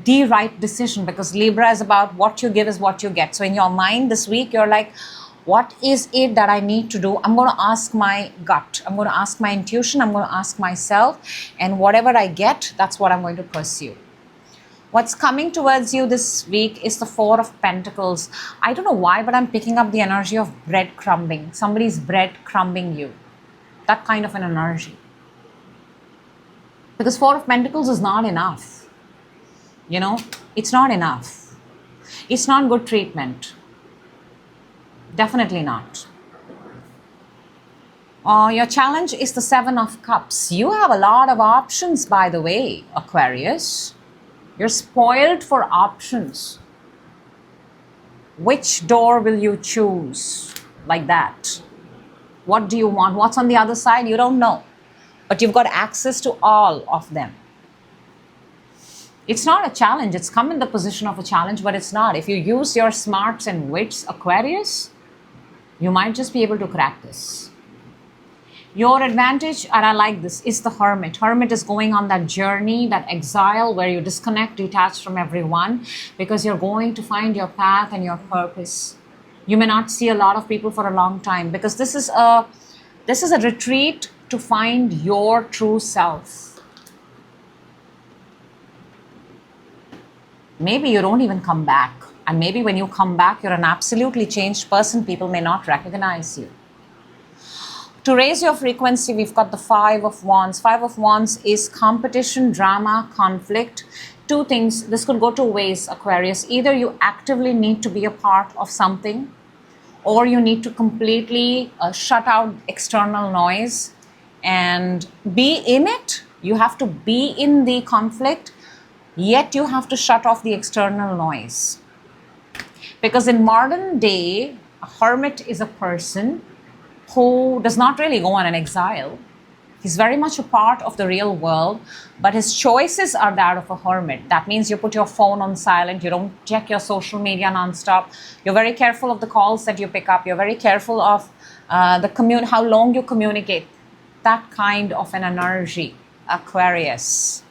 the right decision, because Libra is about what you give is what you get. So in your mind this week, you're like, what is it that I need to do? I'm going to ask my gut. I'm going to ask my intuition. I'm going to ask myself. And whatever I get, that's what I'm going to pursue. What's coming towards you this week is the Four of Pentacles. I don't know why, but I'm picking up the energy of breadcrumbing. Somebody's breadcrumbing you. That kind of an energy. Because Four of Pentacles is not enough. You know, it's not enough. It's not good treatment. Definitely not. Your challenge is the Seven of Cups. You have a lot of options, by the way, Aquarius. You're spoiled for options. Which door will you choose? Like that. What do you want? What's on the other side? You don't know. But you've got access to all of them. It's not a challenge. It's come in the position of a challenge, but it's not. If you use your smarts and wits, Aquarius, you might just be able to crack this. Your advantage, and I like this, is the Hermit. Hermit is going on that journey, that exile where you disconnect, detach from everyone, because you're going to find your path and your purpose. You may not see a lot of people for a long time, because this is a retreat to find your true self. Maybe you don't even come back. And maybe when you come back, you're an absolutely changed person. People may not recognize you. To raise your frequency, we've got the Five of Wands. Five of Wands is competition, drama, conflict. Two things. This could go two ways, Aquarius. Either you actively need to be a part of something, or you need to completely shut out external noise and be in it. You have to be in the conflict, yet you have to shut off the external noise. Because in modern day, a hermit is a person who does not really go on an exile. He's very much a part of the real world, but his choices are that of a hermit. That means you put your phone on silent, you don't check your social media nonstop, you're very careful of the calls that you pick up, you're very careful of how long you communicate. That kind of an energy, Aquarius.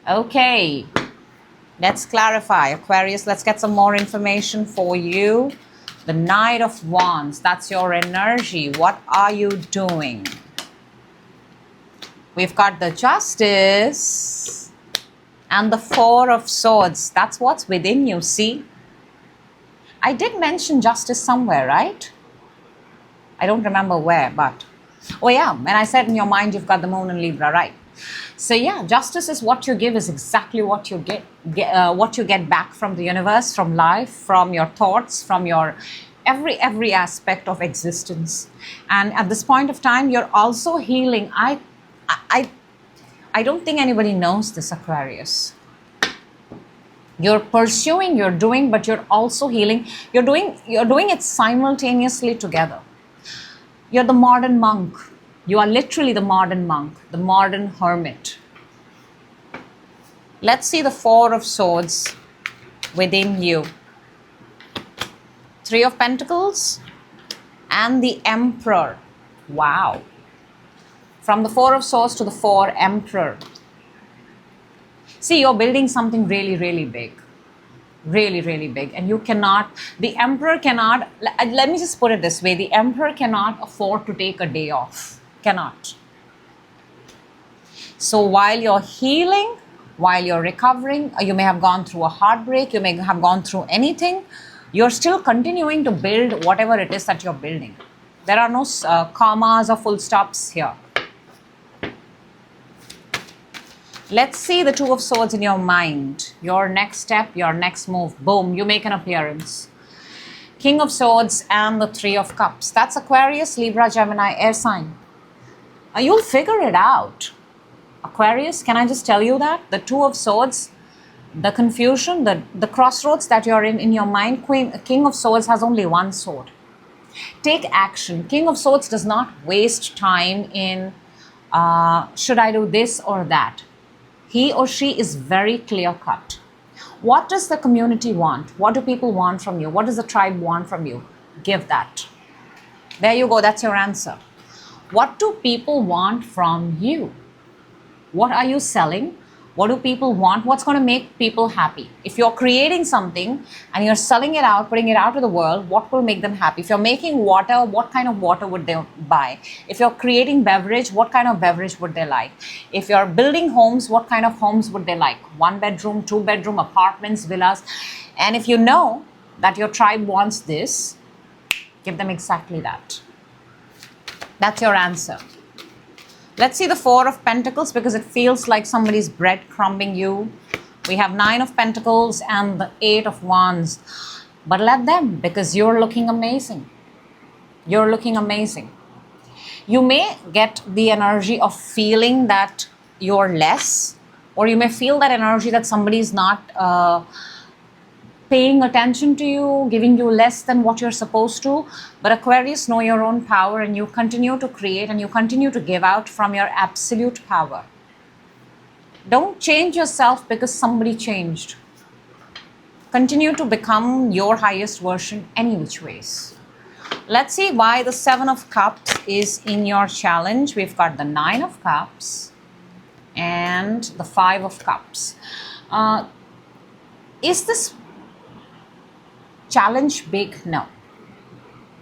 Okay, let's clarify, Aquarius. Let's get some more information for you. The Knight of Wands, that's your energy. What are you doing? We've got the Justice and the Four of Swords. That's what's within you, see? I did mention Justice somewhere, right? I don't remember where, but... Oh yeah, and I said in your mind you've got the Moon in Libra, right? So yeah, justice is what you give is exactly what you what you get back from the universe, from life, from your thoughts, from your every aspect of existence. And at this point of time, you're also healing. I don't think anybody knows this, Aquarius. You're pursuing, you're doing, but you're also healing. You're doing it simultaneously together. You're the modern monk. You are literally the modern monk, the modern hermit. Let's see the Four of Swords within you. Three of Pentacles and the Emperor. Wow. From the Four of Swords to the Four Emperor. See, you're building something really, really big. Really, really big. And you cannot, the Emperor cannot, let me just put it this way, the Emperor cannot afford to take a day off. Cannot. So while you're healing, while you're recovering, you may have gone through a heartbreak, you may have gone through anything, you're still continuing to build whatever it is that you're building. There are no commas or full stops here. Let's see the Two of Swords in your mind. Your next step, your next move. Boom, you make an appearance. King of Swords and the Three of Cups. That's Aquarius, Libra, Gemini, air sign. You'll figure it out. Aquarius, can I just tell you that? The Two of Swords, the confusion, the crossroads that you're in your mind. King of Swords has only one sword. Take action. King of Swords does not waste time in should I do this or that. He or she is very clear cut. What does the community want? What do people want from you? What does the tribe want from you? Give that. There you go. That's your answer. What do people want from you? What are you selling? What do people want? What's going to make people happy? If you're creating something and you're selling it out, putting it out to the world, what will make them happy? If you're making water, what kind of water would they buy? If you're creating beverage, what kind of beverage would they like? If you're building homes, what kind of homes would they like? 1 bedroom, 2 bedroom, apartments, villas. And if you know that your tribe wants this, give them exactly that. That's your answer. Let's see the 4 of Pentacles, because it feels like somebody's breadcrumbing you. We have 9 of Pentacles and the 8 of Wands. But let them, because you're looking amazing. You're looking amazing. You may get the energy of feeling that you're less, or you may feel that energy that somebody's not paying attention to you, giving you less than what you're supposed to. But Aquarius, know your own power, and you continue to create and you continue to give out from your absolute power. Don't change yourself because somebody changed. Continue to become your highest version any which ways. Let's see why the 7 of Cups is in your challenge. We've got the 9 of Cups and the 5 of Cups. Is this challenge big? No.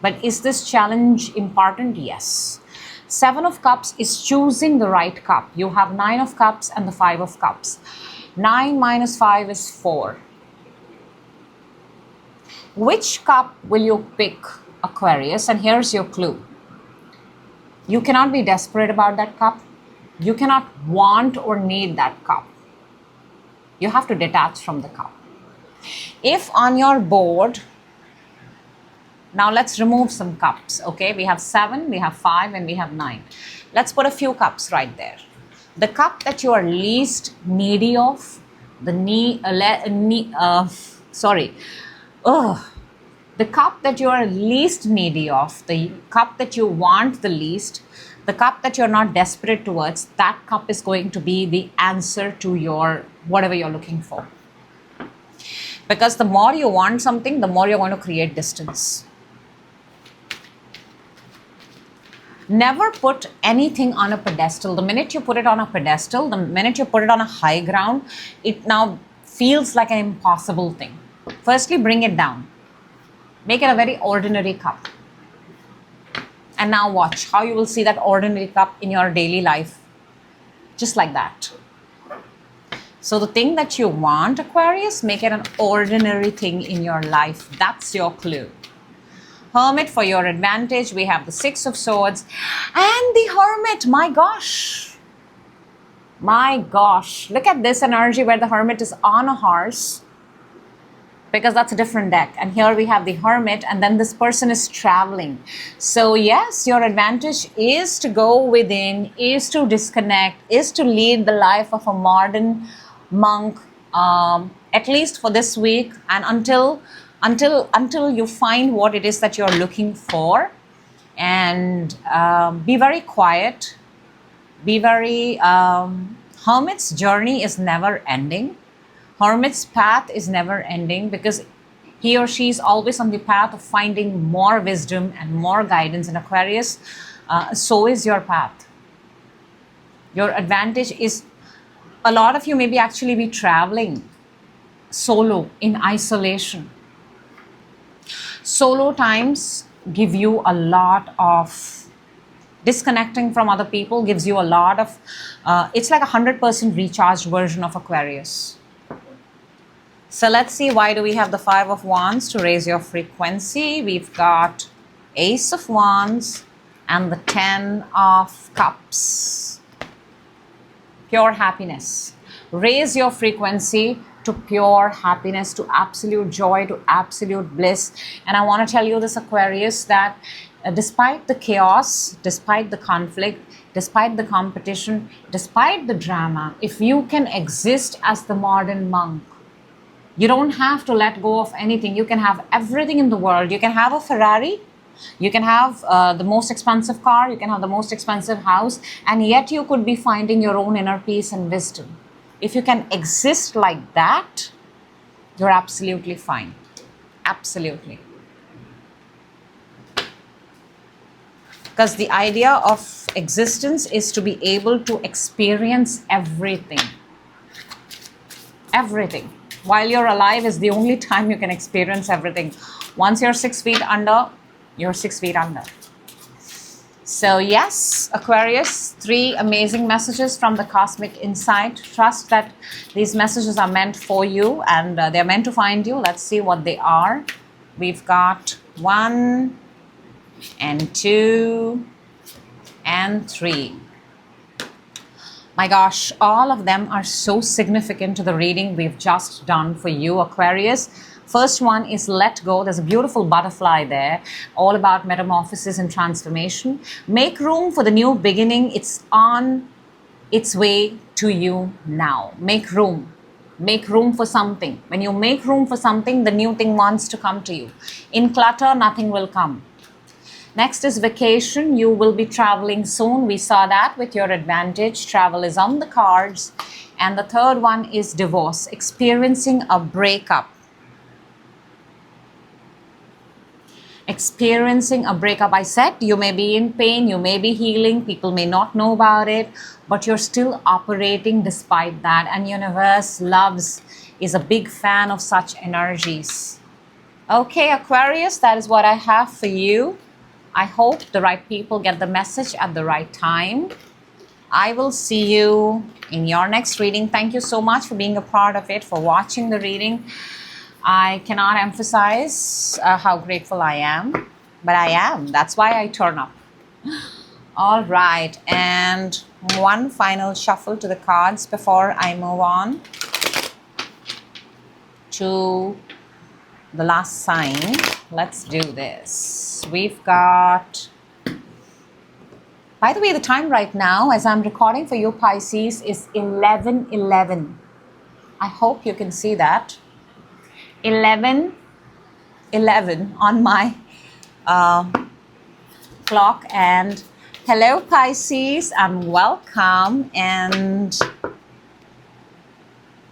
But is this challenge important? Yes. 7 of Cups is choosing the right cup. You have 9 of Cups and the 5 of Cups. 9 minus 5 is 4. Which cup will you pick, Aquarius? And here's your clue. You cannot be desperate about that cup. You cannot want or need that cup. You have to detach from the cup. If on your board, now let's remove some cups, okay? We have 7, we have 5, and we have 9. Let's put a few cups right there. The cup that you are least needy of, the cup that you are least needy of, the cup that you want the least, the cup that you're not desperate towards, that cup is going to be the answer to your whatever you're looking for. Because the more you want something, the more you're going to create distance. Never put anything on a pedestal. The minute you put it on a pedestal, the minute you put it on a high ground, it now feels like an impossible thing. Firstly, bring it down. Make it a very ordinary cup. And now watch how you will see that ordinary cup in your daily life. Just like that. So the thing that you want, Aquarius, make it an ordinary thing in your life. That's your clue. Hermit, for your advantage, we have the 6 of Swords and the Hermit. My gosh. My gosh. Look at this energy where the Hermit is on a horse, because that's a different deck. And here we have the Hermit, and then this person is traveling. So yes, your advantage is to go within, is to disconnect, is to lead the life of a modern monk, at least for this week, and until you find what it is that you're looking for. And be very quiet, be very Hermit's journey is never ending. Hermit's path is never ending, because he or she is always on the path of finding more wisdom and more guidance. In Aquarius, so is your path. Your advantage is, a lot of you maybe actually be traveling solo, in isolation. Solo times give you a lot of disconnecting from other people, gives you a lot of, it's like 100% recharged version of Aquarius. So let's see, why do we have the 5 of Wands to raise your frequency? We've got Ace of Wands and the 10 of Cups. Pure happiness. Raise your frequency to pure happiness, to absolute joy, to absolute bliss. And I want to tell you this, Aquarius, that despite the chaos, despite the conflict, despite the competition, despite the drama, if you can exist as the modern monk, You don't have to let go of anything. You can have everything in the world. You can have a Ferrari. You can have the most expensive car. You can have the most expensive house. And yet you could be finding your own inner peace and wisdom. If you can exist like that, you're absolutely fine. Absolutely. Because the idea of existence is to be able to experience everything. Everything. While you're alive is the only time you can experience everything. Once you're 6 feet under, you're 6 feet under. So yes, Aquarius, 3 amazing messages from the Cosmic Insight. Trust that these messages are meant for you and they're meant to find you. Let's see what they are. We've got 1 and 2 and 3. My gosh, all of them are so significant to the reading we've just done for you, Aquarius. First one is let go. There's a beautiful butterfly there, all about metamorphosis and transformation. Make room for the new beginning. It's on its way to you now. Make room. Make room for something. When you make room for something, the new thing wants to come to you. In clutter, nothing will come. Next is vacation. You will be traveling soon. We saw that with your advantage. Travel is on the cards. And the third one is divorce. Experiencing a breakup. Experiencing a breakup. I said you may be in pain. You may be healing. People may not know about it. But you're still operating despite that. And universe is a big fan of such energies. Okay, Aquarius, that is what I have for you. I hope the right people get the message at the right time. I will see you in your next reading. Thank you so much for being a part of it, for watching the reading. I cannot emphasize how grateful I am, but I am. That's why I turn up. All right, and one final shuffle to the cards before I move on to the last sign. Let's do this. We've got, by the way, the time right now as I'm recording for you, Pisces, is 11:11. I hope you can see that. 11:11 on my clock. And hello, Pisces, and welcome. And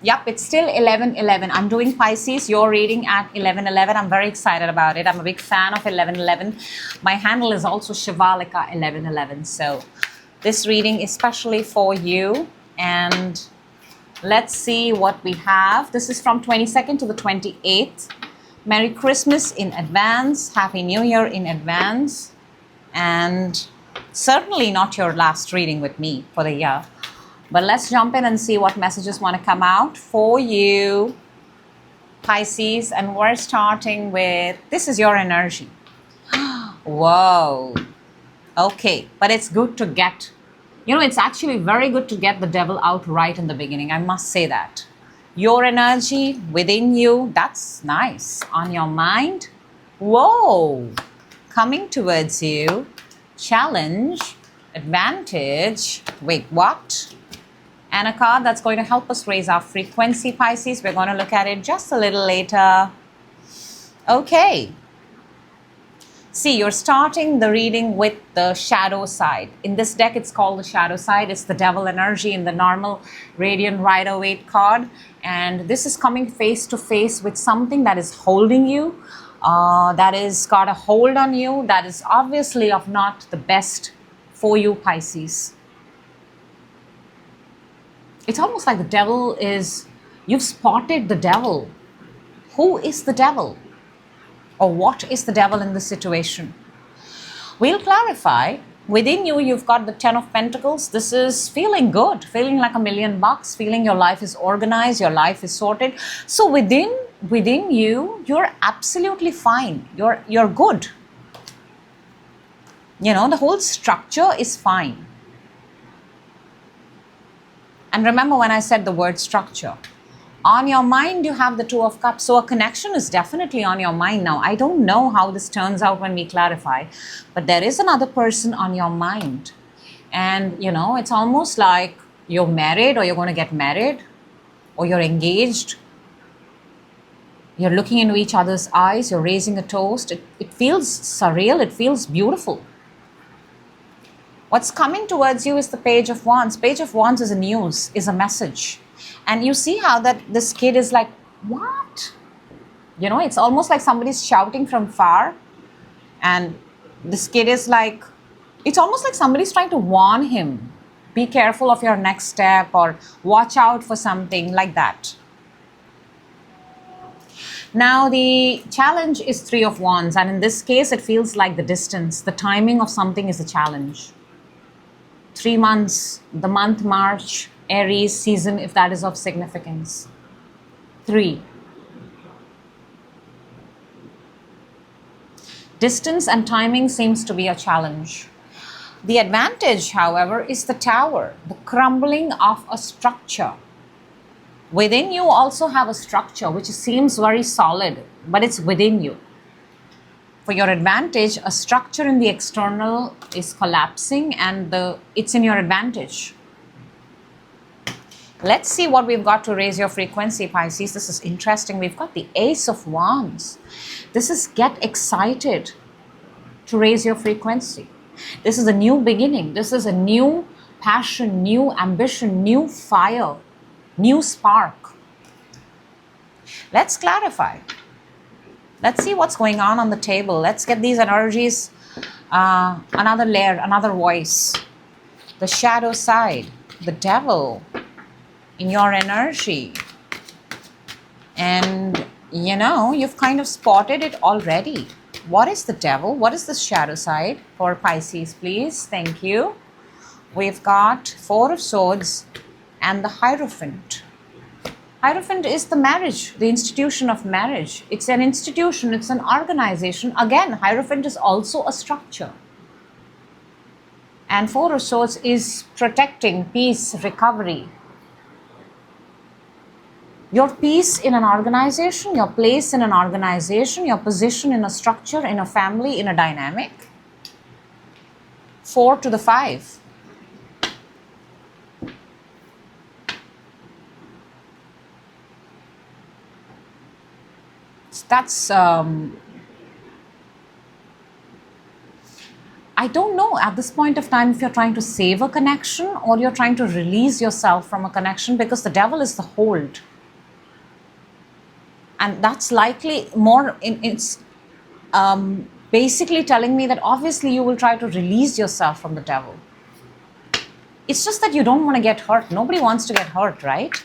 yep, it's still 11:11. I'm doing Pisces. You're reading at 11:11. I'm very excited about it. I'm a big fan of 11:11. My handle is also Shivalika 11:11. So this reading is especially for you. And let's see what we have. This is from 22nd to the 28th. Merry Christmas in advance. Happy New Year in advance. And certainly not your last reading with me for the year. But let's jump in and see what messages want to come out for you, Pisces. And we're starting with, this is your energy. Whoa. Okay, but it's good to get, it's actually very good to get the devil out right in the beginning. I must say that. Your energy within you, that's nice. On your mind, whoa. Coming towards you, challenge, advantage. Wait, what? And a card that's going to help us raise our frequency, Pisces. We're going to look at it just a little later. Okay. See, you're starting the reading with the shadow side. In this deck, it's called the shadow side. It's the devil energy in the normal Radiant Rider-Waite card. And this is coming face to face with something that is holding you, that is got a hold on you, that is obviously of not the best for you, Pisces. It's almost like the devil is, you've spotted the devil. Who is the devil? Or what is the devil in this situation? We'll clarify. Within you, you've got the 10 of Pentacles. This is feeling good, feeling like $1,000,000, feeling your life is organized, your life is sorted. So within you, you're absolutely fine. You're good. The whole structure is fine. And remember when I said the word structure. On your mind, you have the Two of Cups. So a connection is definitely on your mind now. I don't know how this turns out when we clarify, but there is another person on your mind. And, it's almost like you're married or you're going to get married or you're engaged. You're looking into each other's eyes, you're raising a toast. It feels surreal, it feels beautiful. What's coming towards you is the Page of Wands. Page of Wands is a news, is a message. And you see how that this kid is like, what? You know, it's almost like somebody's shouting from far. And this kid is like, it's almost like somebody's trying to warn him. Be careful of your next step, or watch out for something like that. Now the challenge is Three of Wands. And in this case, it feels like the distance. The timing of something is a challenge. 3 months, the month March, Aries season, if that is of significance. 3. Distance and timing seems to be a challenge. The advantage, however, is the Tower, the crumbling of a structure. Within you also have a structure which seems very solid, but it's within you. For your advantage, a structure in the external is collapsing, and it's in your advantage. Let's see what we've got to raise your frequency, Pisces. This is interesting. We've got the Ace of Wands. This is get excited to raise your frequency. This is a new beginning. This is a new passion, new ambition, new fire, new spark. Let's clarify. Let's see what's going on the table. Let's get these energies, another layer, another voice. The shadow side, the devil in your energy. And, you know, you've kind of spotted it already. What is the devil? What is the shadow side for Pisces, please? Thank you. We've got Four of Swords and the Hierophant. Hierophant is the marriage, the institution of marriage. It's an institution, it's an organization. Again, Hierophant is also a structure. And Four of Swords is protecting, peace, recovery. Your peace in an organization, your place in an organization, your position in a structure, in a family, in a dynamic. 4 to the 5. That's, I don't know at this point of time if you're trying to save a connection or you're trying to release yourself from a connection, because the devil is the hold. And that's likely more, it's basically telling me that obviously you will try to release yourself from the devil. It's just that you don't want to get hurt. Nobody wants to get hurt, right?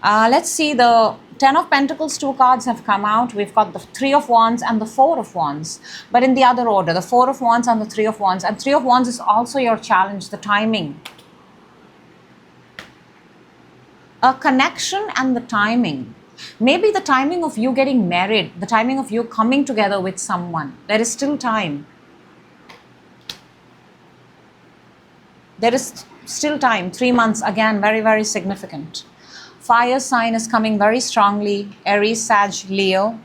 Let's see, the 10 of Pentacles, 2 cards have come out. We've got the 3 of Wands and the 4 of Wands. But in the other order, the 4 of Wands and the 3 of Wands. And 3 of Wands is also your challenge, the timing. A connection and the timing. Maybe the timing of you getting married, the timing of you coming together with someone. There is still time. There is still time. 3 months, again, very, very significant. Fire sign is coming very strongly. Aries, Sag, Leo.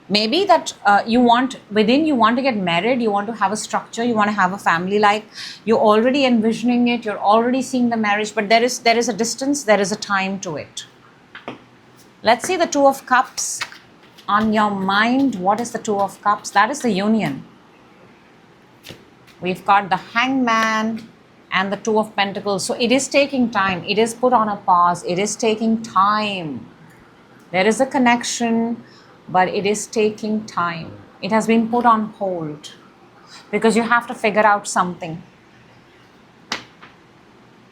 Maybe that you want to get married, you want to have a structure, you want to have a family, like you're already envisioning it, you're already seeing the marriage, but there is a distance, there is a time to it. Let's see the 2 of Cups on your mind. What is the 2 of Cups? That is the union. We've got the Hangman and the 2 of Pentacles. So it is taking time. It is put on a pause. It is taking time. There is a connection, but it is taking time. It has been put on hold because you have to figure out something.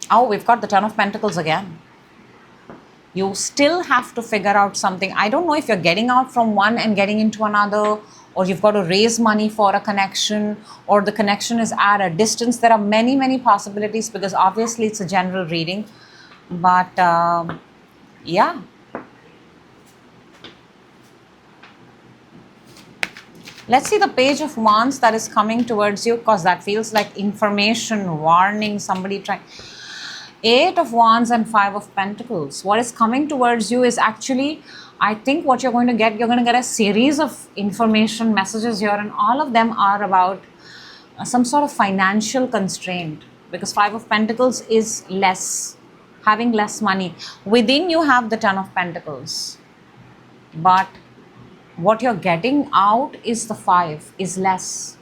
Oh, we've got the 10 of Pentacles again. You still have to figure out something. I don't know if you're getting out from one and getting into another, or you've got to raise money for a connection, or the connection is at a distance. There are many, many possibilities because obviously it's a general reading. But yeah. Let's see the Page of Wands that is coming towards you, because that feels like information, warning, somebody trying. 8 of Wands and 5 of Pentacles. What is coming towards you is actually, I think what you're going to get a series of information messages here, and all of them are about some sort of financial constraint, because 5 of Pentacles is less. having less money. Within you have the Ten of Pentacles, but what you're getting out is the 5, is less.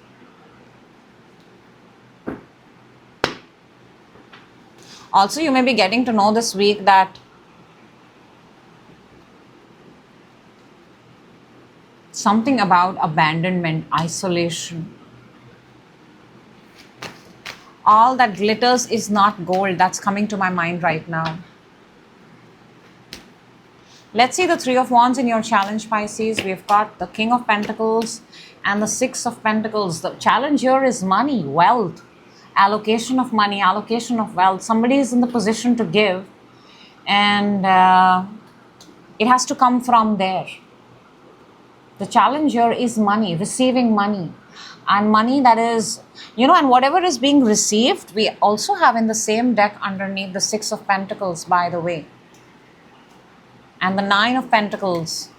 Also, you may be getting to know this week that something about abandonment, isolation. All that glitters is not gold. That's coming to my mind right now. Let's see the Three of Wands in your challenge, Pisces. We've got the King of Pentacles and the Six of Pentacles. The challenge here is money, wealth, allocation of money, allocation of wealth. Somebody is in the position to give, and it has to come from there. The challenge here is money, receiving money. And money that is, and whatever is being received, we also have in the same deck underneath the Six of Pentacles, by the way. And the Nine of Pentacles.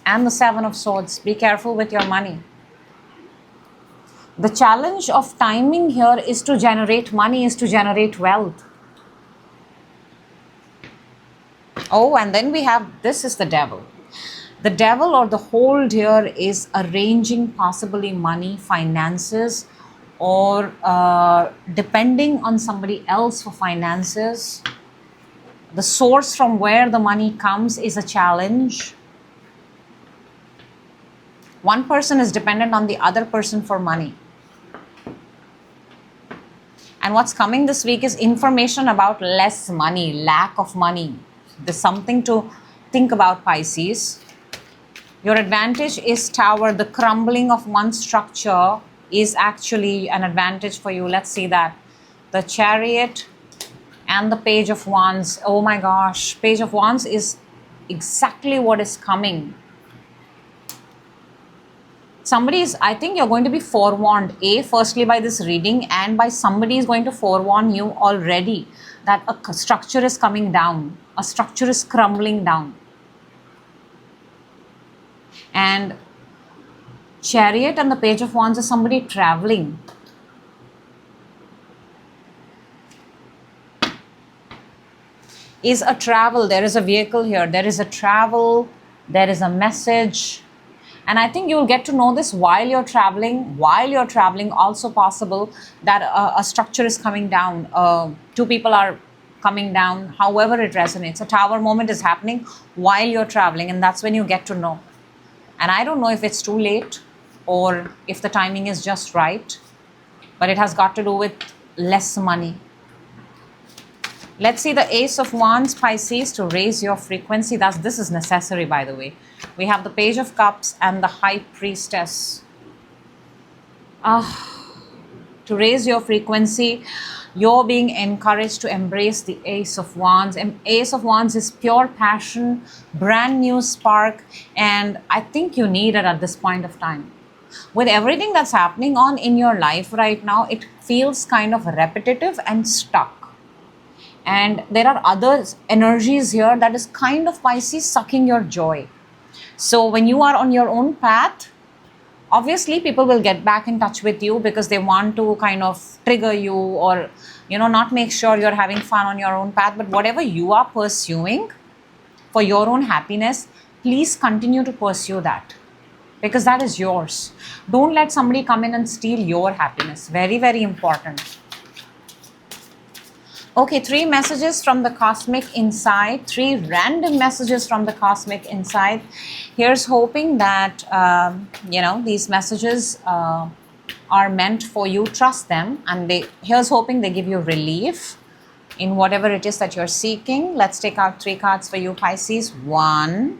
And the Seven of Swords. Be careful with your money. The challenge of timing here is to generate money, is to generate wealth. Oh, and then we have, this is the Devil. The Devil or the hold here is arranging possibly money, finances, or depending on somebody else for finances. The source from where the money comes is a challenge. One person is dependent on the other person for money. And what's coming this week is information about less money, lack of money. There's something to think about, Pisces. Your advantage is Tower. The crumbling of one structure is actually an advantage for you. Let's see that. The Chariot and the Page of Wands. Oh my gosh. Page of Wands is exactly what is coming. I think you're going to be forewarned. Firstly by this reading, and by somebody is going to forewarn you already that a structure is coming down. A structure is crumbling down. And Chariot and the Page of Wands is somebody traveling. Is a travel. There is a vehicle here. There is a travel. There is a message. And I think you'll get to know this while you're traveling. While you're traveling, also possible that a structure is coming down. Two people are coming down. However it resonates. A Tower moment is happening while you're traveling. And that's when you get to know. And I don't know if it's too late or if the timing is just right, but it has got to do with less money. Let's see the Ace of Wands, Pisces, to raise your frequency. This is necessary, by the way. We have the Page of Cups and the High Priestess. To raise your frequency, you're being encouraged to embrace the Ace of Wands. And Ace of Wands is pure passion, brand new spark, and I think you need it at this point of time. With everything that's happening on in your life right now, it feels kind of repetitive and stuck. And there are other energies here that is kind of, Pisces, sucking your joy. So when you are on your own path, obviously people will get back in touch with you because they want to kind of trigger you or, not make sure you're having fun on your own path. But whatever you are pursuing for your own happiness, please continue to pursue that because that is yours. Don't let somebody come in and steal your happiness. Very, very important. Okay, 3 messages from the Cosmic Inside, 3 random messages from the Cosmic Inside. Here's hoping that, these messages are meant for you. Trust them. And here's hoping they give you relief in whatever it is that you're seeking. Let's take out 3 cards for you, Pisces. 1.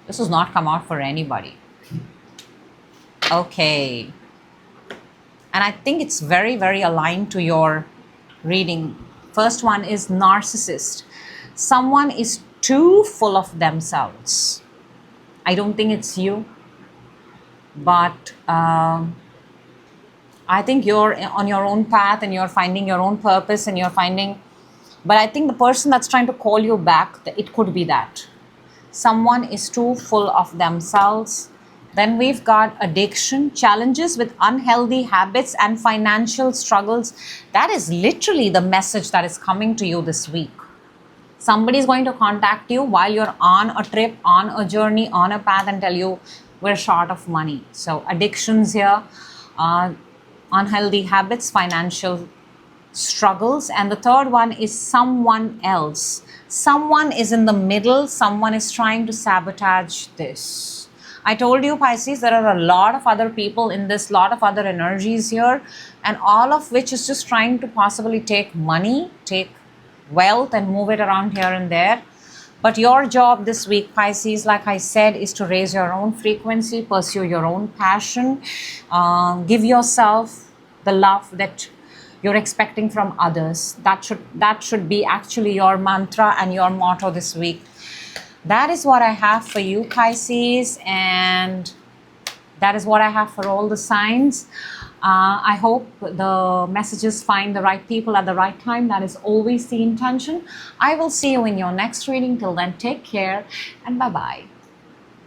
This has not come out for anybody. Okay. And I think it's very, very aligned to your reading. First one is narcissist. Someone is too full of themselves. I don't think it's you, but I think you're on your own path and you're finding your own purpose and but I think the person that's trying to call you back, it could be that. Someone is too full of themselves Then we've got addiction, challenges with unhealthy habits and financial struggles. That is literally the message that is coming to you this week. Somebody is going to contact you while you're on a trip, on a journey, on a path, and tell you we're short of money. So addictions here, unhealthy habits, financial struggles. And the third one is someone else. Someone is in the middle. Someone is trying to sabotage this. I told you, Pisces, there are a lot of other people in this, lot of other energies here, and all of which is just trying to possibly take money, take wealth and move it around here and there. But your job this week, Pisces, like I said, is to raise your own frequency, pursue your own passion, give yourself the love that you're expecting from others. That should be actually your mantra and your motto this week. That is what I have for you, Pisces, and that is what I have for all the signs. I hope the messages find the right people at the right time. That is always the intention. I will see you in your next reading. Till then, take care and bye-bye.